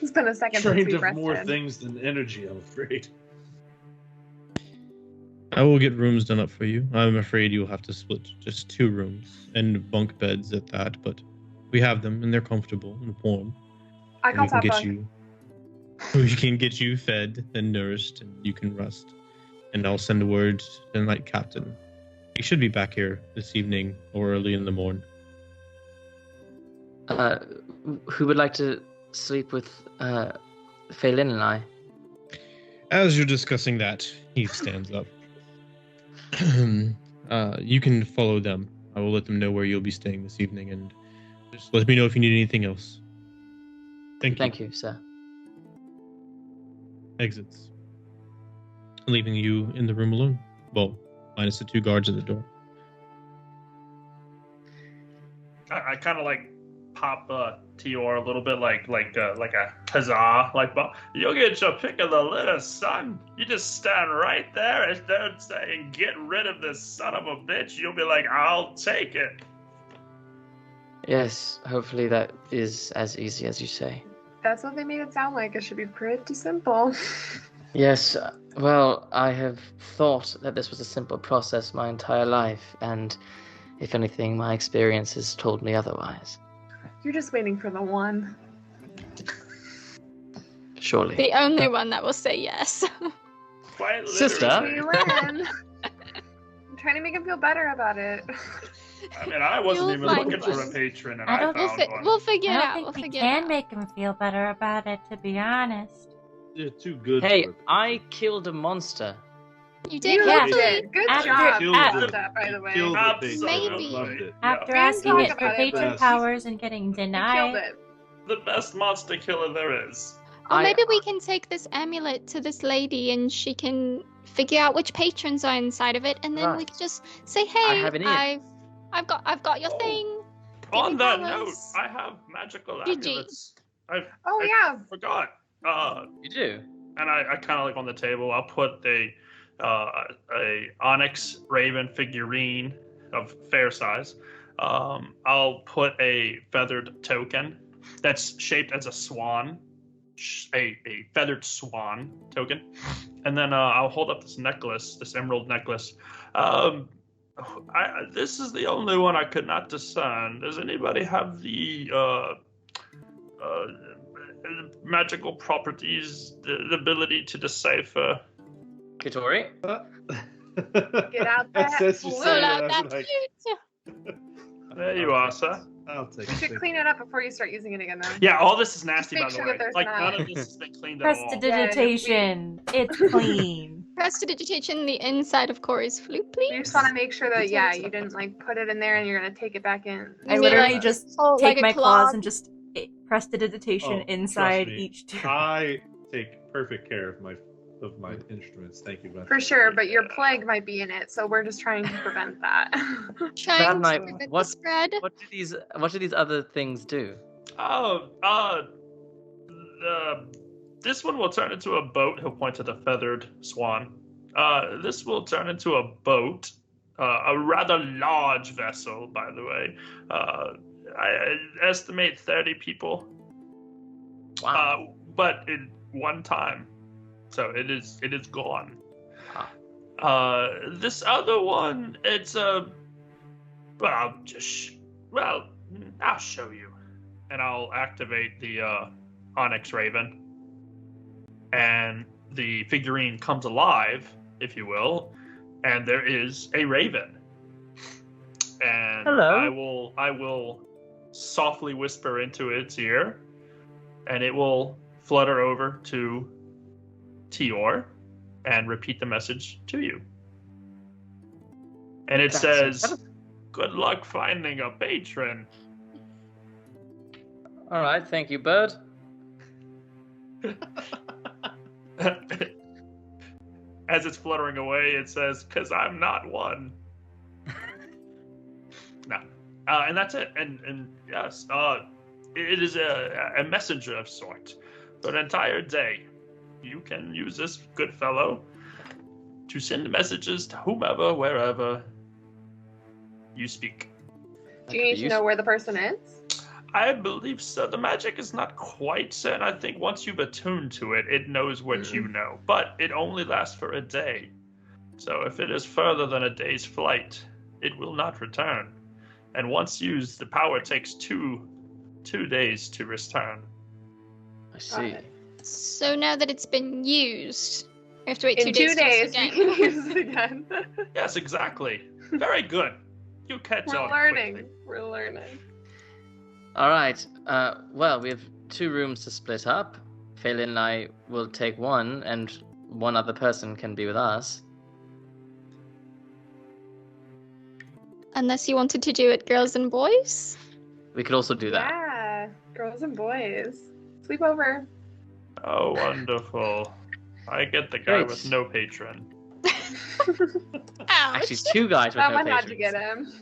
It's been a second since Trained we of more rested. things than energy, I'm afraid. I will get rooms done up for you. I'm afraid you'll have to split just 2 rooms and bunk beds at that, but we have them and they're comfortable and warm. I And call we can that get bunk. you. We can get you fed and nourished, and you can rest. And I'll send word to the Knight Captain. He should be back here this evening or early in the morning. Who would like to sleep with Phelan and I? As you're discussing that, he stands up. You can follow them. I will let them know where you'll be staying this evening, and just let me know if you need anything else. Thank you. you, sir. Exits. Leaving you in the room alone. Well, minus the 2 guards at the door. I kind of like pop Tior a little bit, like a huzzah, like, but you'll get your pick of the litter, son. You just stand right there and don't say, "Get rid of this son of a bitch." You'll be like, "I'll take it." Yes, hopefully that is as easy as you say. That's what they made it sound like. It should be pretty simple. Yes, well, I have thought that this was a simple process my entire life, and if anything, my experience has told me otherwise. You're just waiting for the one. Surely. The only one that will say yes. Quite Sister? literally. You win. I'm trying to make him feel better about it. I mean, I wasn't You'll even find looking for a one. patron, and I I don't- found one. We'll figure I it don't out. think We'll we figure can it out. make him feel better about it, to be honest. You're too good. Hey, for it. I killed a monster. You did You Yeah. loved lovely. it. Good After- job. Killed After it. that, by the You way. killed it, big Absolutely. I loved it. After Yeah. asking talk it for about it, patron but- powers and getting You killed denied. it. The best monster killer there is. Well, I- maybe we can take this amulet to this lady, and she can figure out which patrons are inside of it, and then we Right. can just say, "Hey, have an ear." I've got your Oh. thing." On me that powers. note, I have magical GG. amulets. I Oh, yeah. forgot. You do? And I kind of like on the table, I'll put a Onyx Raven figurine of fair size. I'll put a feathered token that's shaped as a swan, a feathered swan token, and then I'll hold up this necklace, this emerald necklace. This is the only one I could not discern. Does anybody have the magical properties, the ability to decipher? Kitori? Get out that That's just flute. Pull saying out that, that like, flute. There you are, sir. I'll take You should it. clean it up before you start using it again, though. Yeah, all this is nasty, Just by make the sure way. that there's Like, not- none of this has been cleaned at all. Prestidigitation. It's clean. Prestidigitation the inside of Corey's flute, You please. just want to make sure that, yeah, you didn't, like, put it in there and you're going to take it back in. I You mean literally like- just Oh, take like a my claw? claws and just prestidigitation Oh, inside trust me. each tube. I take perfect care of my instruments. Thank you, Beth. For sure, but your plague might be in it, so we're just trying to prevent that. Trying to night, prevent the what- spread. What do these other things do? Oh, this one will turn into a boat. He'll point to the feathered swan. This will turn into a boat, a rather large vessel, by the way. I estimate 30 people, Wow. but in one time, so it is gone. This other one, it's a. Well, I'll show you, and I'll activate the Onyx Raven, and the figurine comes alive, if you will, and there is a raven. And Hello. I will softly whisper into its ear, and it will flutter over to Tior and repeat the message to you. And it says, "Good luck finding a patron." All right, thank you, bird. As it's fluttering away, it says, "'Cause I'm not one." No. And that's it. And yes, it is a messenger of sort. For an entire day, you can use this good fellow to send messages to whomever, wherever you speak. Do you need to know where the person is? I believe so. The magic is not quite certain. I think once you've attuned to it, it knows what you know. But it only lasts for a day. So if it is further than a day's flight, it will not return. And once used, the power takes two days to return. I see. So now that it's been used, we have to wait In 2 days. 2 days, to we use it can again. use it again. Yes, exactly. Very good. You catch We're on learning. quickly. We're learning. All right. Well, we have 2 rooms to split up. Phelan and I will take one, and one other person can be with us. Unless you wanted to do it girls and boys. We could also do that. Yeah, girls and boys. Sleep over. Oh, wonderful. I get the guy Great. with no patron. Ouch. Actually, 2 guys with That no one had patrons. to get him.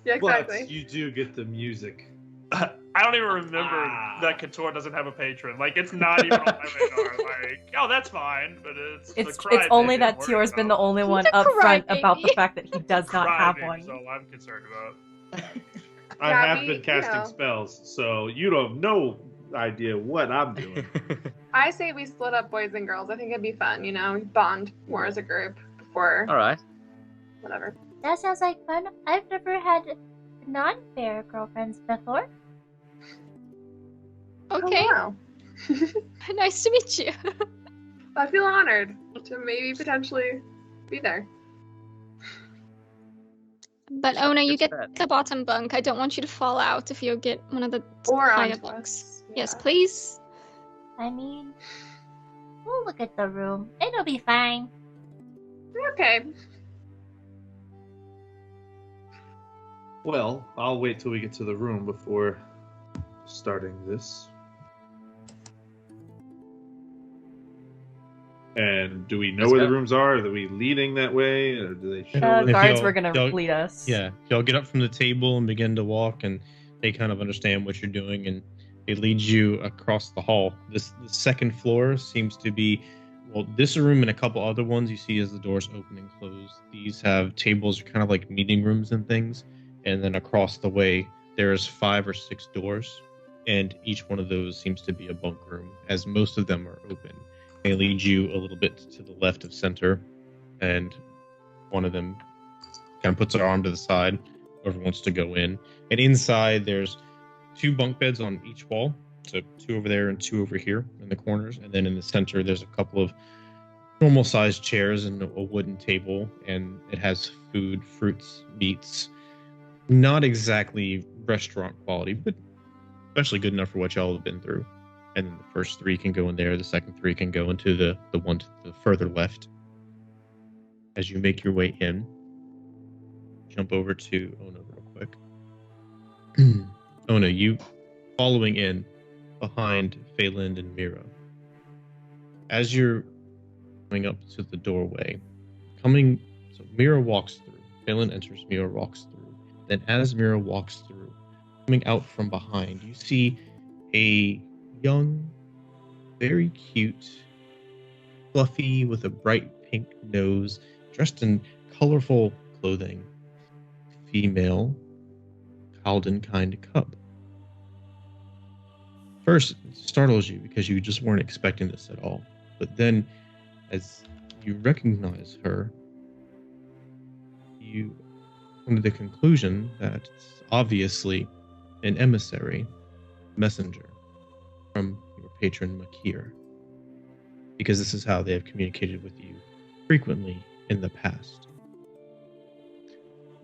Yeah, exactly. But you do get the music. I don't even remember that Couture doesn't have a patron. Like, it's not even on my radar. Like, oh, that's fine, but it's It's the cry only baby that I'm worried Tior's been the about. only one a up front crybaby. about the fact that he does not have Crybaby one. is all I'm concerned about. I Yeah, have we- been you casting know. spells, so you don't have no idea what I'm doing. I say we split up boys and girls. I think it'd be fun, bond more as a group before All right. whatever. That sounds like fun. I've never had non-fair girlfriends before. Okay. Oh, wow. Nice to meet you. I feel honored to maybe potentially be there. But Ona, you It's get bad. the bottom bunk. I don't want you to fall out if you get one of the Or higher onto bunks. us. Yes, Yeah. please. I mean, we'll look at the room. It'll be fine. Okay. Well, I'll wait till we get to the room before starting this. And do we know Let's where go. the rooms are? Are we leading that way, or do they show If us? Guards y'all- were gonna y'all- lead us. Yeah, y'all get up from the table and begin to walk, and they kind of understand what you're doing, and they lead you across the hall. The second floor seems to be, well, this room and a couple other ones you see as the doors open and close. These have tables, kind of like meeting rooms and things, and then across the way there's 5 or 6 doors, and each one of those seems to be a bunk room, as most of them are open. They lead you a little bit to the left of center, and one of them kind of puts her arm to the side. Whoever wants to go in. And inside, there's 2 bunk beds on each wall. So 2 over there and 2 over here in the corners. And then in the center, there's a couple of normal-sized chairs and a wooden table. And it has food, fruits, meats. Not exactly restaurant quality, but especially good enough for what y'all have been through. And then the first 3 can go in there. The second 3 can go into the one to the further left. As you make your way in, jump over to Ona real quick. Ona, you following in behind Phelan and Mira. As you're coming up to the doorway, so Mira walks through. Phelan enters, Mira walks through. Then as Mira walks through, coming out from behind, you see a young, very cute, fluffy with a bright pink nose, dressed in colorful clothing, female Calden kind cub. First, it startles you because you just weren't expecting this at all. But then, as you recognize her, you come to the conclusion that it's obviously an emissary, messenger from your patron Makir, because this is how they have communicated with you frequently in the past.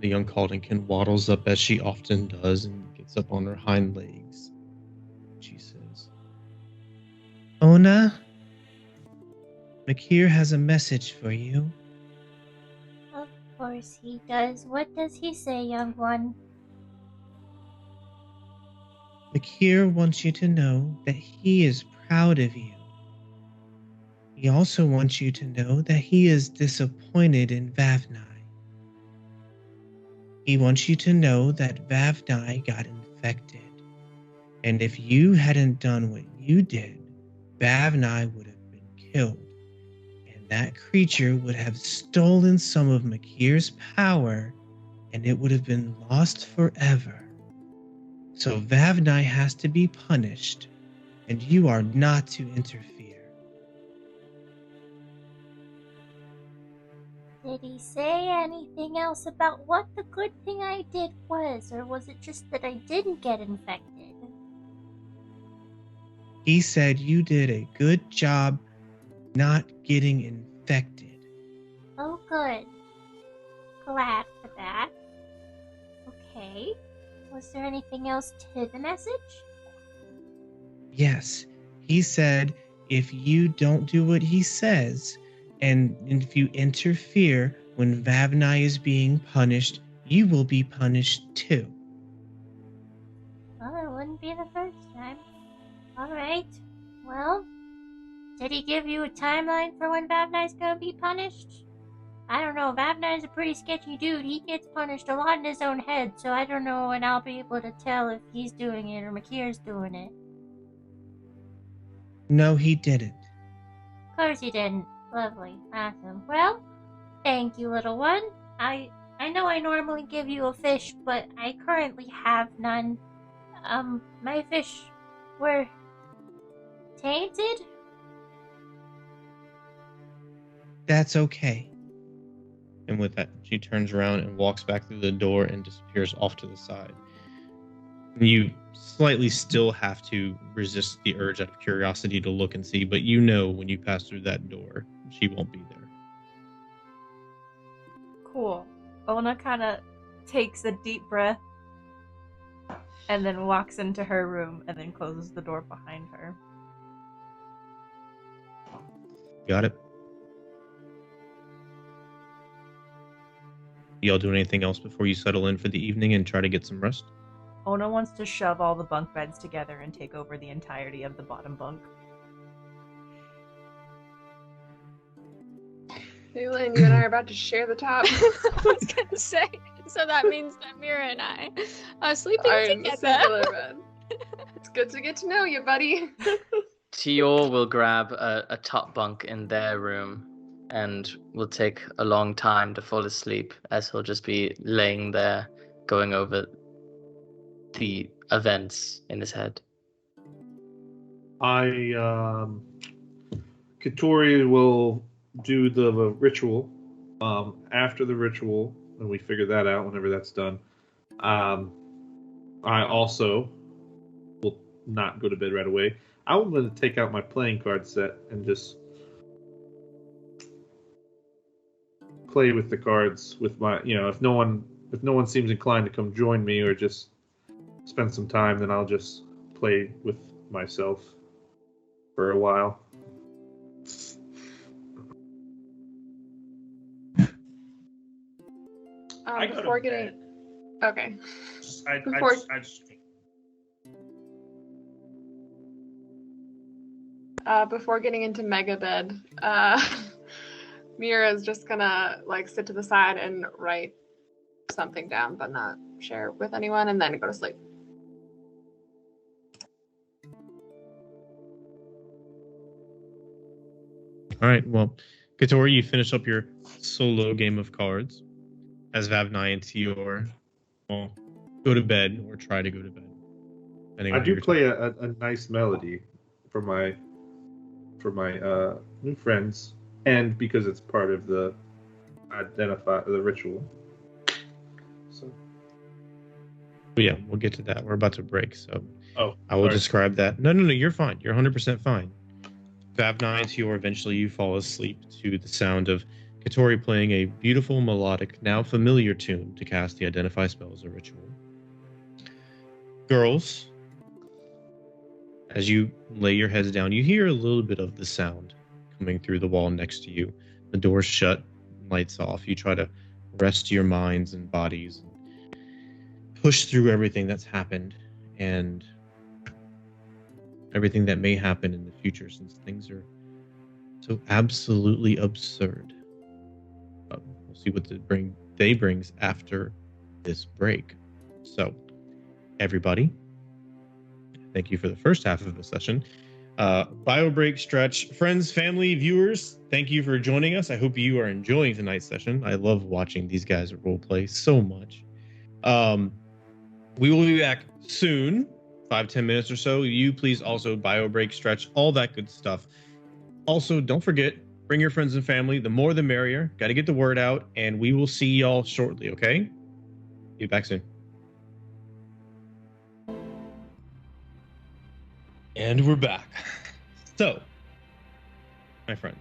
The young Caldenkin waddles up as she often does and gets up on her hind legs. She says, Ona, Makir has a message for you. Of course he does. What does he say, young one? Makir wants you to know that he is proud of you. He also wants you to know that he is disappointed in Vavnai. He wants you to know that Vavnai got infected. And if you hadn't done what you did, Vavnai would have been killed. And that creature would have stolen some of Makir's power, and it would have been lost forever. So Vavnai has to be punished, and you are not to interfere. Did he say anything else about what the good thing I did was, or was it just that I didn't get infected? He said you did a good job not getting infected. Oh, good. Glad for that. Okay. Was there anything else to the message? Yes, he said if you don't do what he says, and if you interfere when Vavnai is being punished, you will be punished too. Well, it wouldn't be the first time. Alright. Well, did he give you a timeline for when Vavnai's gonna be punished? I don't know, Vavnai's a pretty sketchy dude. He gets punished a lot in his own head, so I don't know when I'll be able to tell if he's doing it or Makir's doing it. No, he didn't. Of course he didn't. Lovely. Awesome. Well, thank you, little one. I know I normally give you a fish, but I currently have none. My fish were tainted? That's okay. And with that, she turns around and walks back through the door and disappears off to the side. You slightly still have to resist the urge out of curiosity to look and see, but you know when you pass through that door, she won't be there. Cool. Ona kind of takes a deep breath and then walks into her room and then closes the door behind her. Got it. Y'all do anything else before you settle in for the evening and try to get some rest? Ona wants to shove all the bunk beds together and take over the entirety of the bottom bunk. Leland, you and I are about to share the top. I was gonna say, so that means that Mira and I are sleeping together. Singular bed. It's good to get to know you, buddy. Tior will grab a top bunk in their room and will take a long time to fall asleep, as he'll just be laying there going over the events in his head. Katori will do the ritual. After the ritual, and we figure that out whenever that's done, I also will not go to bed right away. I'm going to take out my playing card set and just play with the cards with my, if no one seems inclined to come join me or just spend some time, then I'll just play with myself for a while. Before getting... Okay. Before getting into Mega Bed, Mira's just gonna sit to the side and write something down, but not share it with anyone, and then go to sleep. All right, well, Katori, you finish up your solo game of cards as Vavnai and Tior go to bed or try to go to bed. I do play a nice melody for my new friends, and because it's part of the ritual. So. But yeah, we'll get to that. We're about to break, so I will sorry. describe that. No, you're fine. You're 100% fine. Vavnai and Tior, eventually you fall asleep to the sound of Katori playing a beautiful, melodic, now familiar tune to cast the Identify spell as a ritual. Girls, as you lay your heads down, you hear a little bit of the sound coming through the wall next to you. The door's shut, lights off. You try to rest your minds and bodies, and push through everything that's happened and everything that may happen in the future, since things are so absolutely absurd. We'll see what the day brings after this break. So, everybody, thank you for the first half of the session. Bio break, stretch. Friends, family, viewers, thank you for joining us. I hope you are enjoying tonight's session. I love watching these guys roleplay so much. We will be back soon, 5-10 minutes or so. You please also bio break, stretch, all that good stuff. Also, don't forget, bring your friends and family. The more the merrier. Got to get the word out, and we will see y'all shortly, okay? Be back soon. And we're back. So, my friends,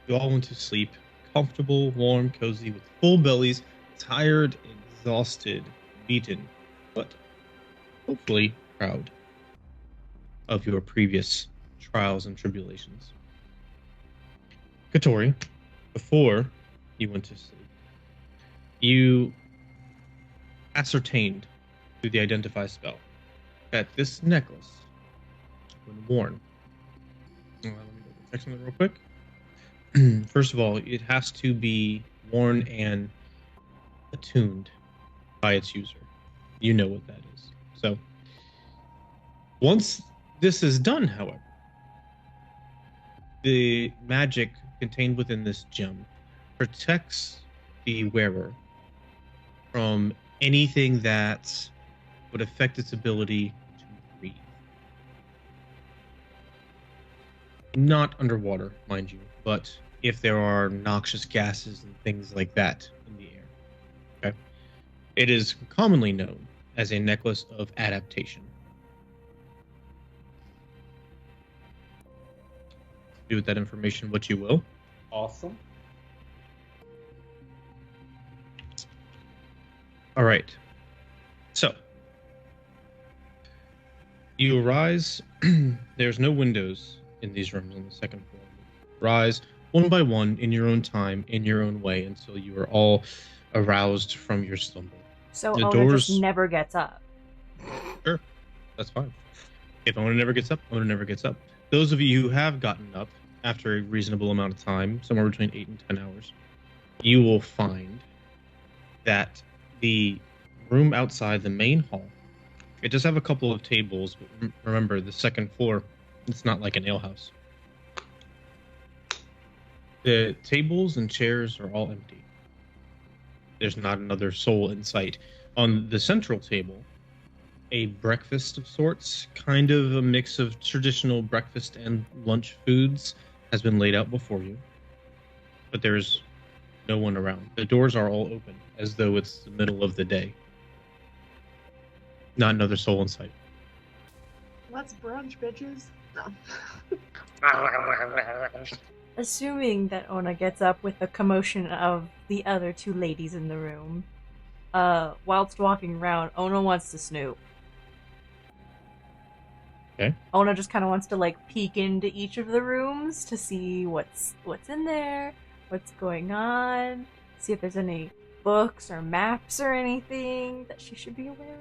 you all went to sleep comfortable, warm, cozy, with full bellies, tired, exhausted, beaten, but hopefully proud of your previous trials and tribulations. Katori, before you went to sleep, you ascertained through the Identify spell that this necklace, when worn, let me go check something real quick. First of all, it has to be worn and attuned by its user. You know what that is. So, once this is done, however, the magic contained within this gem protects the wearer from anything that would affect its ability to breathe. Not underwater, mind you, but if there are noxious gases and things like that in the air. Okay? It is commonly known as a necklace of adaptation. Do with that information what you will. Awesome. All right. So, you arise. There's no windows in these rooms on the second floor. Rise one by one in your own time, in your own way, until you are all aroused from your slumber. So The Ona doors- just never gets up. Sure, that's fine. If Ona never gets up, Ona never gets up. Those of you who have gotten up after a reasonable amount of time, somewhere between 8 and 10 hours, you will find that the room outside the main hall, it does have a couple of tables, but remember, the second floor, it's not like an alehouse. The tables and chairs are all empty. There's not another soul in sight. On the central table, a breakfast of sorts, kind of a mix of traditional breakfast and lunch foods, has been laid out before you. But there's no one around. The doors are all open, as though it's the middle of the day. Not another soul in sight. Let's brunch, bitches. No. Assuming that Ona gets up with the commotion of the other two ladies in the room, whilst walking around, Ona wants to snoop. Okay. Ona just kind of wants to like peek into each of the rooms to see what's in there, what's going on, see if there's any books or maps or anything that she should be aware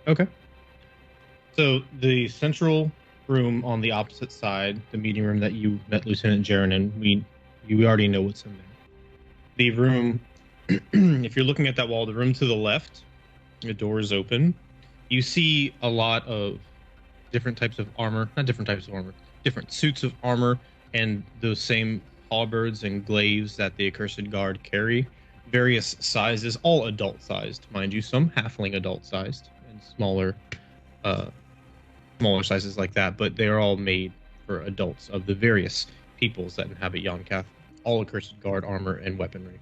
of. Okay. So the central room on the opposite side, the meeting room that you met Lieutenant Jaren in, you already know what's in there. The room, if you're looking at that wall, the room to the left, the door is open. You see a lot of different types of armor, not different types of armor, different suits of armor, and those same halberds and glaives that the Accursed Guard carry. Various sizes, all adult-sized, mind you, some halfling adult-sized, and smaller sizes like that, but they're all made for adults of the various peoples that inhabit Yonkath. All Accursed Guard armor and weaponry.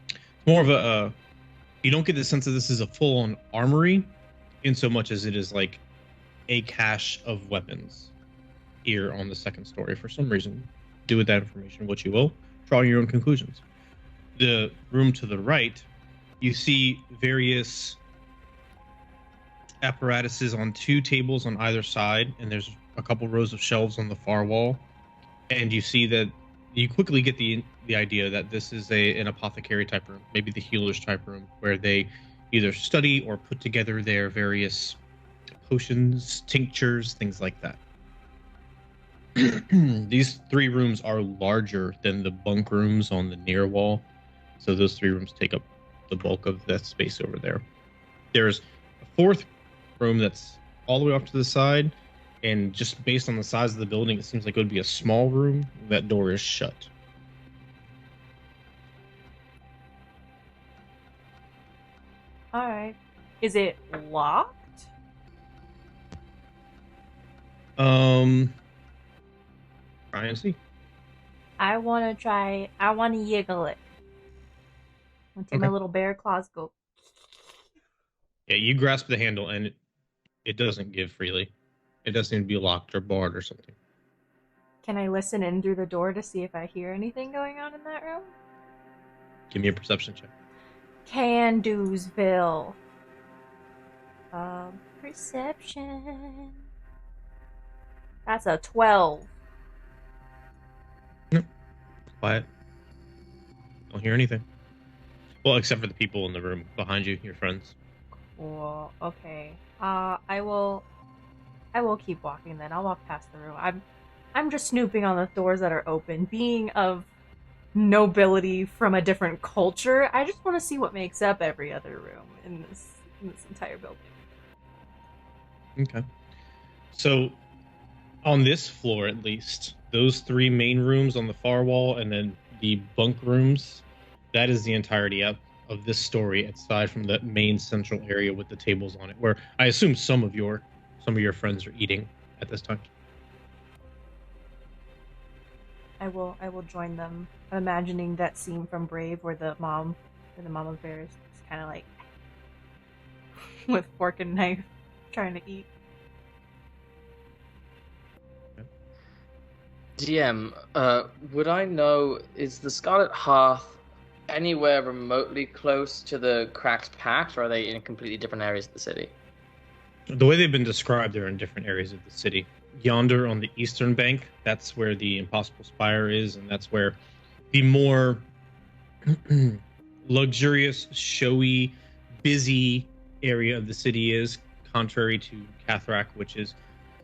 It's more of a... you don't get the sense that this is a full-on armory, in so much as it is like a cache of weapons here on the second story for some reason. Do with that information what you will. Draw your own conclusions. The room to the right, you see various apparatuses on two tables on either side, and there's a couple rows of shelves on the far wall. And you see that you quickly get the idea that this is an apothecary type room, maybe the healer's type room, where they either study or put together their various potions, tinctures, things like that. These three rooms are larger than the bunk rooms on the near wall, so those three rooms take up the bulk of that space over there. There's a fourth room that's all the way off to the side, and just based on the size of the building, it seems like it would be a small room. That door is shut. Alright. Is it locked? Try and see. I want to yiggle it. Until my Okay. little bear claws go. Yeah, you grasp the handle, and it doesn't give freely. It doesn't seem to be locked or barred or something. Can I listen in through the door to see if I hear anything going on in that room? Give me a perception check. Can-Do'sville. Perception. That's a 12. Quiet. Don't hear anything. Well, except for the people in the room behind you, your friends. Well, okay. I will keep walking then. I'll walk past the room. I'm just snooping on the doors that are open. Being of nobility from a different culture, I just want to see what makes up every other room in this entire building. Okay. So, on this floor at least, those three main rooms on the far wall, and then the bunk rooms, that is the entirety of this story, aside from the main central area with the tables on it, where I assume some of your friends are eating at this time. I will join them. I'm imagining that scene from Brave where the mom of bear is kind of like with fork and knife trying to eat. DM, would I know, is the Scarlet Hearth anywhere remotely close to the Cracked Pact, or are they in completely different areas of the city? The way they've been described, they're in different areas of the city. Yonder on the eastern bank, that's where the Impossible Spire is, and that's where the more luxurious, showy, busy area of the city is, contrary to Cathrak, which is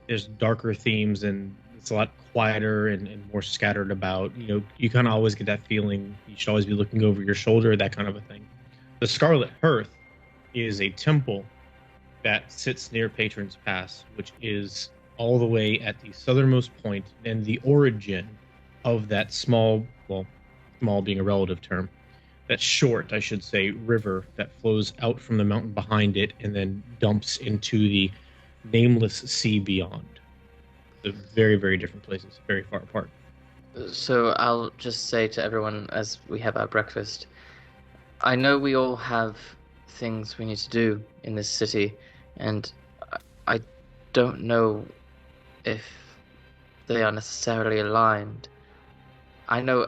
there's darker themes and it's a lot quieter and more scattered about. You know, you kind of always get that feeling you should always be looking over your shoulder, that kind of a thing. The Scarlet Hearth is a temple that sits near Patron's Pass, which is all the way at the southernmost point and the origin of that small being a relative term, that short, I should say, river that flows out from the mountain behind it and then dumps into the nameless sea beyond. They're very, very different places, very far apart. So I'll just say to everyone as we have our breakfast, I know we all have things we need to do in this city, and I don't know if they are necessarily aligned. I know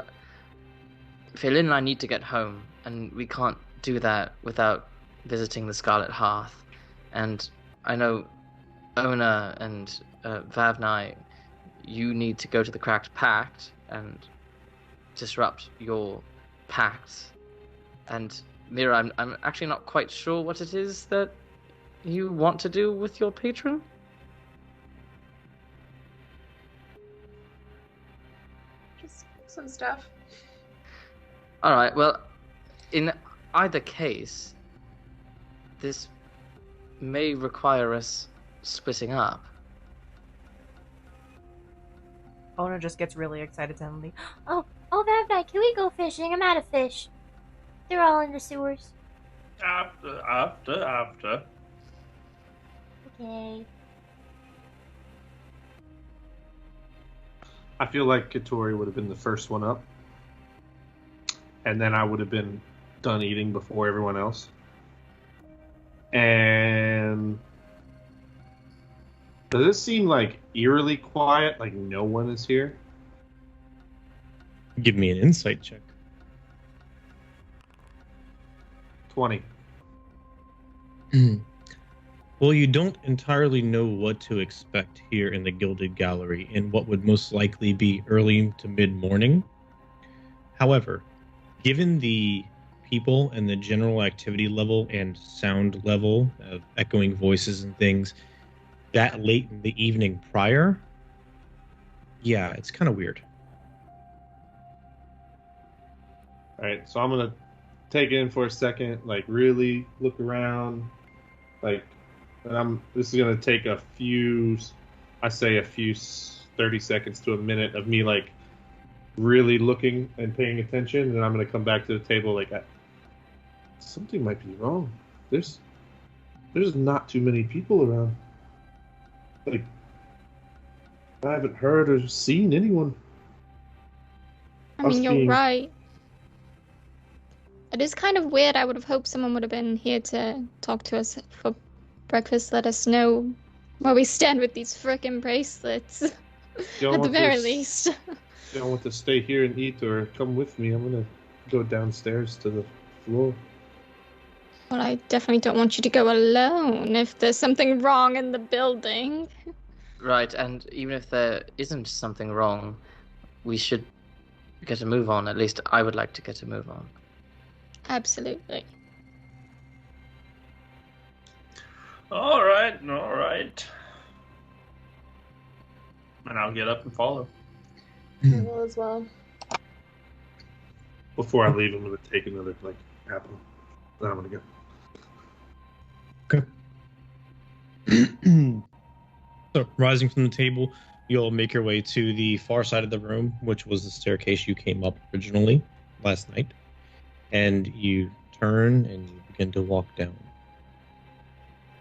Phelan and I need to get home, and we can't do that without visiting the Scarlet Hearth. And I know Ona and Vavnai, you need to go to the Cracked Pact and disrupt your pacts. And Mira, I'm actually not quite sure what it is that you want to do with your patron. Just some stuff. All right, well, in either case, this may require us splitting up. Ona just gets really excited suddenly. Oh, Vavnai, can we go fishing? I'm out of fish. They're all in the sewers. After. Okay. I feel like Katori would have been the first one up. And then I would have been done eating before everyone else. And does this seem like eerily quiet, like no one is here? Give me an insight check. 20. Well, you don't entirely know what to expect here in the Gilded Gallery in what would most likely be early to mid-morning. However, given the people and the general activity level and sound level of echoing voices and things that late in the evening prior, yeah, it's kind of weird. All right, so I'm going to take it in for a second, like really look around, like, and this is going to take a few 30 seconds to a minute of me, like, really looking and paying attention, and then I'm going to come back to the table like, something might be wrong. There's not too many people around. Like, I haven't heard or seen anyone. I mean, you're right. It is kind of weird. I would have hoped someone would have been here to talk to us for breakfast, let us know where we stand with these frickin' bracelets. At the very least. You don't want to stay here and eat or come with me. I'm going to go downstairs to the floor. Well, I definitely don't want you to go alone if there's something wrong in the building. Right, and even if there isn't something wrong, we should get a move on. At least I would like to get a move on. Absolutely. All right. And I'll get up and follow. I will as well. Before I leave, I'm going to take another, like, apple. Then I'm going to go. Okay. So, rising from the table, You'll make your way to the far side of the room, which was the staircase you came up originally last night. And you turn and you begin to walk down.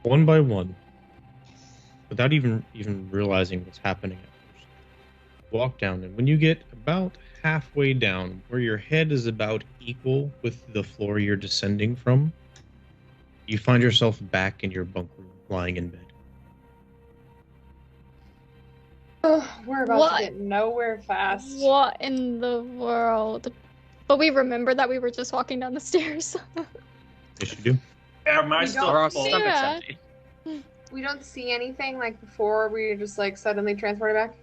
One by one. Without even realizing what's happening at first. Walk down, and when you get about halfway down, where your head is about equal with the floor you're descending from, you find yourself back in your bunk room, lying in bed. Oh, we're about What? to get nowhere fast. What in the world? But we remember that we were just walking down the stairs. Yes, you do. Am I We still don't- Our full? stomach's Yeah. empty. We don't see anything like before we just like suddenly transported back.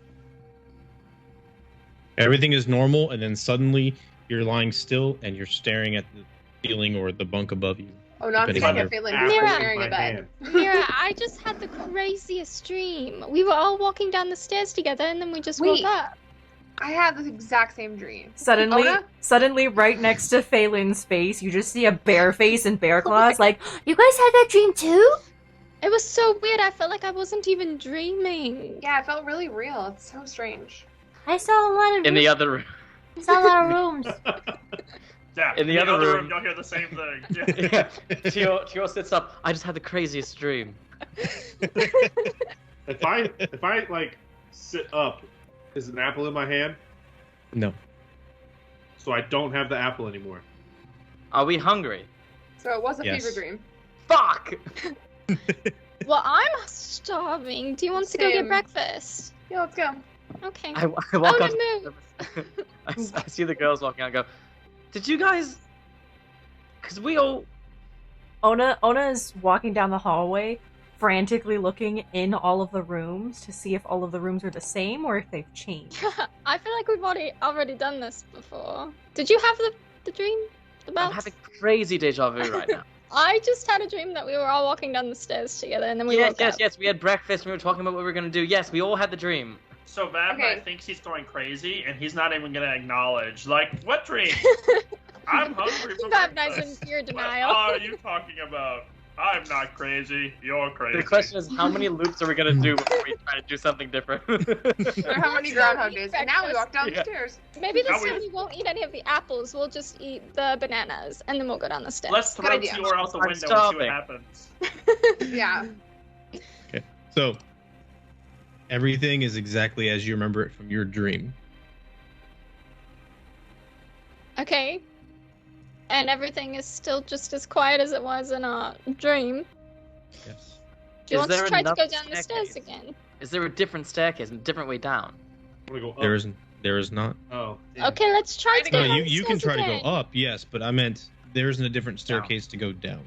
Everything is normal, and then suddenly you're lying still and you're staring at the ceiling or the bunk above you. Oh, no, I'm Depending just on like your a feeling apple we're in sharing my a bed. hand. Mira, I just had the craziest dream. We were all walking down the stairs together, and then we just Wait. woke up. I had the exact same dream. Suddenly, Ona? right next to Phelan's face, you just see a bear face and bear claws. Like, you guys had that dream too? It was so weird. I felt like I wasn't even dreaming. Yeah, it felt really real. It's so strange. I saw a lot of In the rooms. other room. Saw a lot of rooms. Yeah, In the other room. you'll hear the same thing. Yeah. Tio sits up. I just had the craziest dream. If I like sit up, is an apple in my hand? No. So I don't have the apple anymore. Are we hungry? So it was a Yes. fever dream. Fuck! Well, I'm starving. Do you want to go Same. get breakfast? Yeah, let's go. Okay. I walk Oh, out. no. I see the girls walking out and go, did you guys... Because we all... Ona is walking down the hallway, frantically looking in all of the rooms to see if all of the rooms are the same or if they've changed. I feel like we've already done this before. Did you have the dream I'm about? having crazy deja vu right now. I just had a dream that we were all walking down the stairs together, and then we woke up. Yes. We had breakfast and we were talking about what we were going to do. Yes, we all had the dream. So Vavna Okay. thinks he's going crazy, and he's not even going to acknowledge. Like, what dream? I'm hungry for That nice breakfast. in pure What denial. are you talking about? I'm not crazy. You're crazy. The question is, how many loops are we going to do before we try to do something different? Or how many Groundhog Days? And now we walk down Yeah. the stairs. Maybe this Now we- time we won't eat any of the apples. We'll just eat the bananas, and then we'll go down the stairs. Let's Good throw idea. Tior out the I'm window and see starving. what happens. Yeah. So, everything is exactly as you remember it from your dream. Okay. And everything is still just as quiet as it was in our dream. Yes. Do you Is want to there try to another go down the stairs staircase? again? Is there a different staircase, a different way down? I'm gonna go up. There is not. Oh. Okay, let's try to go No, down you the you can stairs try to again. go up, yes, but I meant there isn't a different staircase to go down.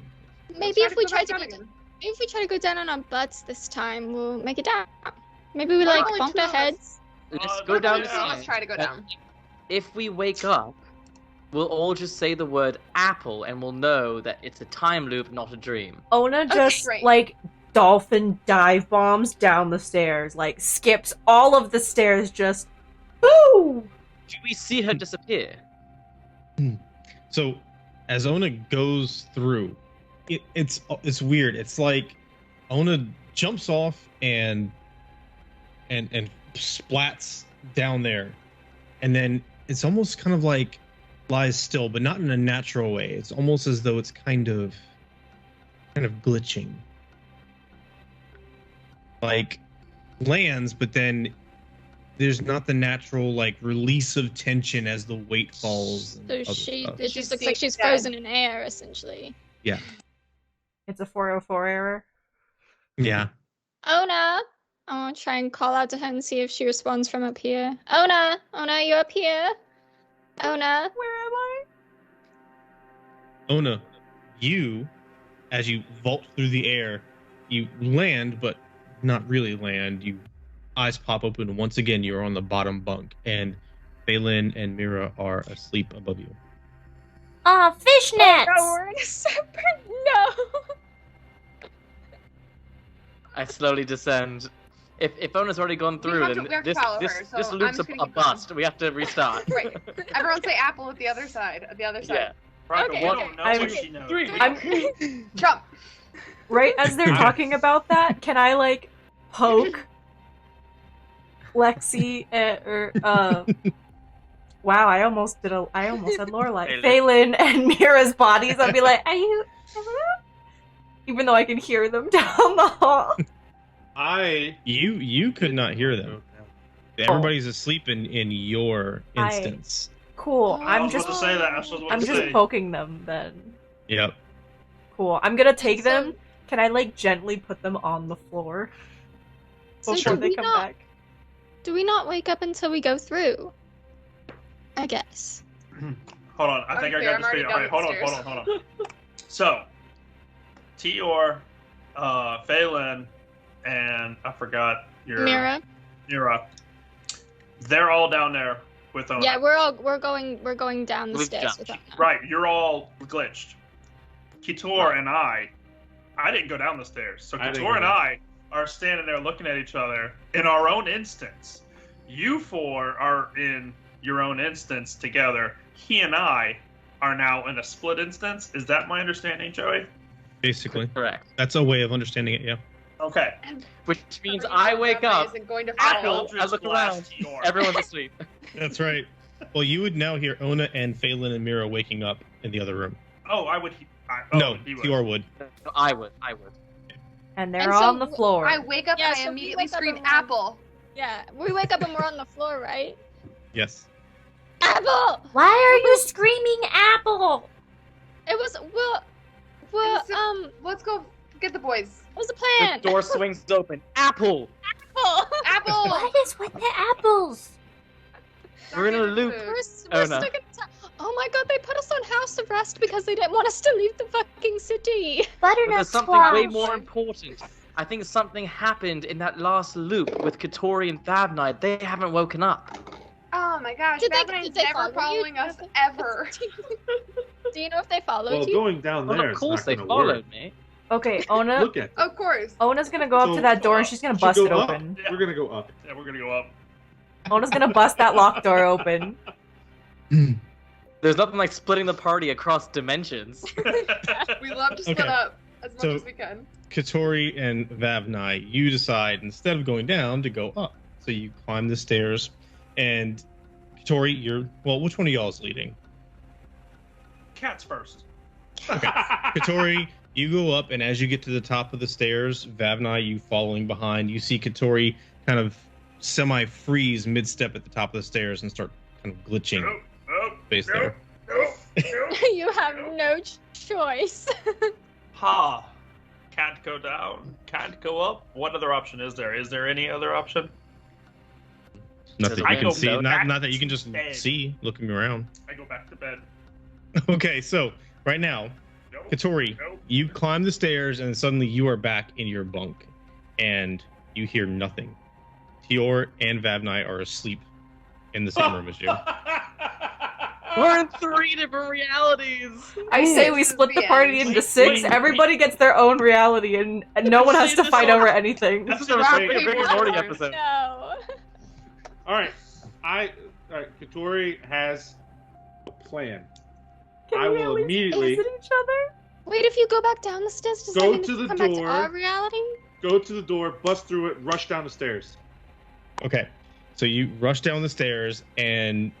Maybe if we Let's try back to down go, again. maybe if we try to go down on our butts this time, we'll make it down. Maybe we Why like only bonk two our of us? heads. Let's Oh, go down yeah. the So let's stairs. try to go down. If we wake up, we'll all just say the word apple and we'll know that it's a time loop, not a dream. Ona just great. like dolphin dive bombs down the stairs, like skips all of the stairs, just boo. Do we see her disappear? So, as Ona goes through, it's weird. It's like Ona jumps off and splats down there, and then it's almost kind of like lies still, but not in a natural way. It's almost as though it's kind of glitching, like lands, but then there's not the natural like release of tension as the weight falls. and So other she, stuff. it She just looks like seems she's dead. frozen in air, essentially. Yeah. It's a 404 error. Yeah. Ona! I want to try and call out to her and see if she responds from up here. Ona! Ona, you up here? Ona? Where am I? Ona, you, as you vault through the air, you land, but not really land. You eyes pop open, and once again you're on the bottom bunk, and Phelan and Mira are asleep above you. Ah, fishnets! No, we're in a separate. No! I slowly descend. If Ona's already gone through, have to- then we have to this follow this her, so this I'm loop's just gonna a keep going. bust. We have to restart. Right. Everyone say apple at the other side. At the other side. Yeah. Right, Okay, but we okay. don't know I'm- what she knows. I'm Jump. right as they're talking about that. Can I like poke Lexi wow, I almost said Lorelai. Phelan and Mira's bodies. I'd be like, are you? Even though I can hear them down the hall. You could not hear them. Everybody's asleep in your instance. Cool. I'm just poking them then. Yep. Cool. I'm gonna take them. Can I like gently put them on the floor before they come back? Do we not wake up until we go through? I guess. Hold on. I think I got this figured. All right, hold on. So, Tior, Phelan, and I forgot your Mira. They're all down there with Ona. Yeah, we're going down the stairs with Ona. Right, you're all glitched. Kitor and I didn't go down the stairs. So Kitor and I are standing there looking at each other in our own instance. You four are in your own instance together. He and I are now in a split instance. Is that my understanding, Joey? Basically. Correct. That's a way of understanding it, yeah. Okay. Which means I wake up, I look around, everyone's asleep. That's right. Well, you would now hear Ona and Phelan and Mira waking up in the other room. Oh, I would. No, Tior would. No, I would. And they're on the floor. I wake up and I immediately scream, apple. Yeah, we wake up and we're on the floor, right? Yes. Apple! Why are you screaming apple? It was, let's go get the boys. What was the plan? The door swings open. Apple! Apple! What is with the apples? We're in a loop. We're stuck in oh my god, they put us on house arrest because they didn't want us to leave the fucking city. But there's something way more important. I think something happened in that last loop with Katori and Thabnai. They haven't woken up. Oh my gosh, Thabnai's never following us ever. Do you know if they followed you? Well, going down there, of course they followed me. Okay, Ona. Look at of course. Ona's gonna go up to that door and she's gonna bust it open. We're gonna go up. Yeah, we're gonna go up. Ona's gonna bust that locked door open. There's nothing like splitting the party across dimensions. We love to split up as much as we can. Katori and Thabnai, you decide instead of going down to go up. So you climb the stairs, and Katori, which one of y'all is leading? Cats first. Okay. Katori, you go up, and as you get to the top of the stairs, Thabnai, you following behind, you see Katori kind of semi-freeze mid-step at the top of the stairs and start kind of glitching space there. You have no choice. Ha! Can't go down. Can't go up. What other option is there? Is there any other option? Not that you can see. Not that you can just see looking around. I go back to bed. Okay, so right now, Katori, you climb the stairs and suddenly you are back in your bunk, and you hear nothing. Tior and Thabnai are asleep in the same room as you. We're in 3 different realities. I say we split the party into 6. Everybody gets their own reality, and no one has to fight over anything. This is a Rick and Morty episode. No. All right, Katori has a plan. I will immediately exit each other. Wait, if you go back down the stairs, does that mean to come back to our reality? Go to the door, bust through it, rush down the stairs. Okay, so you rush down the stairs and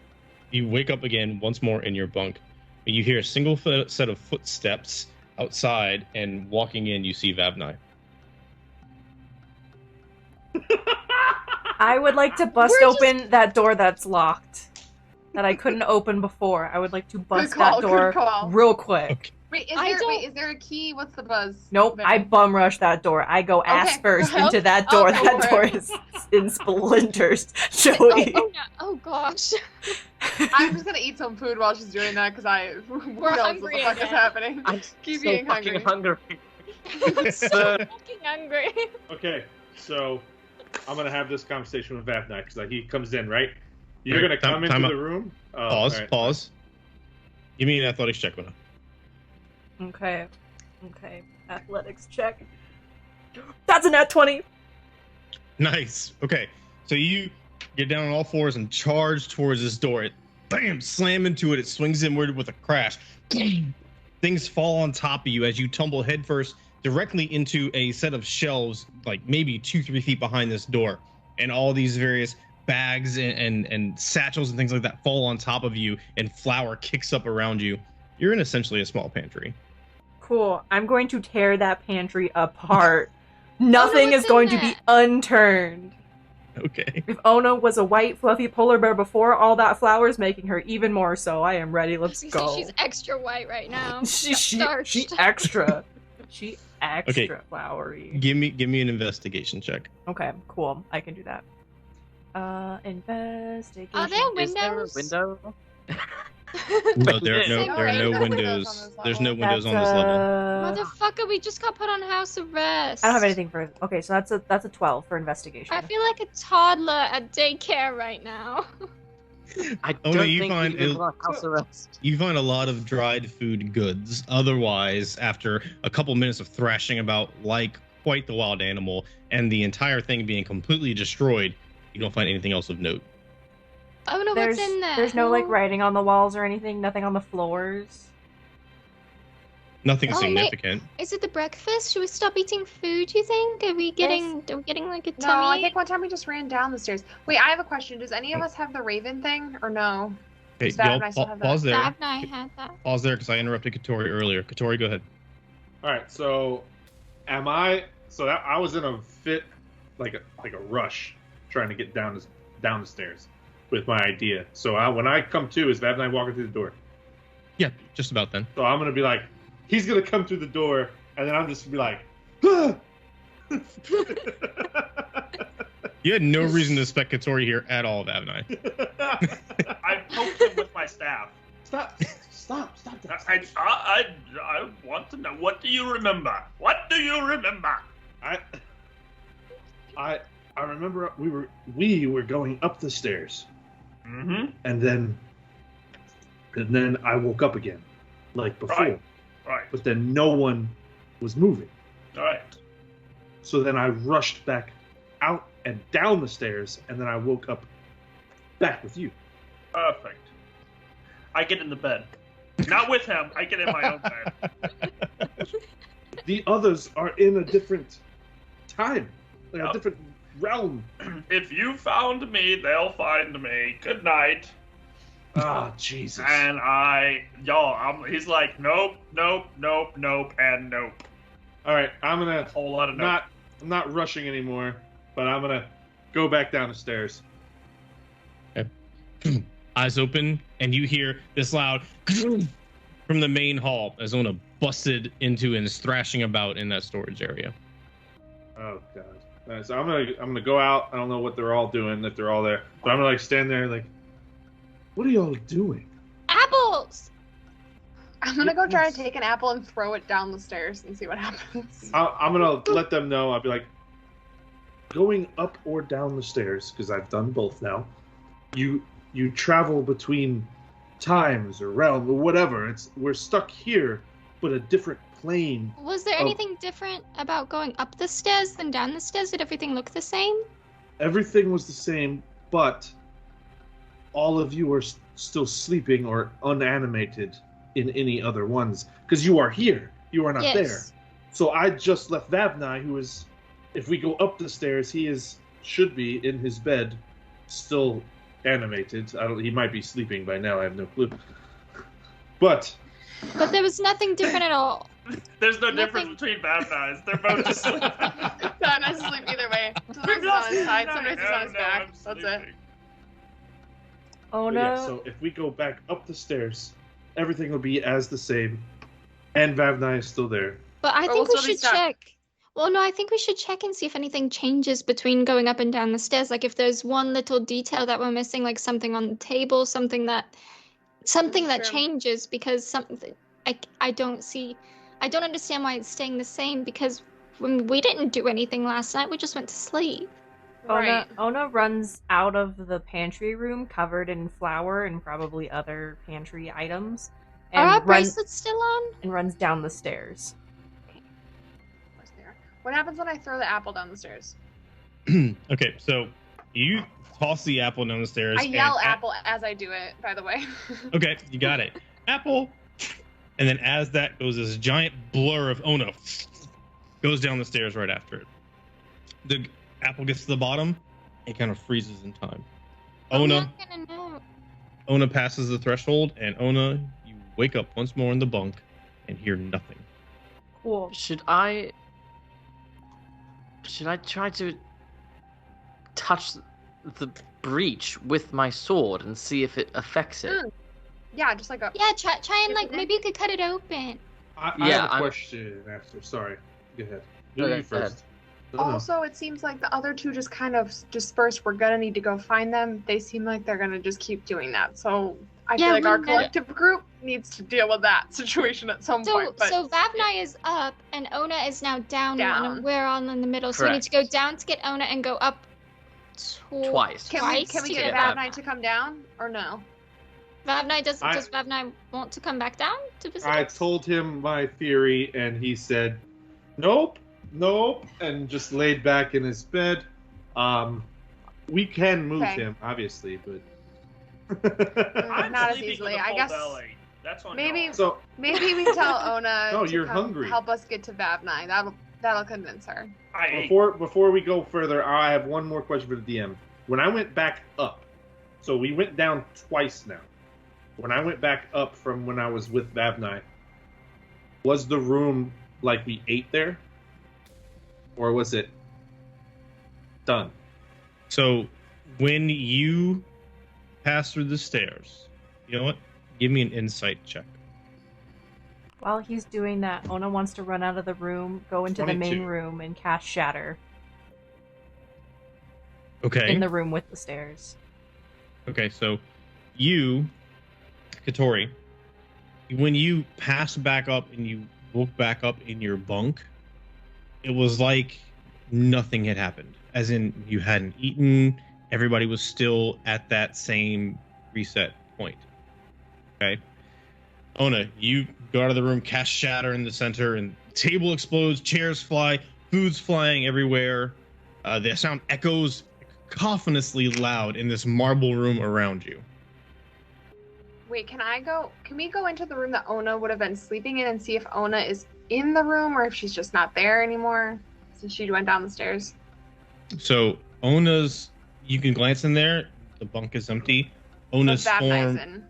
you wake up again once more in your bunk. You hear a single set of footsteps outside, and walking in, you see Thabnai. I would like to bust open that door that's locked, that I couldn't open before. I would like to bust that door real quick. Okay. Wait, is there a key? What's the buzz? Nope, I bum rush that door. I go ass first into that door. That door is in splinters. Joey. Oh gosh. I'm just gonna eat some food while she's doing that because we're hungry. What the fuck is happening? I'm Keep so being fucking hungry. I'm so fucking hungry. Okay, so I'm gonna have this conversation with Thabnai because he comes in, right? You're gonna come into the room. Pause. Give me an athletics check, Luna. Okay. Athletics check. That's a nat 20. Nice. Okay, so you get down on all fours and charge towards this door. It slam into it. It swings inward with a crash. Things fall on top of you as you tumble headfirst directly into a set of shelves, like maybe 2-3 feet behind this door. and all these various bags and satchels and things like that fall on top of you, and flour kicks up around you. You're in essentially a small pantry. Cool. I'm going to tear that pantry apart. Nothing what's is going in to be there? unturned. Okay. If Ona was a white, fluffy polar bear before, all that flour is making her even more so. I am ready. Let's go. She's extra white right now. she Starched. extra. She extra Okay. floury. Give me an investigation check. Okay, cool. I can do that. Investigation. Are there Is there a windows? window? No, there are Same no rainbow windows. There's no windows on this level. Motherfucker, we just got put on house arrest. I don't have anything for. Okay, so that's a 12 for investigation. I feel like a toddler at daycare right now. I Oh, don't no, you think find we it- can go on house arrest. You find a lot of dried food goods. Otherwise, after a couple minutes of thrashing about like quite the wild animal, and the entire thing being completely destroyed, you don't find anything else of note. Oh no, There's what's in there? there's no like Oh. writing on the walls or anything. Nothing on the floors. Nothing Oh, significant. Is it the breakfast? Should we stop eating food, you think? Are we getting like a No, tummy? I think one time we just ran down the stairs. Wait, I have a question. Does any of us have the Raven thing or no? Okay, Is that y'all nice to have that? pause there. Dad and I had that. Pause there because I interrupted Katori earlier. Katori, go ahead. All right, so am I? So that I was in a fit, like a rush, trying to get down the stairs with my idea. So when I come to, is Vav and I walking through the door? Yeah, just about then. So I'm gonna be like, he's gonna come through the door, and then I'm just gonna be like, ah! You had no reason to suspect Katori here at all, Vav. I poked him with my staff. Stop that. I want to know. What do you remember? What do you remember? I remember we were going up the stairs, Mm-hmm. and then I woke up again, like before. Right. But then no one was moving. All right. So then I rushed back out and down the stairs, and then I woke up back with you. Perfect. I get in the bed. Not with him. I get in my own bed. The others are in a different time, like Yep. a different realm. If you found me, they'll find me. Good night. Ah, Jesus. And he's like, nope, nope, nope, nope, and nope. All right, I'm gonna A whole lot of nope. I'm not rushing anymore, but I'm gonna go back down the stairs. Eyes open, and you hear this loud from the main hall as Ona busted into and is thrashing about in that storage area. Oh God. All right, so I'm gonna go out. I don't know what they're all doing, if they're all there, but I'm gonna like stand there like, what are y'all doing? Apples! I'm gonna go try to take an apple and throw it down the stairs and see what happens. I'm gonna let them know. I'll be like, going up or down the stairs, because I've done both now. You travel between times or realm or whatever. We're stuck here, but a different plane. Was there anything different about going up the stairs than down the stairs? Did everything look the same? Everything was the same, but all of you are still sleeping or unanimated in any other ones, because you are here. You are not Yes. there. So I just left Vavnai, who is, if we go up the stairs, should be in his bed, still animated. He might be sleeping by now. I have no clue. But But there was nothing different at all. There's no Nothing. difference between bad guys. They're both asleep. Not nice to sleep either way. Sometimes it's on his side, sometimes it's on his back. That's it. Oh but no. yeah, so if we go back up the stairs, everything will be as the same, and Vavnai is still there. But I Or think we'll we still be should stuck. check. Well, no, I think we should check and see if anything changes between going up and down the stairs. Like if there's one little detail that we're missing, like something on the table, something that Sure. changes, because something I don't understand why it's staying the same, because when we didn't do anything last night, we just went to sleep. Right. Ona runs out of the pantry room covered in flour and probably other pantry items, Are our and runs bracelets still on? and runs down the stairs. What happens when I throw the apple down the stairs? Okay, so you toss the apple down the stairs. I yell and apple as I do it, by the way. Okay, you got it. Apple. And then as that goes, this giant blur of Ona goes down the stairs right after it. The apple gets to the bottom, It kind of freezes in time. I'm Ona, not gonna know. Ona passes the threshold, and Ona, you wake up once more in the bunk and hear nothing. Cool. Should I try to touch the breach with my sword and see if it affects it? Yeah, just like a. Yeah, try and like maybe you could cut it open. I have a question after. Sorry. Go ahead. Go You ahead. first. Also, it seems like the other two just kind of dispersed. We're gonna need to go find them. They seem like they're gonna just keep doing that. So I feel like our collective group needs to deal with that situation at some point. But So Vavnai is up and Ona is now down. And we're all in the middle. So we need to go down to get Ona and go up twice. Can we get Vavnai to come down or no? Vavnai does Vavnai want to come back down to visit I us? told him my theory, and he said, "Nope, and just laid back in his bed. We can move him, obviously, but not as easily. I guess belly. That's on maybe y'all. maybe we tell Ona No, to you're come hungry. help us get to Vavnai. That'll convince her. Before we go further, I have one more question for the DM. When I went back up, so we went down twice now. When I went back up from when I was with Vavnai, was the room like we ate there? Or was it done? So when you pass through the stairs, you know what? Give me an insight check. While he's doing that, Ona wants to run out of the room, go into the main 22. room, and cast Shatter Okay. in the room with the stairs. Okay, so you, Katori, when you passed back up and you woke back up in your bunk, it was like nothing had happened. As in, you hadn't eaten, everybody was still at that same reset point. Okay? Ona, you go out of the room, cast Shatter in the center, and the table explodes, chairs fly, food's flying everywhere. The sound echoes cacophonously loud in this marble room around you. Wait, can we go into the room that Ona would have been sleeping in and see if Ona is in the room or if she's just not there anymore since she went down the stairs? So Ona's, you can glance in there. The bunk is empty. Ona's form.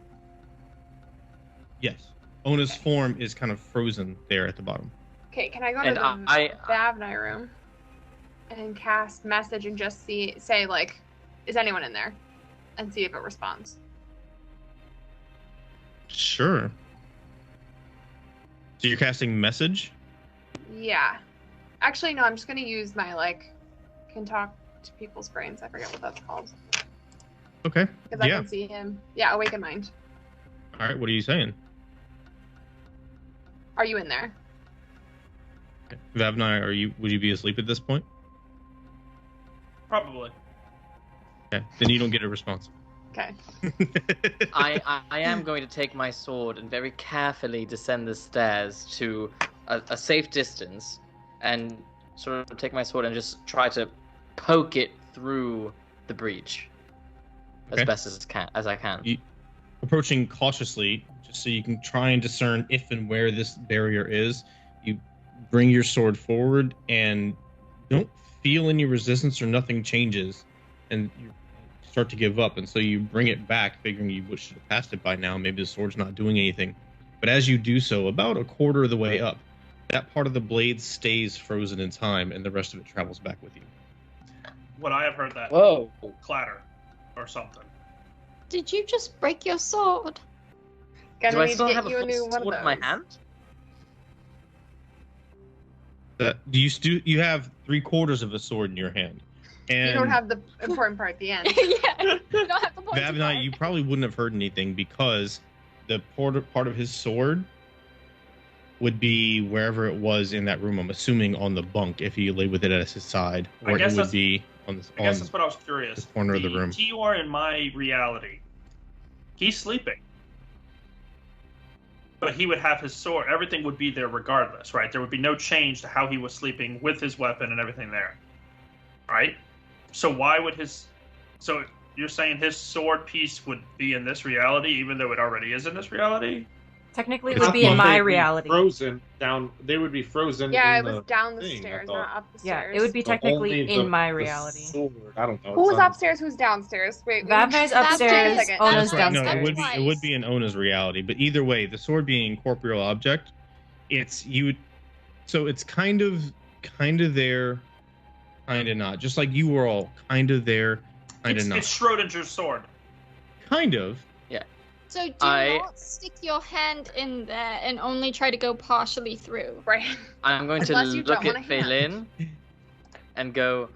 Yes, Ona's form is kind of frozen there at the bottom. Okay, can I go to the Vavnai room and cast message and just say like, is anyone in there, and see if it responds? Sure. So you're casting message? Yeah. Actually, no. I'm just gonna use my can talk to people's brains. I forget what that's called. Okay. Because I can see him. Yeah, awaken mind. All right. What are you saying? Are you in there? Vavnai, would you be asleep at this point? Probably. Okay. Then you don't get a response. Okay. I am going to take my sword and very carefully descend the stairs to a safe distance and sort of take my sword and just try to poke it through the breach as best as I can. Approaching cautiously, just so you can try and discern if and where this barrier is, you bring your sword forward and don't feel any resistance or nothing changes, and you start to give up, and so you bring it back, figuring you should have passed it by now. Maybe the sword's not doing anything. But as you do so, about a quarter of the way up, that part of the blade stays frozen in time, and the rest of it travels back with you. Would I have heard that? Whoa. Clatter or something? Did you just break your sword? Do I still have a full sword in my hand? You have 3/4 of a sword in your hand. And you don't have the important part at the end. Yeah, you don't have the point. Vavnai, you probably wouldn't have heard anything because the part of his sword would be wherever it was in that room. I'm assuming on the bunk if he lay with it at his side, or it would be on the. I guess that's what I was curious. The corner of the room. Tior in my reality, he's sleeping, but he would have his sword. Everything would be there regardless, right? There would be no change to how he was sleeping with his weapon and everything there, right? So why would so you're saying his sword piece would be in this reality, even though it already is in this reality? Technically, it It's would be in above my They'd be reality. Frozen down. They would be frozen. Yeah, in it was the down the thing, I stairs, thought. not up the Yeah, stairs. it would be So technically only in my the reality. sword. I don't know. Who was it's on- upstairs? Who's downstairs? Wait, Vavnai's Take a upstairs, second. Ona's That's right. No, downstairs. it would be in Ona's reality. But either way, the sword being a corporeal object, it's so it's kind of there, kind of not. Just like you were all kind of there, kind of not. It's Schrodinger's sword. Kind of. So do not stick your hand in there and only try to go partially through. Right. I'm going to Unless you look don't at want a Phelan and go,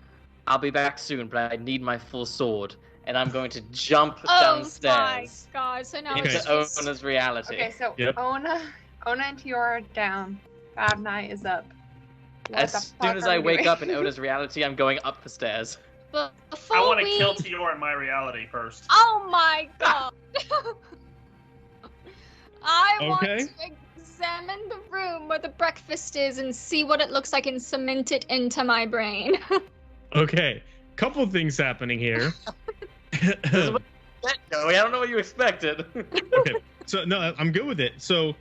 I'll be back soon, but I need my full sword. And I'm going to jump downstairs Oh my god, so now Okay. it's into just... Ona's reality. Okay, so Yep. Ona and Tiora are down. Vavnai is up. What As the soon fuck as are I we wake doing? up in Ona's reality, I'm going up the stairs. But before I want to we... kill Tior in my reality first. Oh my god! I want Okay. to examine the room where the breakfast is and see what it looks like and cement it into my brain. Okay. Couple things happening here. Joey, I don't know what you expected. Okay. So no, I'm good with it. So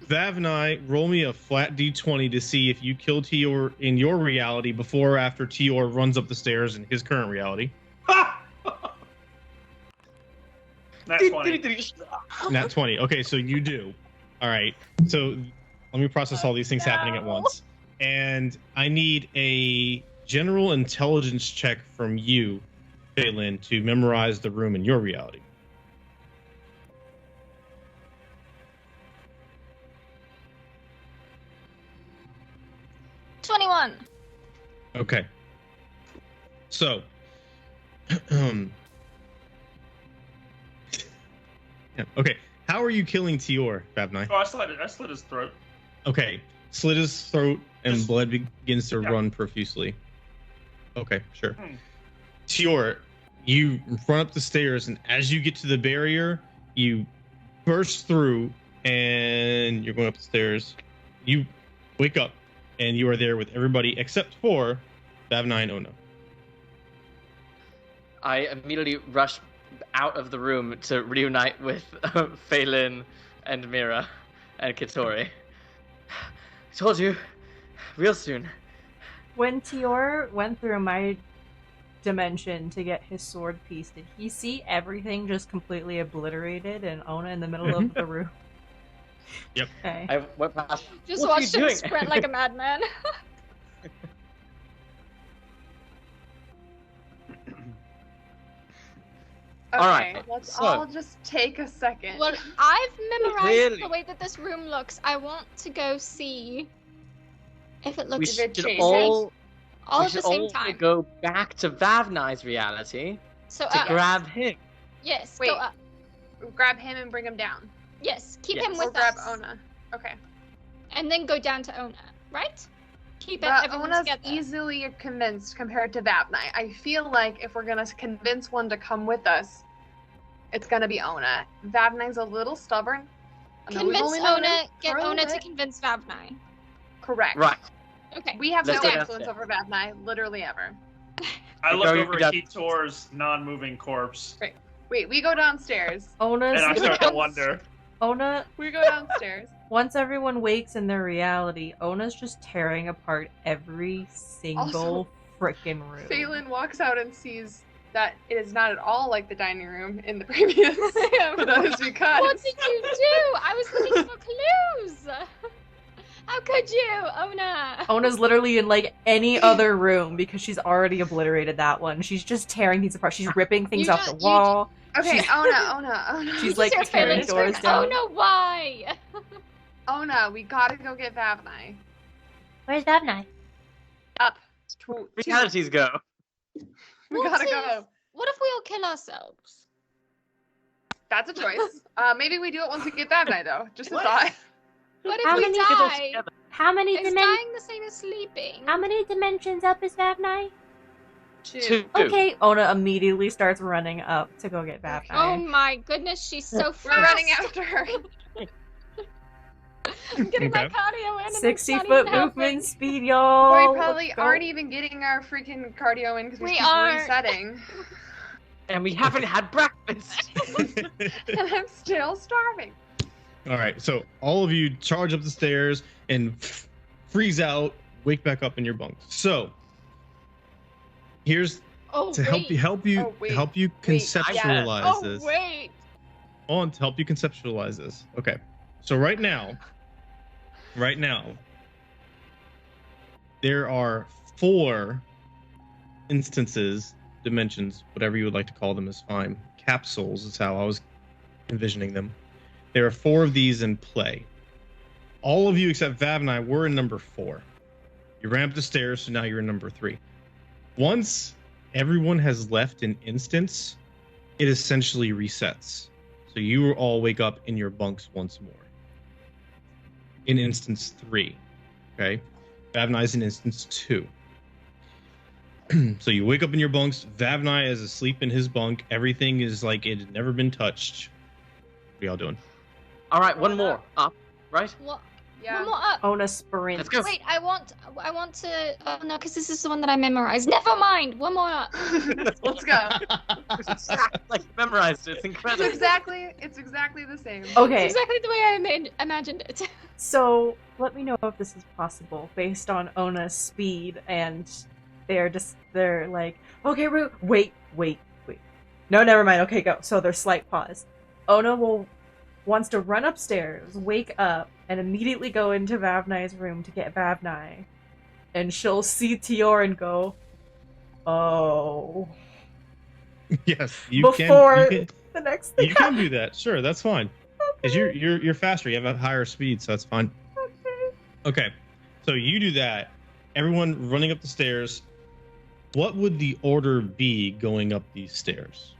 Vavnai, roll me a flat d20 to see if you kill Tior in your reality before or after Tior runs up the stairs in his current reality. That's funny. Nat 20. Okay, so you do. All right. So let me process all these things happening at once. And I need a general intelligence check from you, Phelan, to memorize the room in your reality. $21. Okay. So, yeah, okay. How are you killing Tior, Vavnai? Oh, I slit his throat. Okay. Slit his throat and Just- blood begins to Yeah. run profusely. Okay, sure. Hmm. Tior, you run up the stairs, and as you get to the barrier, you burst through, and you're going up the stairs. You wake up, and you are there with everybody except for Vavnai and Ona. I immediately rush out of the room to reunite with Phelan and Mira and Kitori. I told you, real soon. When Tior went through my dimension to get his sword piece, did he see everything just completely obliterated and Ona in the middle of the room? Yep. Okay. I went past. Just What are you watched him doing? sprint like a madman. Okay, Alright, let's so- all just take a second. Well, I've memorized Clearly. the way that this room looks. I want to go see if it We looks Did it should change? all, all we at the should same all time. go back to Vavnai's reality So to up. grab him. Yes, Wait. go up. Grab him and bring him down. Yes, keep Yes. him Or with grab us. Ona. Okay. And then go down to Ona, right? Keep But everyone Ona's together. easily convinced compared to Vavnai. I feel like if we're gonna convince one to come with us, it's gonna be Ona. Vavnai's a little stubborn. I know we've Convince only known him Ona, get for a little Ona to bit. convince Vavnai. Correct. Right. Okay. We have Let's no go influence downstairs. over Vavnai, literally ever. I Go look over down- at Kitor's non-moving corpse, Wait, we go downstairs. Ona's and I start to wonder. Ona. We go downstairs. Once everyone wakes in their reality, Ona's just tearing apart every single Also, frickin' room. Phelan walks out and sees that it is not at all like the dining room in the previous. But that is because. What did you do? I was looking for clues. How could you, Ona? Ona's literally in like any other room because she's already obliterated that one. She's just tearing things apart. She's ripping things You off the don't- you wall. Okay, She's- Ona. She's like Sarah tearing Phelan doors screaming, down. Oh no, why? Ona, we gotta go get Vavnai. Where's Vavnai? Up. To, Realities go. we gotta go. What if we all kill ourselves? That's a choice. Maybe we do it once we get Vavnai, though. Just a What? thought. What if How we many die? How many Is dying the same as sleeping? How many dimensions up is Vavnai? Two. Okay, Ona immediately starts running up to go get Vavnai. Oh my goodness, she's so fast. We're running after her. I'm getting my Okay. cardio in. And 60-foot it's not even movement speed, y'all. we probably Let's go. aren't even getting our freaking cardio in because we We keep aren't. resetting. And we haven't had breakfast. And I'm still starving. All right, so all of you charge up the stairs and freeze out, wake back up in your bunks. So here's to help you conceptualize this. Oh wait. On to help you conceptualize this. Okay, so right now, there are 4 instances, dimensions, whatever you would like to call them is fine. Capsules is how I was envisioning them. There are 4 of these in play. All of you except Vav and I were in number 4. You ran up the stairs, so now you're in number 3. Once everyone has left an instance, it essentially resets. So you all wake up in your bunks once more. In instance 3. Okay? Vav and I is in instance 2. So you wake up in your bunks. Vav and I is asleep in his bunk. Everything is like it had never been touched. What are y'all doing? All right, one more up, right? What? Yeah. One more up. Ona sprint. Let's go. Wait, I want to. Oh no, because this is the one that I memorized. Never mind. One more up. Let's go. Like memorized it. It's incredible. It's exactly the same. Okay, It's exactly the way I imagined it. so let me know if this is possible based on Ona's speed, and they're like, okay, wait. No, never mind. Okay, go. So there's slight pause. Ona wants to run upstairs, wake up, and immediately go into Vavnai's room to get Vavnai. And she'll see Tior and go, oh. Yes, Before the next thing. You can do that. Sure, that's fine. Because you're faster. You have a higher speed, so that's fine. Okay. So you do that. Everyone running up the stairs. What would the order be going up these stairs?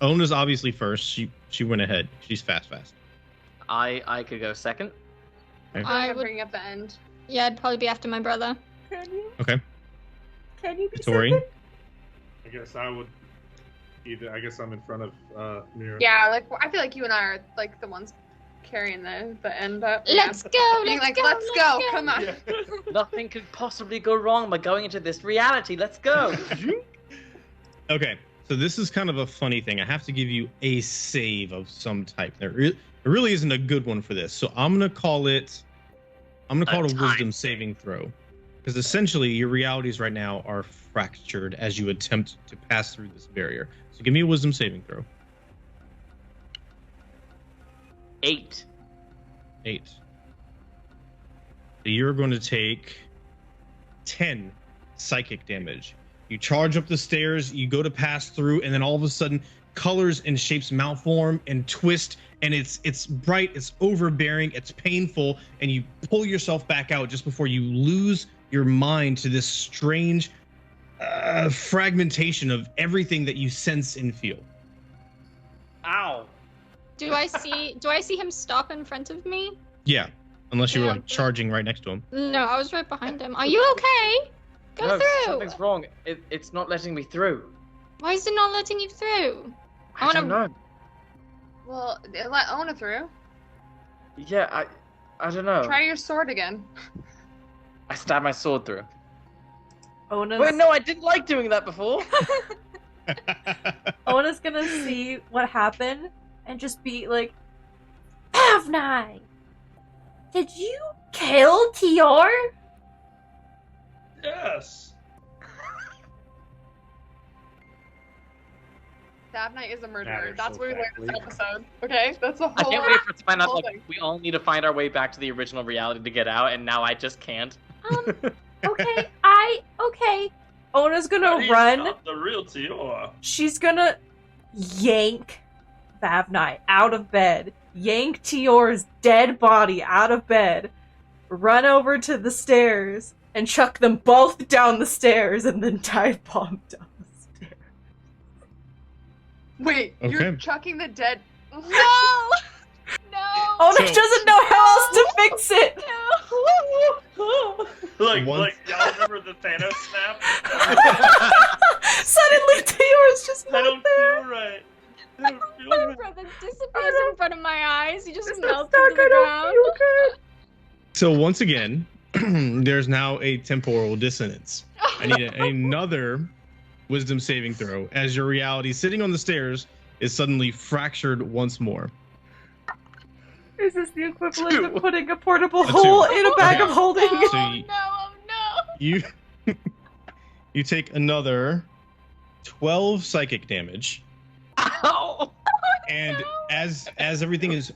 Ona's obviously first. She went ahead. She's fast. I could go second. Okay. I'm bringing up the end. Yeah, I'd probably be after my brother. Can you? Okay. Can you be Tori? second? I guess I would. I guess I'm in front of Mira. Yeah, like I feel like you and I are like the ones carrying the end up. Let's Yeah. go. Being Let's like, go. let's go. Come on. Nothing could possibly go wrong by going into this reality. Let's go. Okay. So this is kind of a funny thing. I have to give you a save of some type. There really isn't a good one for this. So I'm gonna call it a wisdom saving throw. Because essentially your realities right now are fractured as you attempt to pass through this barrier. So give me a wisdom saving throw. 8. 8. So you're going to take 10 psychic damage. You charge up the stairs, you go to pass through, and then all of a sudden colors and shapes malform and twist, and it's bright, it's overbearing, it's painful, and you pull yourself back out just before you lose your mind to this strange fragmentation of everything that you sense and feel. Ow. Do I see him stop in front of me? Yeah, unless you were Yeah. like charging right next to him. No, I was right behind him. Are you okay? Go No, through. something's wrong. It's not letting me through. Why is it not letting you through? I don't know. Well, let Ona through. Yeah, I don't know. Try your sword again. I stabbed my sword through. Ona's, Wait, no, I didn't like doing that before. Ona's gonna see what happened and just be like, Pavnai! Did you kill Tior? Yes. That Knight is a murderer. Matters That's so what we learned this badly. episode. Okay? That's the I whole can't wait for it to find out, whole like, thing. we all need to find our way back to the original reality to get out, and now I just can't. Okay, okay. Ona's How do gonna you run. stop the real Tior. She's gonna yank Vavnai out of bed, yank Tior's dead body out of bed, run over to the stairs, and chuck them both down the stairs, and then dive bomb down the stairs. Wait, you're Okay. chucking the dead. No! No! Ona So- doesn't know how else to fix it! Like Once- y'all remember the Thanos snap? Suddenly Tior's just I not don't there! feel right. I don't feel My right. brother disappears in front of my eyes. He just It's melts not into the gonna ground. feel good! So once again, there's now a temporal dissonance. I need another wisdom saving throw as your reality sitting on the stairs is suddenly fractured once more. Is this the equivalent of putting a portable A two. hole in a bag Okay. of holding? So you, Oh no! you you take another 12 psychic damage, Ow! and as everything is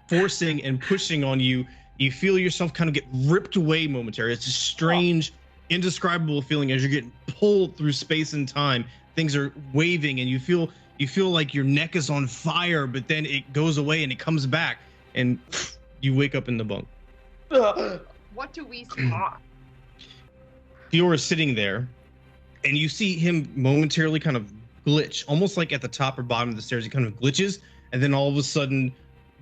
forcing and pushing on you, you feel yourself kind of get ripped away momentarily. It's a strange, indescribable feeling as you're getting pulled through space and time. Things are waving, and you feel like your neck is on fire, but then it goes away and it comes back, and you wake up in the bunk. What do we see? Theor is sitting there, and you see him momentarily kind of glitch, almost like at the top or bottom of the stairs. He kind of glitches, and then all of a sudden,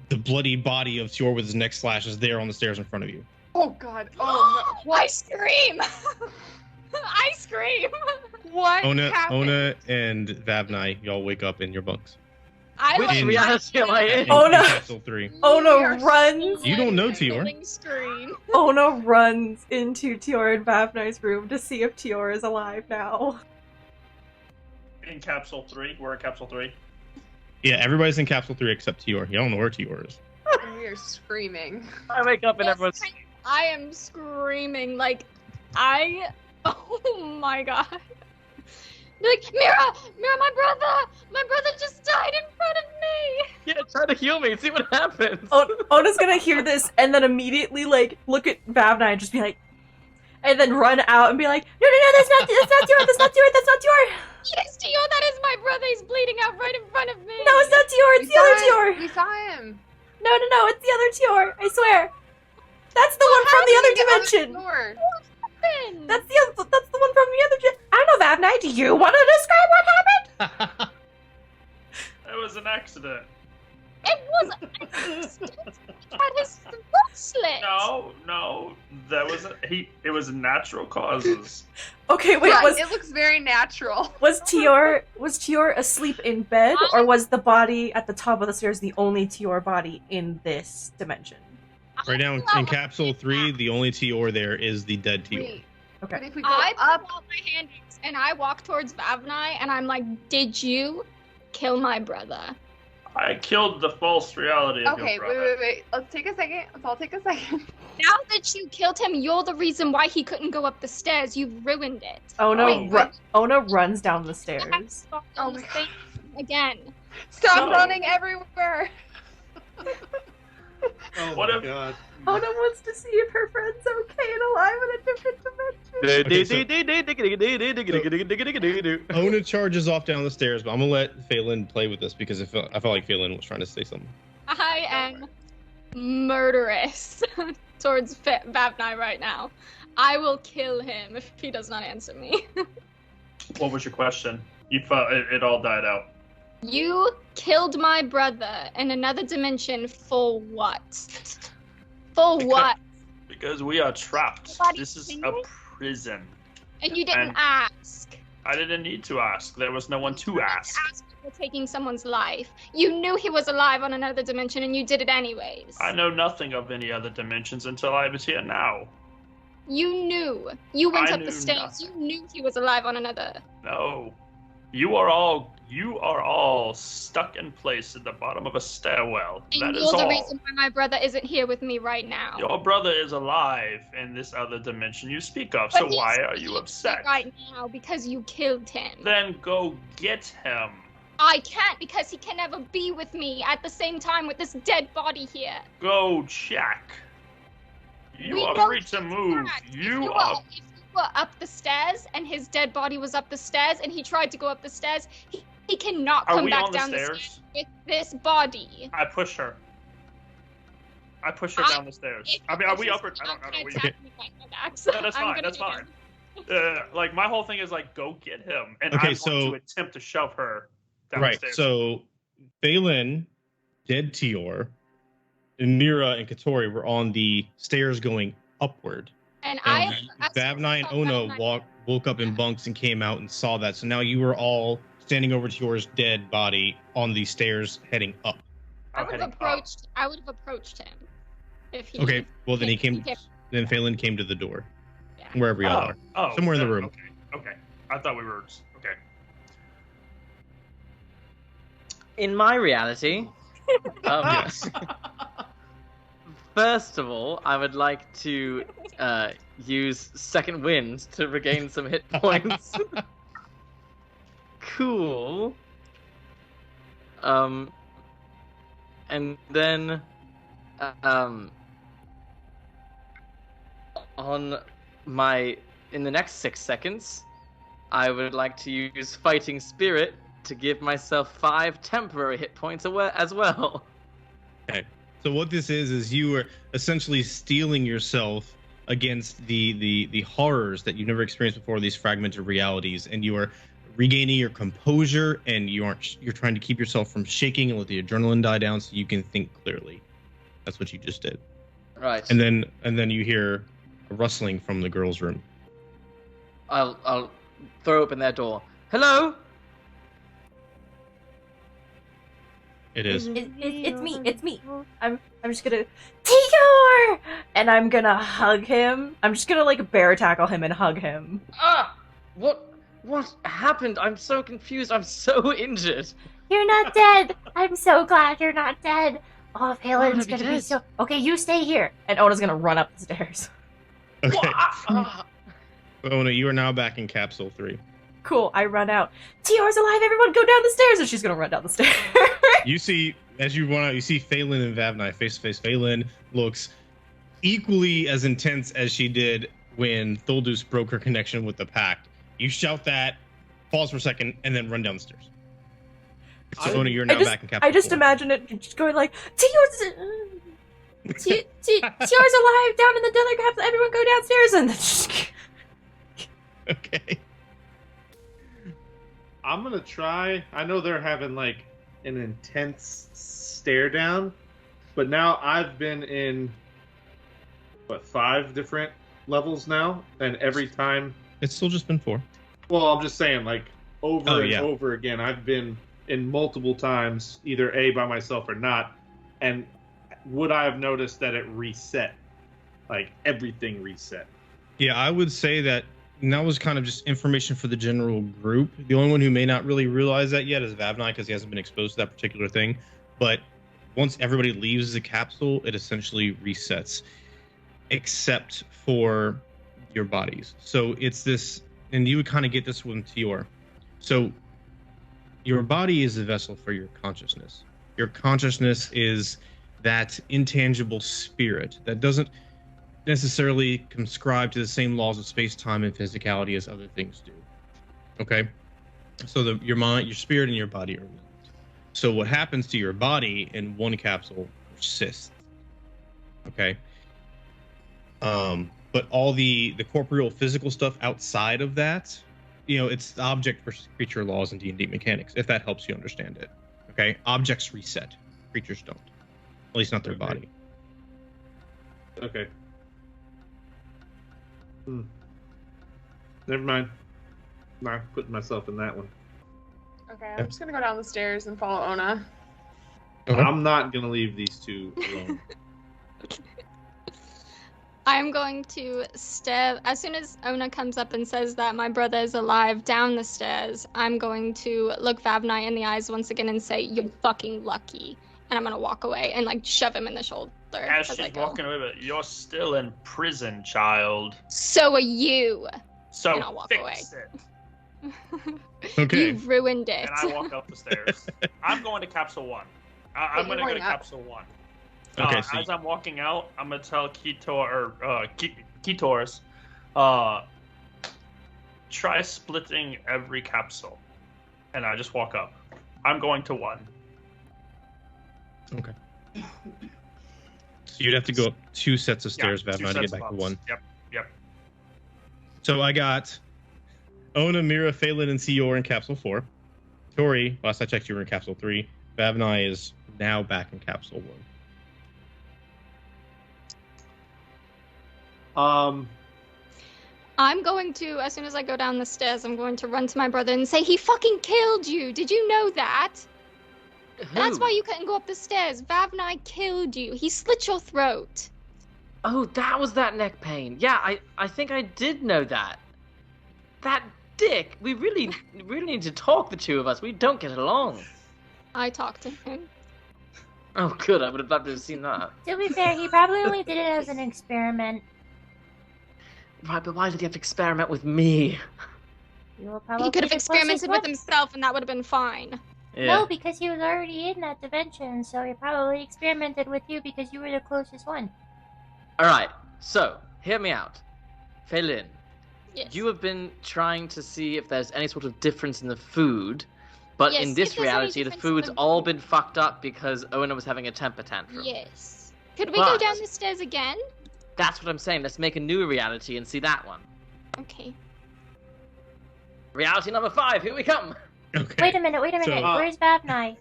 the bloody body of Theor with his neck slashed is there on the stairs in front of you. Oh god. Oh no. I scream! I scream! What Ona happened? and Vavnai, y'all wake up in your bunks. I Which like reality am I in? Oh, no. In capsule 3. Ona We are runs. You don't know Theor. Scream. Ona runs into Tior and Vavnai's room to see if Tior is alive now. In capsule 3. We're in capsule 3. Yeah, everybody's in capsule 3 except Tior. You don't know where Tior is. We are screaming. I wake up and Yes, everyone's. I am screaming like oh my god. Like, Mira, my brother just died in front of me. Yeah, try to heal me. See what happens. Ona's gonna hear this and then immediately like look at Vavnai and just be like, and then run out and be like, no, that's not Tior, that's not Tior. Yes, Tio, that is my brother. He's bleeding out right in front of me. No, it's not Tior, it's the other Tior. We saw him. No, it's the other Tior. I swear. That's the one from the other dimension. Door. happened? That's the one from the other dimension. I don't know, Vavnai. Do you want to describe what happened? It was an accident. It was had his throat slit. No, that was it was natural causes. Okay, wait. Yeah, it looks very natural. Was Tior asleep in bed, or was the body at the top of the stairs the only Tior body in this dimension? Right now in capsule 3, the only Tior there is the dead Tior. Wait, Okay. but if we go I up, pull out my hand and I walk towards Vavnai and I'm like, "Did you kill my brother?" I killed the false reality of okay, your brother. wait. Let's take a second. Let's all take a second. Now that you killed him, you're the reason why he couldn't go up the stairs. You've ruined it. Ona runs down the stairs. Oh my god. Again. Stop No. running everywhere. Oh What my if- god. Ona wants to see if her friend's okay and alive in a different dimension. Ona charges off down the stairs, but I'm gonna let Phelan play with this because I felt like Phelan was trying to say something. I am murderous towards Vavnai right now. I will kill him if he does not answer me. What was your question? You felt it all died out. You killed my brother in another dimension for what? For what? Because we are trapped. Nobody This is seen a it? prison. And you didn't And- ask. I didn't need to ask. There was no one to ask. Ask for taking someone's life. You knew he was alive on another dimension and you did it anyways. I know nothing of any other dimensions until I was here now. You knew. You went I up the knew stairs. nothing. You knew he was alive on another. No. You are all stuck in place at the bottom of a stairwell. And That you're is the all. reason why my brother isn't here with me right now. Your brother is alive in this other dimension you speak of, But so he's why are you here upset? right now because you killed him? Then go get him. I can't because he can never be with me at the same time with this dead body here. Go check. You We are don't free to move. check. You If are. If you were up the stairs and his dead body was up the stairs and he tried to go up the stairs, he cannot Are come we back on the down the stairs? stairs with this body. I push her. I push her I- down the stairs. If I mean, are we this up or is I don't know. gonna We, attack me behind my back, so No, that's I'm fine. gonna That's do fine. it. like my whole thing is like, go get him, and Okay, I'm so- going to attempt to shove her down Right. the stairs. So Phelan, dead Tior, and Mira and Katori were on the stairs going upward. And And I Vavnai and Ona woke up in bunks and came out and saw that. So now you were all standing over Tior's dead body on the stairs heading up. I'm would heading have up. approached him if he. Okay. Well, then he if came. Then Phelan came to the door, Yeah. wherever y'all are. Oh, Somewhere in the then- room. Okay. I thought we were okay. In my reality, Yes. First of all, I would like to use Second Wind to regain some hit points. Cool. And then, in the next 6 seconds, I would like to use Fighting Spirit to give myself 5 temporary hit points as well. Okay. So what this is you are essentially steeling yourself against the horrors that you've never experienced before, these fragmented realities, and you are regaining your composure, and you're trying to keep yourself from shaking and let the adrenaline die down so you can think clearly. That's what you just did. Right. And then you hear a rustling from the girls' room. I'll throw open their door. Hello? It is. It's me. I'm just gonna Tior, and I'm gonna hug him. I'm just gonna like bear tackle him and hug him. Ah! What happened? I'm so confused. I'm so injured. You're not dead. I'm so glad you're not dead. Oh, Palin's gonna be dead. so. Okay, you stay here. And Ona's gonna run up the stairs. Okay. Ona, you are now back in Capsule 3. Cool. I run out. Tior's alive. Everyone, go down the stairs. And she's gonna run down the stairs. You see, as you run out, you see Phelan and Vavnai face to face. Phelan looks equally as intense as she did when Thulduss broke her connection with the Pact. You shout that, pause for a second, and then run down the stairs. So, Ona, you're now back in Capsule I just 4. imagine it just going like, Tior's alive down in the other capsule. Everyone go downstairs. And then just... Okay. I'm gonna try. I know they're having like an intense stare down, but now I've been in 5 different levels now, and every time It's still just been 4. Well, I'm just saying, like, over and yeah. over again, I've been in multiple times, either A, by myself or not, and would I have noticed that it reset? Like, everything reset. Yeah, I would say that, and that was kind of just information for the general group. The only one who may not really realize that yet is Vavnai, because he hasn't been exposed to that particular thing. But once everybody leaves the capsule, it essentially resets, except for your bodies. So it's this, and you would kind of get this with Tior. So your body is a vessel for your consciousness. Your consciousness is that intangible spirit that doesn't necessarily subscribe to the same laws of space-time and physicality as other things do. Okay? So your mind, your spirit, and your body are linked. So what happens to your body in one capsule persists. Okay? But all the corporeal physical stuff outside of that, it's object versus creature laws and D&D mechanics, if that helps you understand it. Okay? Objects reset. Creatures don't. At least not their body. Okay. Never mind. Not putting myself in that one. Okay, I'm just gonna go down the stairs and follow Ona. Okay. I'm not gonna leave these two alone. I'm going to stare. As soon as Ona comes up and says that my brother is alive down the stairs, I'm going to look Vavnai in the eyes once again and say, "You're fucking lucky." And I'm going to walk away and, shove him in the shoulder. As she's walking away, but you're still in prison, child. So are you. So And I'll walk fix away. it. Okay. You ruined it. And I walk up the stairs. I'm going to Capsule 1. I'm going to go to Capsule 1. Okay, As I'm walking out, I'm going to tell Ketoris, try splitting every capsule. And I just walk up. I'm going to 1. Okay. So you'd have to go up 2 sets of stairs, Vavnai, to get back to 1. Yep. So I got Ona, Mira, Phelan, and Tior in Capsule 4. Tori, last I checked, you were in Capsule 3. Vavnai is now back in Capsule 1. I'm going to, as soon as I go down the stairs, I'm going to run to my brother and say, "He fucking killed you. Did you know that? That's why you couldn't go up the stairs. Vavnai killed you. He slit your throat." Oh, that was that neck pain. Yeah, I think I did know that. That dick. We really need to talk, the two of us. We don't get along. I talked to him. Oh, good. I would have loved to have seen that. To be fair, he probably only did it as an experiment. Right, but why did he have to experiment with me? You will probably He could have the closest experimented with one. himself, and that would have been fine. Yeah. No, because he was already in that dimension, so he probably experimented with you because you were the closest one. All right. So, hear me out. Phelan, Yes. you have been trying to see if there's any sort of difference in the food, but Yes, in if this there's any reality, the difference in food's the all food. been fucked up because Ona was having a temper tantrum. Yes. Could we go But- down the stairs again? That's what I'm saying. Let's make a new reality and see that one. Okay. Reality number 5. Here we come. Okay. Wait a minute. So- Where's Vavnai?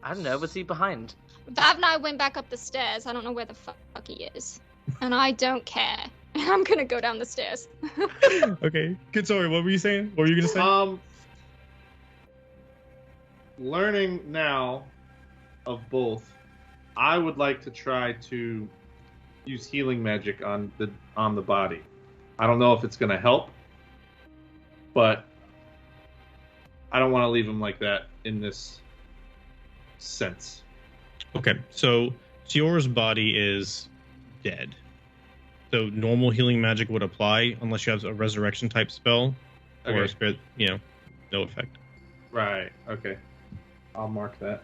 I don't know. Was he behind? Vav and I went back up the stairs. I don't know where the fuck he is. And I don't care. I'm gonna go down the stairs. Okay. Good. Sorry. What were you saying? What were you gonna say? Learning now of both, I would like to try to use healing magic on the body. I don't know if it's gonna help, but I don't want to leave him like that in this sense. Okay. So Tior's body is dead. So normal healing magic would apply unless you have a resurrection type spell or a Okay. spirit. No effect. Right. Okay. I'll mark that.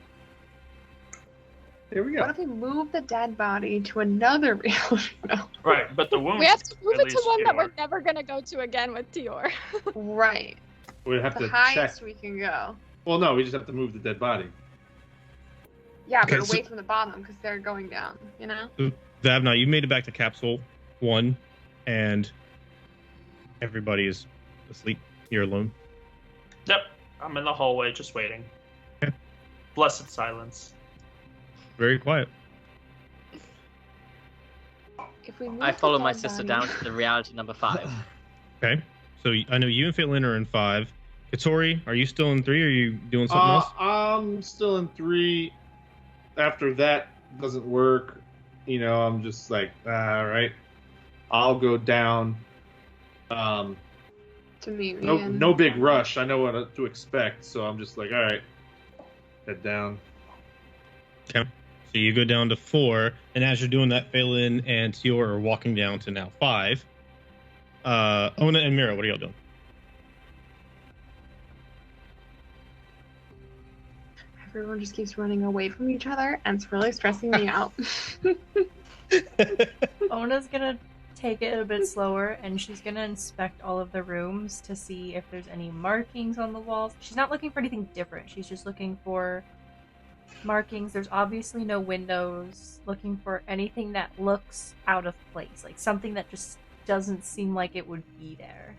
Here we What go. if we move the dead body to another reality? No. Right, but the wound. We have to move it to released one that Tior. we're never gonna go to again with Tior. Right. We'd have The to highest check. we can go. Well, no, we just have to move the dead body. Yeah, Okay, but so- away from the bottom because they're going down. You know. Vavna, you made it back to Capsule 1, and everybody is asleep. You're alone. Yep, I'm in the hallway just waiting. Okay. Blessed silence. Very quiet. If we move I the follow my dead sister body- down to the reality number 5. Okay. So I know you and Phelan are in 5. Katori, are you still in 3? Or are you doing something else? I'm still in 3. After that doesn't work, I'm just like, all right. I'll go down. to meet me. No big rush. I know what to expect, so I'm just like, all right, head down. Okay. So you go down to 4, and as you're doing that, Phelan and Tior are walking down to now 5. Ona and Mira, what are y'all doing? Everyone just keeps running away from each other, and it's really stressing me out. Ona's gonna take it a bit slower, and she's gonna inspect all of the rooms to see if there's any markings on the walls. She's not looking for anything different. She's just looking for markings. There's obviously no windows. Looking for anything that looks out of place, like something that just doesn't seem like it would be there,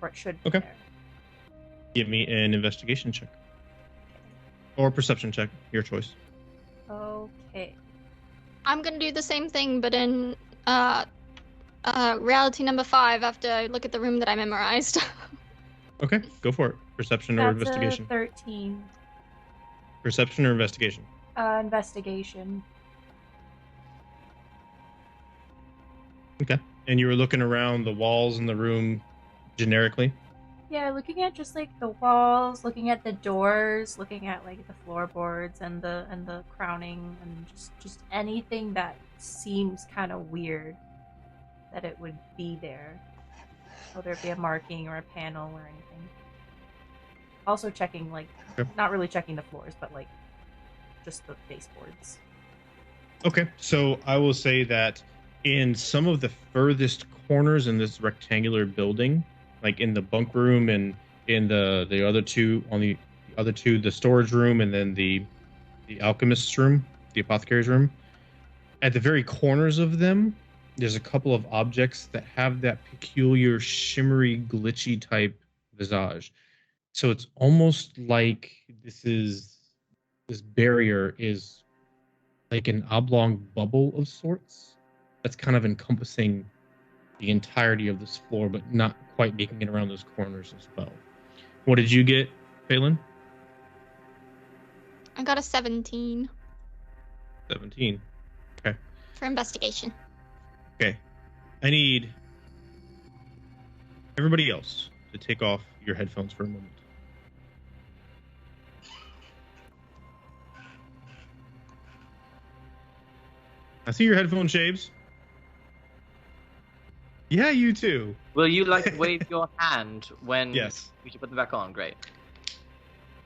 or it should be Okay. there. Give me an investigation check. Or perception check, your choice. Okay. I'm gonna do the same thing, but in reality number 5 after I look at the room that I memorized. Okay, go for it. Perception or That's investigation? a 13. Perception or investigation? Investigation. Okay. And you were looking around the walls in the room generically? Yeah, looking at just like the walls, looking at the doors, looking at like the floorboards and the crowning, and just anything that seems kind of weird that it would be there, whether it be a marking or a panel or anything. Also checking like Okay. not really checking the floors, but like just the baseboards. Okay, so I will say that in some of the furthest corners in this rectangular building, like in the bunk room and in the other two, on the other two, the storage room and then the alchemist's room, the apothecary's room, at the very corners of them, there's a couple of objects that have that peculiar shimmery, glitchy type visage. So it's almost like this barrier is like an oblong bubble of sorts that's kind of encompassing the entirety of this floor, but not quite making it around those corners as well. What did you get, Phelan? I got a 17 17. Okay. for investigation. Okay. I need everybody else to take off your headphones for a moment. I see your headphone shapes. Yeah, you too. Will you like wave your hand when Yes. we should put them back on? Great.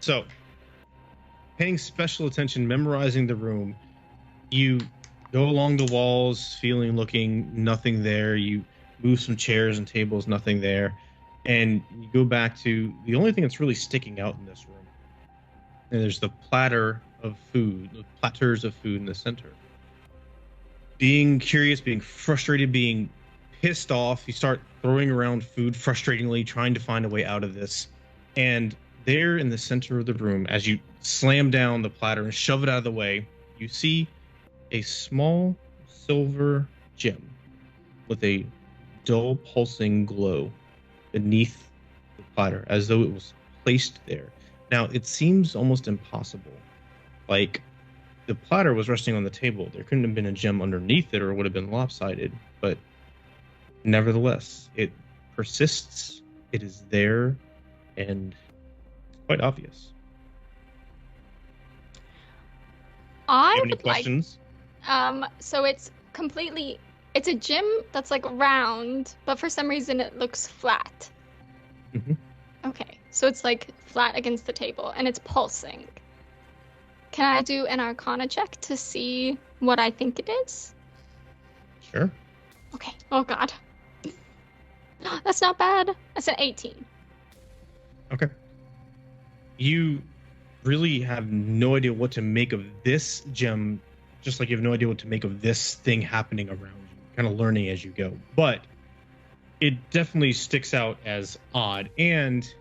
So, paying special attention, memorizing the room, you go along the walls, looking, nothing there. You move some chairs and tables, nothing there. And you go back to the only thing that's really sticking out in this room. And there's the platters of food in the center. Being curious, being frustrated, being pissed off, you start throwing around food frustratingly, trying to find a way out of this. And there in the center of the room, as you slam down the platter and shove it out of the way, you see a small silver gem with a dull pulsing glow beneath the platter, as though it was placed there. Now, it seems almost impossible. Like, the platter was resting on the table. There couldn't have been a gem underneath it, or it would have been lopsided. But nevertheless, it persists. It is there, and quite obvious. I You have any would like. questions? So it's a gem that's like round, but for some reason it looks flat. Mhm. Okay, so it's like flat against the table and it's pulsing. Can I do an Arcana check to see what I think it is? Sure. Okay. Oh God. That's not bad. That's an 18. Okay. You really have no idea what to make of this gem, just like you have no idea what to make of this thing happening around you, kind of learning as you go. But it definitely sticks out as odd. And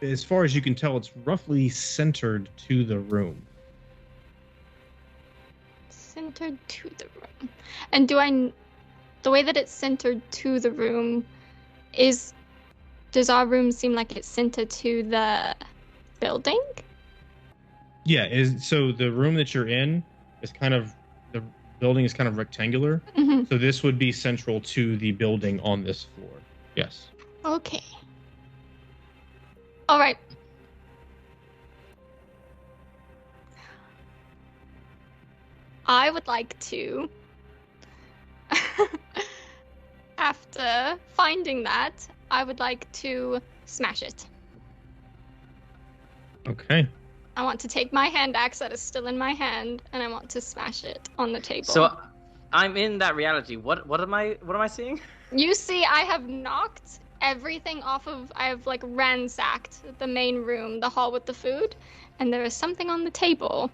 as far as you can tell, it's roughly centered to the room. Centered to the room. And the way that it's centered to the room does our room seem like it's centered to the building? Yeah, so the room that you're in is the building is kind of rectangular. Mm-hmm. So this would be central to the building on this floor. Yes. Okay. All right. I would like to, after finding that, I would like to smash it. Okay. I want to take my hand axe that is still in my hand, and I want to smash it on the table. So I'm in that reality. What am I seeing? You see, I have knocked everything off of. I have like ransacked the main room, the hall with the food, and there is something on the table,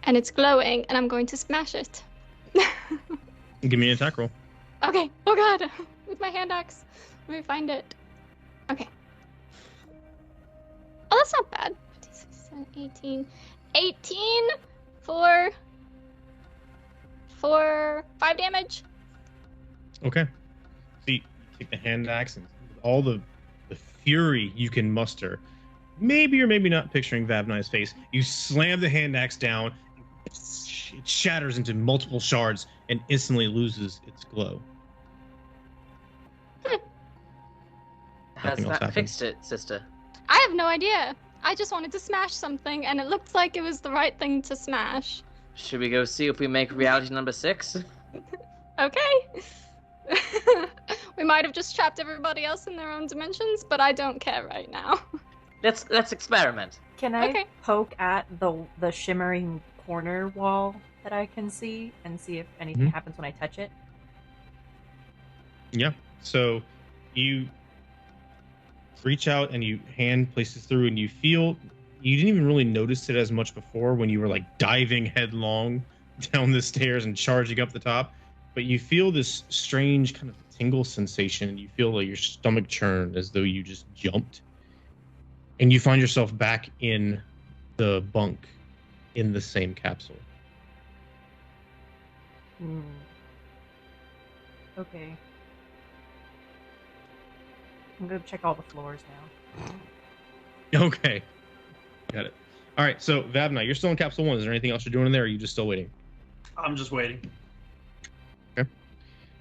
and it's glowing, and I'm going to smash it. Give me an attack roll. Okay. Oh God, with my hand axe. Let me find it. Okay. Oh, that's not bad. 18. 18 for 5 damage. Okay. So you take the hand axe and all the fury you can muster. Maybe or maybe not picturing Vavnai's face. You slam the hand axe down. It shatters into multiple shards and instantly loses its glow. Has Nothing else that happened. fixed it, sister? I have no idea. I just wanted to smash something, and it looked like it was the right thing to smash. Should we go see if we make reality number 6? Okay. We might have just trapped everybody else in their own dimensions, but I don't care right now. Let's experiment. Can I Okay. poke at the shimmering corner wall that I can see and see if anything Mhm. happens when I touch it? Yeah. So you reach out and you hand places through and you feel you didn't even really notice it as much before when you were like diving headlong down the stairs and charging up the top, but you feel this strange kind of tingle sensation and you feel like your stomach churn as though you just jumped, and you find yourself back in the bunk in the same capsule. Okay. I'm gonna check all the floors now. Okay. Got it. All right, so Vavnai, you're still in capsule 1. Is there anything else you're doing in there, or are you just still waiting? I'm just waiting. Okay.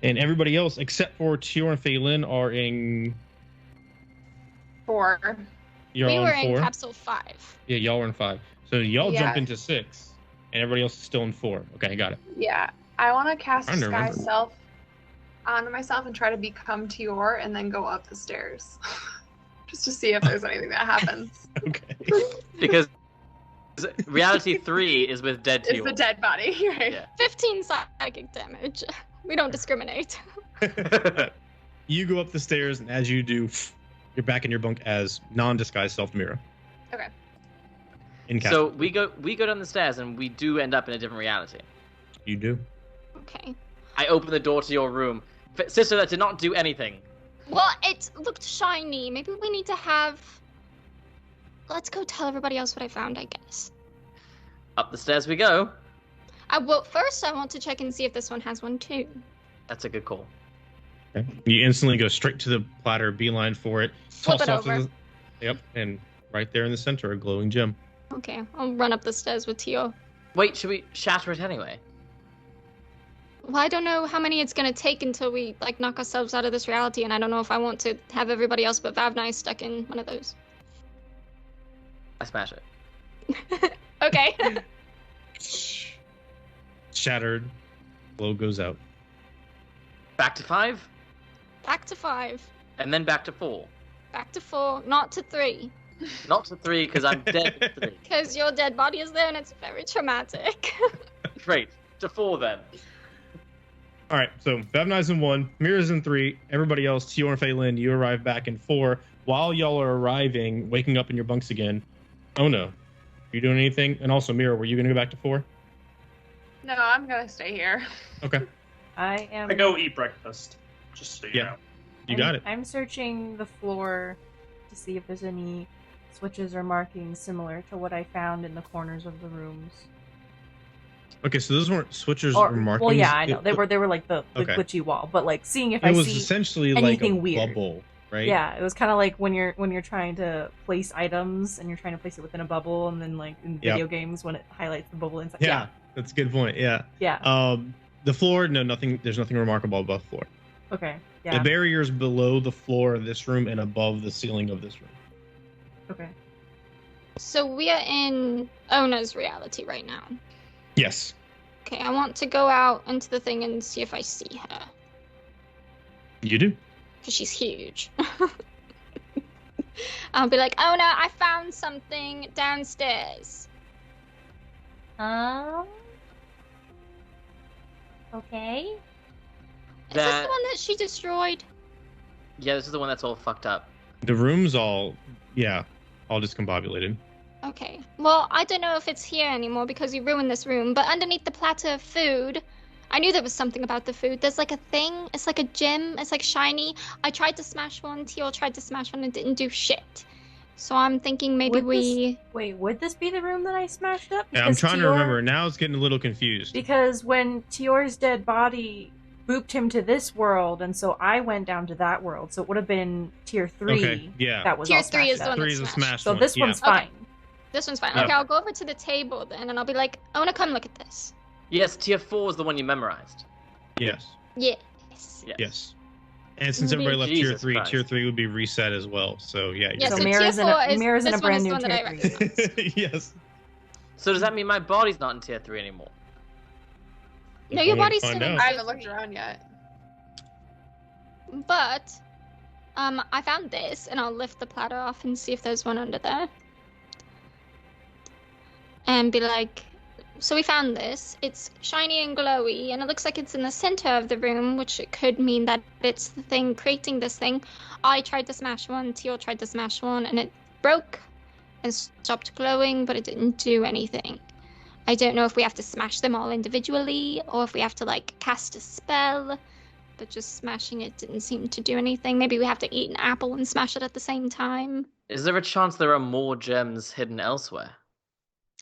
And everybody else, except for Tior and Phelan, are in... 4. You're We all were in 4? in capsule 5. Yeah, y'all were in 5. So y'all jump Yeah. into 6. And everybody else is still in 4. Okay, got it. Yeah, I want to cast Trying to Disguise remember. Self onto myself and try to become Tior and then go up the stairs. Just to see if there's anything that happens. Okay. Because reality 3 is with dead It's Tior. the dead body, right? Yeah. 15 psychic damage. We don't discriminate. You go up the stairs, and as you do, you're back in your bunk as non-disguised self Mira. Okay. In castle. So we go down the stairs and we do end up in a different reality. You do. Okay. I open the door to your room. Sister, that did not do anything. Well, it looked shiny. Maybe we need to have... Let's go tell everybody else what I found, I guess. Up the stairs we go. Well, first I want to check and see if this one has one too. That's a good call. Okay. You instantly go straight to the platter, beeline for it. Flip toss it off to over. the- Yep, and right there in the center, a glowing gem. Okay, I'll run up the stairs with Tio. Wait, should we shatter it anyway? Well, I don't know how many it's gonna take until we, like, knock ourselves out of this reality, and I don't know if I want to have everybody else but Vavnai stuck in one of those. I smash it. Okay. Shattered. Glow goes out. Back to 5, Back to 5. and then back to 4. Back to 4. Not to 3. Not to 3, because I'm dead at 3. Because your dead body is there and it's very traumatic. Great. To 4 then. All right, so Vavnai's in 1, Mira's in 3. Everybody else, Tior and Phelan, you arrive back in 4. While y'all are arriving, waking up in your bunks again. Oh no. You doing anything? And also, Mira, were you going to go back to 4? No, I'm gonna stay here. Okay, I am. I go eat breakfast. Just so you Yeah. know. you got it. I'm searching the floor to see if there's any switches or markings similar to what I found in the corners of the rooms. Okay, so those weren't switchers or markings. Well, yeah, I know It, they were like the Okay. glitchy wall, but like seeing if it I was see essentially like a anything weird. bubble, right? Yeah, it was kind of like when you're trying to place items and you're trying to place it within a bubble, and then like in Yep. video games when it highlights the bubble inside. Yeah, that's a good point. Yeah. Yeah. The floor, no, nothing. There's nothing remarkable about the floor. Okay. The Yeah. barrier's below the floor of this room and above the ceiling of this room. Okay. So we are in Ona's reality right now. Yes. Okay, I want to go out into the thing and see if I see her. You do. Because she's huge. I'll be like, Ona, I found something downstairs. Okay. Is this That- the one that she destroyed? Yeah, this is the one that's all fucked up. The room's all discombobulated. Okay. Well, I don't know if it's here anymore because you ruined this room, but underneath the platter of food, I knew there was something about the food. There's like a thing. It's like a gem. It's like shiny. I tried to smash one. Teal tried to smash one and didn't do shit. So I'm thinking maybe Would this be the room that I smashed up? Yeah, I'm Because trying to Tior- remember. Now it's getting a little confused. Because when Tior's dead body booped him to this world, and so I went down to that world, so it would have been tier 3. Okay, yeah. That was Tier all 3 smashed is the up. one Three that's is a smashed. smash So one. this yeah. one's Okay. fine. This one's fine. Yeah. Okay, I'll go over to the table then, and I'll be like, I want to come look at this. Yes, tier 4 is the one you memorized. Yes. Yes. Yes. Yes. And since everybody left tier Jesus 3, Christ. tier 3 would be reset as well. So yeah. Yeah, So so Mira's tier in a- 4 is Mira's in this a brand one is new the one that I tier three. recognize. Yes. So does that mean my body's not in tier 3 anymore? No, your We'll body's find still in out. I tier haven't looked 3. around yet. But, I found this, and I'll lift the platter off and see if there's one under there. And be like, so we found this. It's shiny and glowy, and it looks like it's in the center of the room, which it could mean that it's the thing creating this thing. I tried to smash one, Teal tried to smash one, and it broke and stopped glowing, but it didn't do anything. I don't know if we have to smash them all individually, or if we have to, like, cast a spell. But just smashing it didn't seem to do anything. Maybe we have to eat an apple and smash it at the same time. Is there a chance there are more gems hidden elsewhere?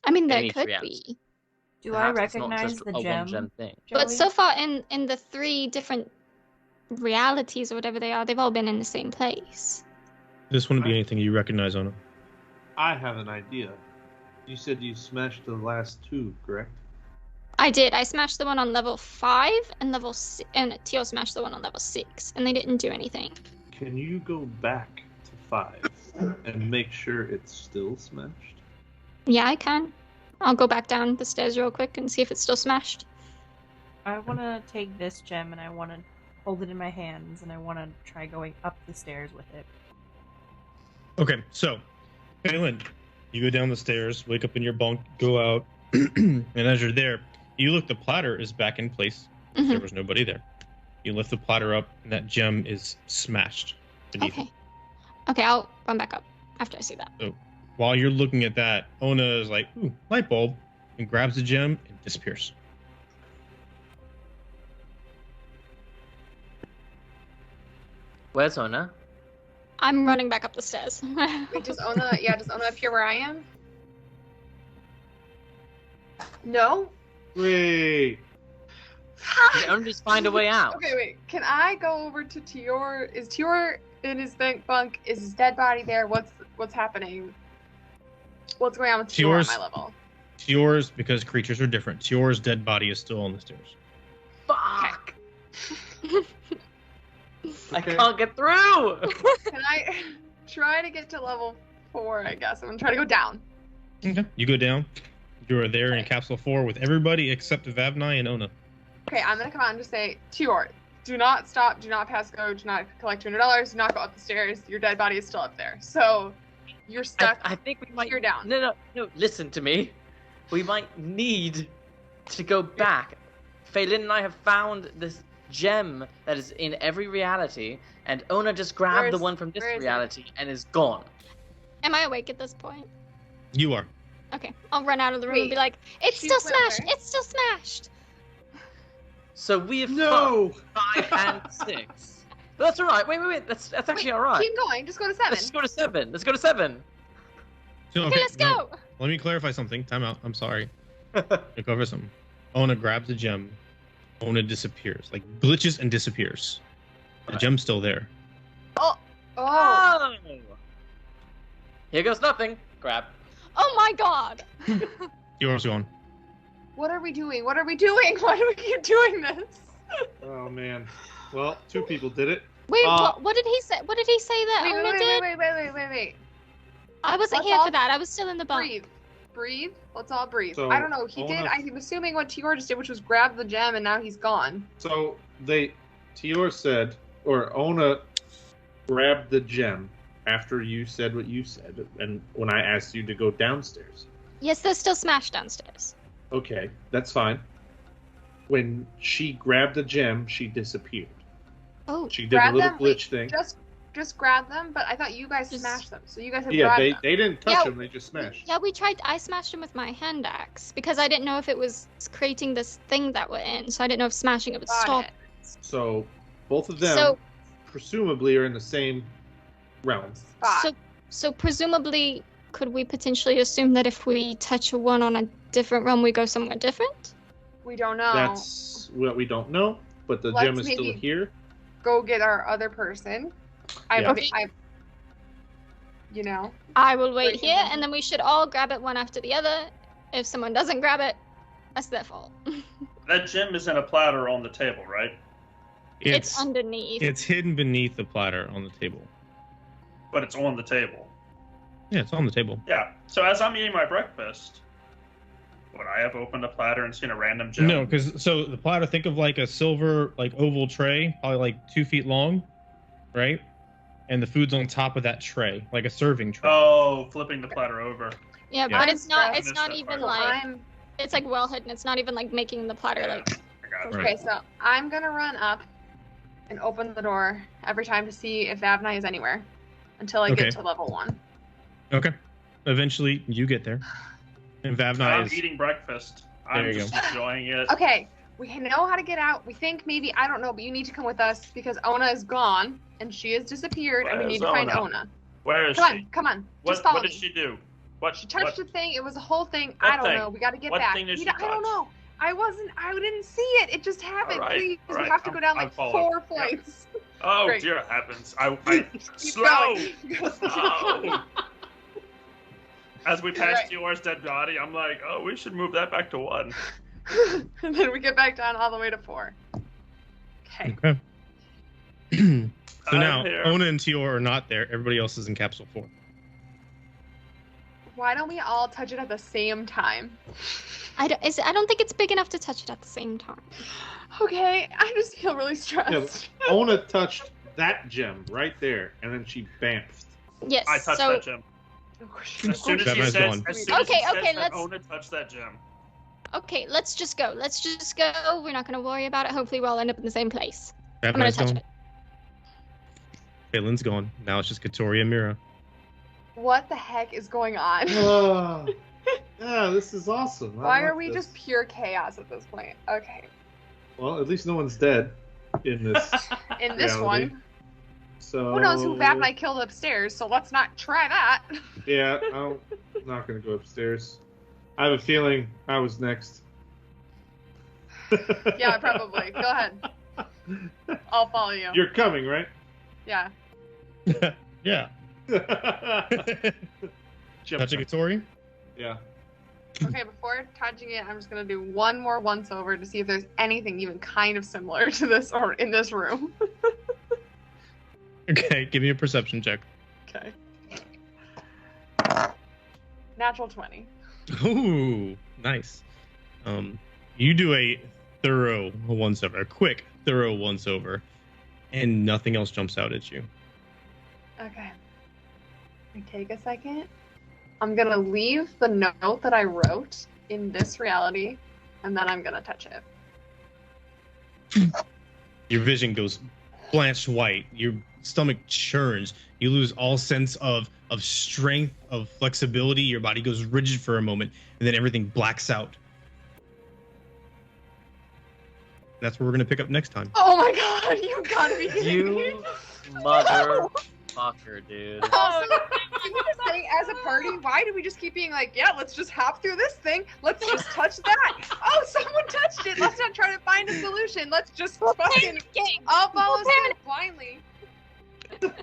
I mean, there Any could triads. be. Do I Perhaps it's not recognize just the a gem? one-gem thing. But Joey? so far in the 3 different realities or whatever they are, they've all been in the same place. This wouldn't be anything you recognize on it. I have an idea. You said you smashed the last 2, correct? I did. I smashed the one on level 5 and and Teal smashed the one on level 6, and they didn't do anything. Can you go back to 5 and make sure it's still smashed? Yeah, I can. I'll go back down the stairs real quick and see if it's still smashed. I want to take this gem and I want to hold it in my hands and I want to try going up the stairs with it. Okay, so, Kaylin, you go down the stairs, wake up in your bunk, go out, and as you're there, you look, the platter is back in place. Mhm. There was nobody there. You lift the platter up, and that gem is smashed beneath Okay. Okay, I'll run back up after I see that. it. So while you're looking at that, Ona is like, ooh, light bulb, and grabs the gem and disappears. Where's Ona? I'm running back up the stairs. Wait, does Ona appear where I am? No? Wait. Don't just find a way out. Okay, wait. Can I go over to Tior? Is Tior in his bunk? Is his dead body there? What's happening? What's going on with Tior Tior's- at my level? Tior's, because creatures are different, Tior's dead body is still on the stairs. Fuck! I Okay. can't get through! Can I try to get to level 4, I guess? I'm gonna try to go down. Okay. You go down. You are there in Okay. Capsule 4 with everybody except Vavnai and Ona. Okay, I'm gonna come out and just say, Tior, do not stop, do not pass go, do not collect $200, do not go up the stairs. Your dead body is still up there. So you're stuck. I think we might. You're down. No. Listen to me. We might need to go back. Phelan and I have found this gem that is in every reality, and Ona just grabbed the one from this where is it? reality and is gone. Am I awake at this point? You are. Okay, I'll run out of the room and be Wait, like, it's she's still with her. smashed! It's still smashed! So we have No. fucked 5 and 6. That's all right. Wait. That's actually all right. Keep going. Just go to 7. Let's just go to 7. Let's go to 7. So, Okay, let's now, go! let me clarify something. Time out. I'm sorry. To cover something. Ona grabs the gem. Ona disappears. Like, glitches and disappears. The Right. gem's still there. Oh. Oh! Here goes nothing. Grab. Oh my god! Yours gone. What are we doing? What are we doing? Why do we keep doing this? Oh man. Well, 2 people did it. Wait, Uh, what did he say? What did he say that Wait, Ona wait, did? wait. I wasn't Let's here all for that. I was still in the bunk. Breathe. Let's all breathe. So, I don't know. He did. Ona- I'm assuming what Tior just did, which was grab the gem, and now he's gone. So Tior said, or Ona grabbed the gem after you said what you said, and when I asked you to go downstairs. Yes, they're still smashed downstairs. Okay, that's fine. When she grabbed the gem, she disappeared. Oh, She did Grab a little them? glitch thing. Just grab them, but I thought you guys Just- smashed them. So you guys have Yeah, grabbed they them. didn't touch Yeah. them, they just smashed. yeah, I smashed them with my hand axe because I didn't know if it was creating this thing that we're in, so I didn't know if smashing it would Got stop. it. So both of them So, presumably are in the same realm. Spot. so presumably, could we potentially assume that if we touch one on a different realm, we go somewhere different? We don't know. That's what we don't know, but the Let's gem is still maybe- here. Go get our other person. Yeah. You know. I will wait Right, here, mhm. and then we should all grab it one after the other. If someone doesn't grab it, that's their fault. That gem is in a platter on the table, right? It's underneath. It's hidden beneath the platter on the table. But it's on the table. Yeah, it's on the table. Yeah. So as I'm eating my breakfast, would I have opened a platter and seen a random gem? No, because so the platter, think of like a silver, like oval tray, probably like 2 feet long, right? And the food's on top of that tray, like a serving tray. Oh, flipping the platter over. Yeah, Yeah. but it's not. I'm It's not stressed. even So like. I'm It's like well hidden. It's not even like making the platter Yeah, like. I got Right. okay. So I'm gonna run up and open the door every time to see if Avni is anywhere until I Okay. get to level 1. Okay. Eventually, you get there. And Vavnai I'm is. eating breakfast. I'm There you just enjoying it. Okay, we know how to get out. We think maybe, I don't know, but you need to come with us because Ona is gone and she has disappeared and we Where's need to find Ona? Ona. Where is Come she? on, come on. What, Just follow what me. did she do? What? She touched what? the thing. It was a whole thing. What I don't thing? know. We got to get What back. thing did We she don't- I don't touch? know. I didn't see it. It just happened. All right, Please, all we right, have to go down I'm like following. 4 Yeah. flights. Oh Great. dear heavens! I Keep slow. going. Slow. As we pass Right. yours dead body, I'm like, oh, we should move that back to 1. And then we get back down all the way to 4. Okay. Okay. So I'm now, here. Ona and Tior are not there. Everybody else is in Capsule 4. Why don't we all touch it at the same time? I don't think it's big enough to touch it at the same time. Okay, I just feel really stressed. Yeah, Ona touched that gem right there, and then she bamfed. Yes. I touched so that gem. As soon as That she man's says, gone. as soon as Okay, she says okay, that let's- Ona touched that gem. okay, let's just go. Let's just go. We're not gonna worry about it. Hopefully, we'll all end up in the same place. Bad I'm gonna Knight's touch gone. it. Phelan's gone. Now it's just Katori and Mira. What the heck is going on? Oh, yeah, this is awesome. I Why like are we this. just pure chaos at this point? Okay. Well, at least no one's dead in this. In this reality. one, So who knows who Vav and I killed upstairs, so let's not try that. Yeah, I'm not gonna go upstairs. I have a feeling I was next. Yeah, probably. Go ahead. I'll follow you. You're coming, right? Yeah. Yeah. Jump Touching back. Katori? Yeah. Okay, before touching it, I'm just gonna do one more once over to see if there's anything even kind of similar to this or in this room. Okay, give me a perception check. Okay. Natural 20. Ooh, nice. You do a thorough once over, a quick, thorough once over, and nothing else jumps out at you. Okay. Let me take a second. I'm gonna leave the note that I wrote in this reality, and then I'm gonna touch it. Your vision goes blanched white. Your stomach churns. You lose all sense of strength, of flexibility. Your body goes rigid for a moment, and then everything blacks out. That's where we're gonna pick up next time. Oh my god, you gotta be kidding me. You motherfucker, dude. Also, can we just say, as a party, why do we just keep being like, yeah, let's just hop through this thing. Let's just touch that. Oh, someone touched it. Let's not try to find a solution. Let's just fucking all follow suit blindly.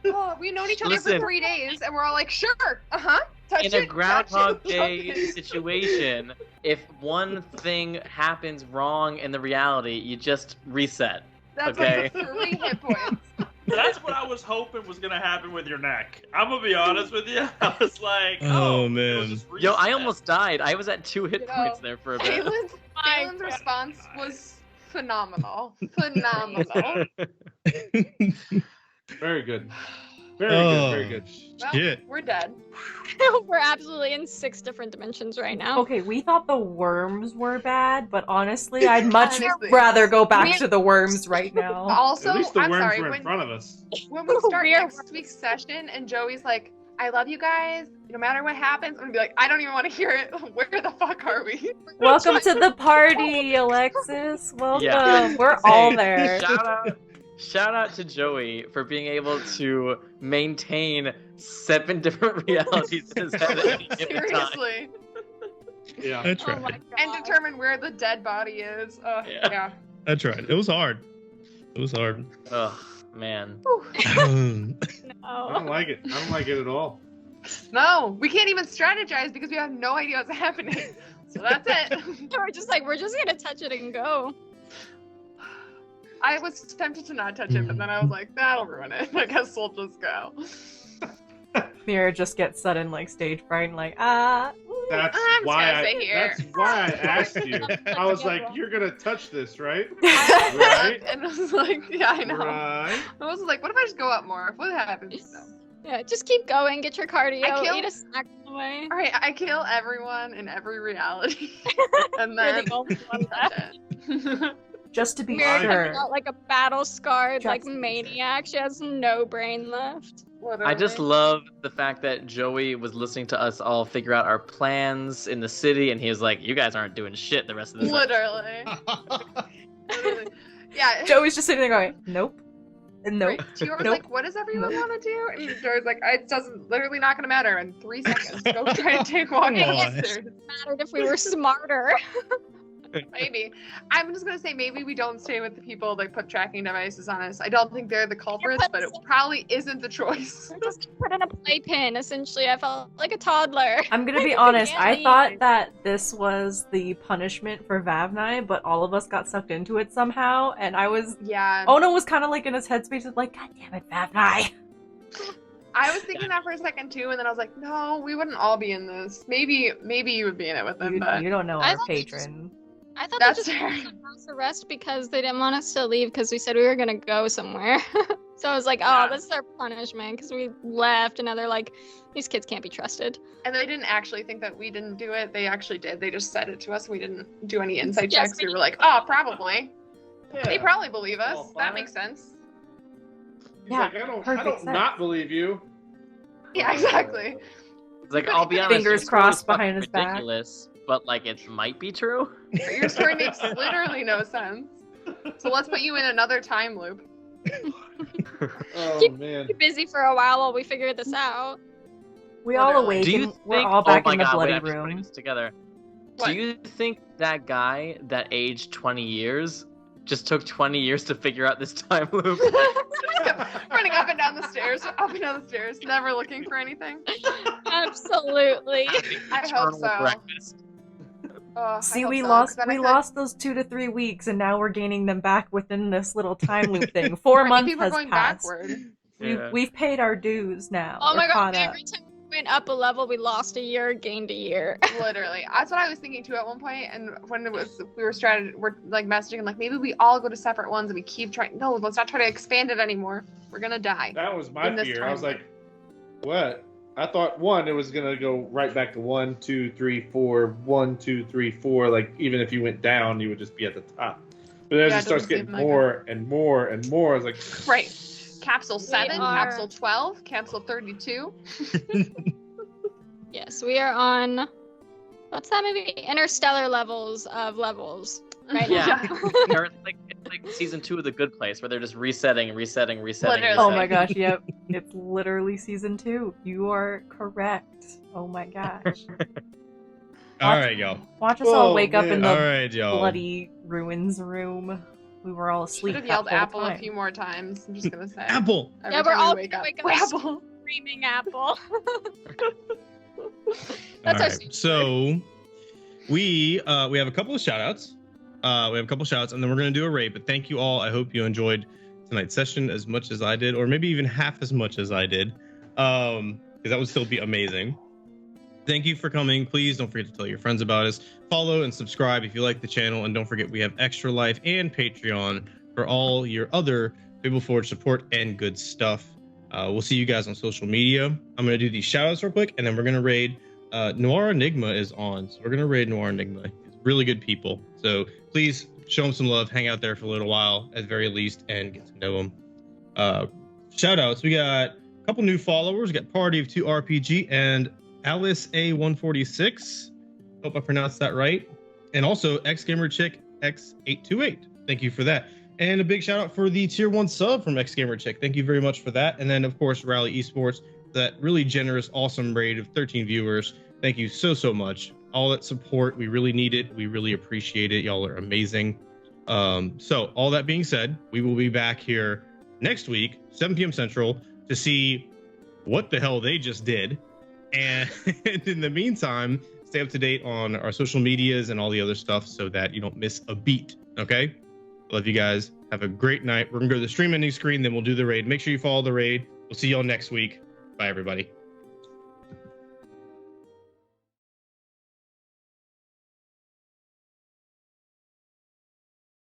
Oh, we've known each other Listen. for 3 days, and we're all like, sure, touch In it. a Groundhog touch Day it. situation, if one thing happens wrong in the reality, you just reset. That's Okay. like 3 hit points. That's what I was hoping was gonna happen with your neck. I'm gonna be honest with you. I was like, Oh, it'll man. just Yo, I reset. almost died. I was at 2 hit You know, points there for a bit. Phelan's response was phenomenal. Phenomenal. Very good. Very good. Very good. Well, Shit. we're dead. We're absolutely in 6 different dimensions right now. Okay, we thought the worms were bad, but honestly, I'd much Honestly. rather go back We- to the worms right now. Also, At least the I'm worms sorry, were in front of us. when we start We are next week's session and Joey's like, I love you guys, no matter what happens, I'm gonna be like, I don't even want to hear it. Where the fuck are we? Welcome to the party, Alexis. Welcome. Yeah. We're all there. Shout out to Joey for being able to maintain 7 different realities in his head at any given time. Seriously. Yeah. I Oh tried. my god. And determine where the dead body is. Yeah. Yeah. I tried. It was hard. It was hard. Oh man. I don't No. like it. I don't like it at all. No, we can't even strategize because we have no idea what's happening. So that's it. We're just gonna touch it and go. I was tempted to not touch it, but then I was like, that'll ruin it. I guess we'll just go. Mira just gets sudden like stage fright and like That's I'm just why gonna stay here. That's why I asked you. I was like, "You're gonna touch this, right?" I Right. and I was like, yeah, I know. Right. I was like, what if I just go up more? What happens? No. Yeah, just keep going, get your cardio, I killed- eat a snack on the way. All right, I kill everyone in every reality, and You're then the only one that's left. it. just to be Mira sure. comes out like a battle scarred, like Just- maniac. She has no brain left. I just Literally. love the fact that Joey was listening to us all figure out our plans in the city, and he was like, "You guys aren't doing shit the rest of this." Literally. Literally. Yeah. Joey's just sitting there going, nope. And nope. Right. She was Nope. like, "What does everyone want to do?" And Joey's like, "It doesn't. Literally not going to matter in 3 seconds. Go try to take walk Come on. upstairs." Mattered if we were smarter. Maybe. I'm just gonna say maybe we don't stay with the people that put tracking devices on us. I don't think they're the culprits, but it probably isn't the choice. We're just put in a playpen, essentially. I felt like a toddler. I'm gonna be We honest, can't I leave. thought that this was the punishment for Vavnai, but all of us got sucked into it somehow, and I was Yeah. Ono was kinda like in his headspace of like, God damn it, Vavnai. I was thinking that for a second too, and then I was like, no, we wouldn't all be in this. Maybe you would be in it with them, but You don't know I our thought they patron. I thought That's they just fair. put us on house arrest because they didn't want us to leave because we said we were gonna go somewhere. So I was like, oh, Yeah. this is our punishment because we left, and now they're like, these kids can't be trusted. and they didn't actually think that we didn't do it. They actually did. They just said it to us. We didn't do any insight Yes, checks. We were like, oh, probably. They Yeah. probably believe us. All That fine. makes sense. He's Yeah, like, I don't perfect sense. not believe you. Yeah, exactly. It's like, I'll be honest. Fingers your story crossed is fucking behind his back. ridiculous, but like it might be true. But your story makes literally no sense. So let's put you in another time loop. Oh man. Be busy for a while we figure this out. We all Literally. Do you awaken. think? We're all back oh my in the God, bloody wait, I'm just putting room. this together. What? Do you think that guy that aged 20 years just took 20 years to figure out this time loop? Running up and down the stairs, never looking for anything. Absolutely. I hope Eternal so. breakfast. I See, hope we so, lost 'cause then I feel lost those 2 to 3 weeks, and now we're gaining them back within this little time loop thing. 4 like months people are has going passed. backward. Yeah. We've paid our dues now. Oh my We're god, caught up. every time we went up a level, we lost a year, gained a year. Literally, that's what I was thinking too at one point. And when we're like messaging, and like maybe we all go to separate ones and we keep trying. No, let's not try to expand it anymore. We're gonna die. That was my In this fear. I was time. like, what? I thought it was gonna go right back to 1, 2, 3, 4, 1, 2, 3, 4. Like even if you went down, you would just be at the top. But then Yeah, it it starts doesn't getting seem like more and more and more. I was like, Right. Capsule 7, are- Capsule 12, Capsule 32. Yes, we are on. What's that movie? Interstellar levels of levels. Right Yeah. now. It's like season 2 of The Good Place, where they're just resetting. Literally. Oh my gosh, yep. It's literally season 2. You are correct. Oh my gosh. All right, y'all. Watch us all Oh, wake up in man. the All right, y'all. bloody ruins room. We were all asleep. Should have that yelled whole apple time. a few more times. I'm just gonna say. Apple. Every Yeah, we're time we all wake gonna up. wake up Apple. Screaming apple. All That's our right. So we have a couple of shout outs. We have a couple shout outs, and then we're gonna do a raid. But thank you all. I hope you enjoyed tonight's session as much as I did, or maybe even half as much as I did. Because that would still be amazing. Thank you for coming. Please don't forget to tell your friends about us. Follow and subscribe if you like the channel, and don't forget we have Extra Life and Patreon for all your other Fableforge support and good stuff. We'll see you guys on social media. I'm going to do these shoutouts real quick, and then we're going to raid. Noir Enigma is on, so we're going to raid Noir Enigma. It's really good people. So please show them some love, hang out there for a little while at the very least, and get to know them. Shoutouts, we got a couple new followers. We got Party of 2 RPG and Alice A146. Hope I pronounced that right. And also XGamerChick X828. Thank you for that. And a big shout out for the tier 1 sub from XGamerChick. Thank you very much for that. And then of course Rally Esports, that really generous, awesome raid of 13 viewers. Thank you so much. All that support, we really need it. We really appreciate it. Y'all are amazing. So all that being said, we will be back here next week, 7 p.m. Central, to see what the hell they just did. And in the meantime, stay up to date on our social medias and all the other stuff so that you don't miss a beat. Okay? Love you guys. Have a great night. We're going to go to the stream ending screen, then we'll do the raid. Make sure you follow the raid. We'll see y'all next week. Bye, everybody.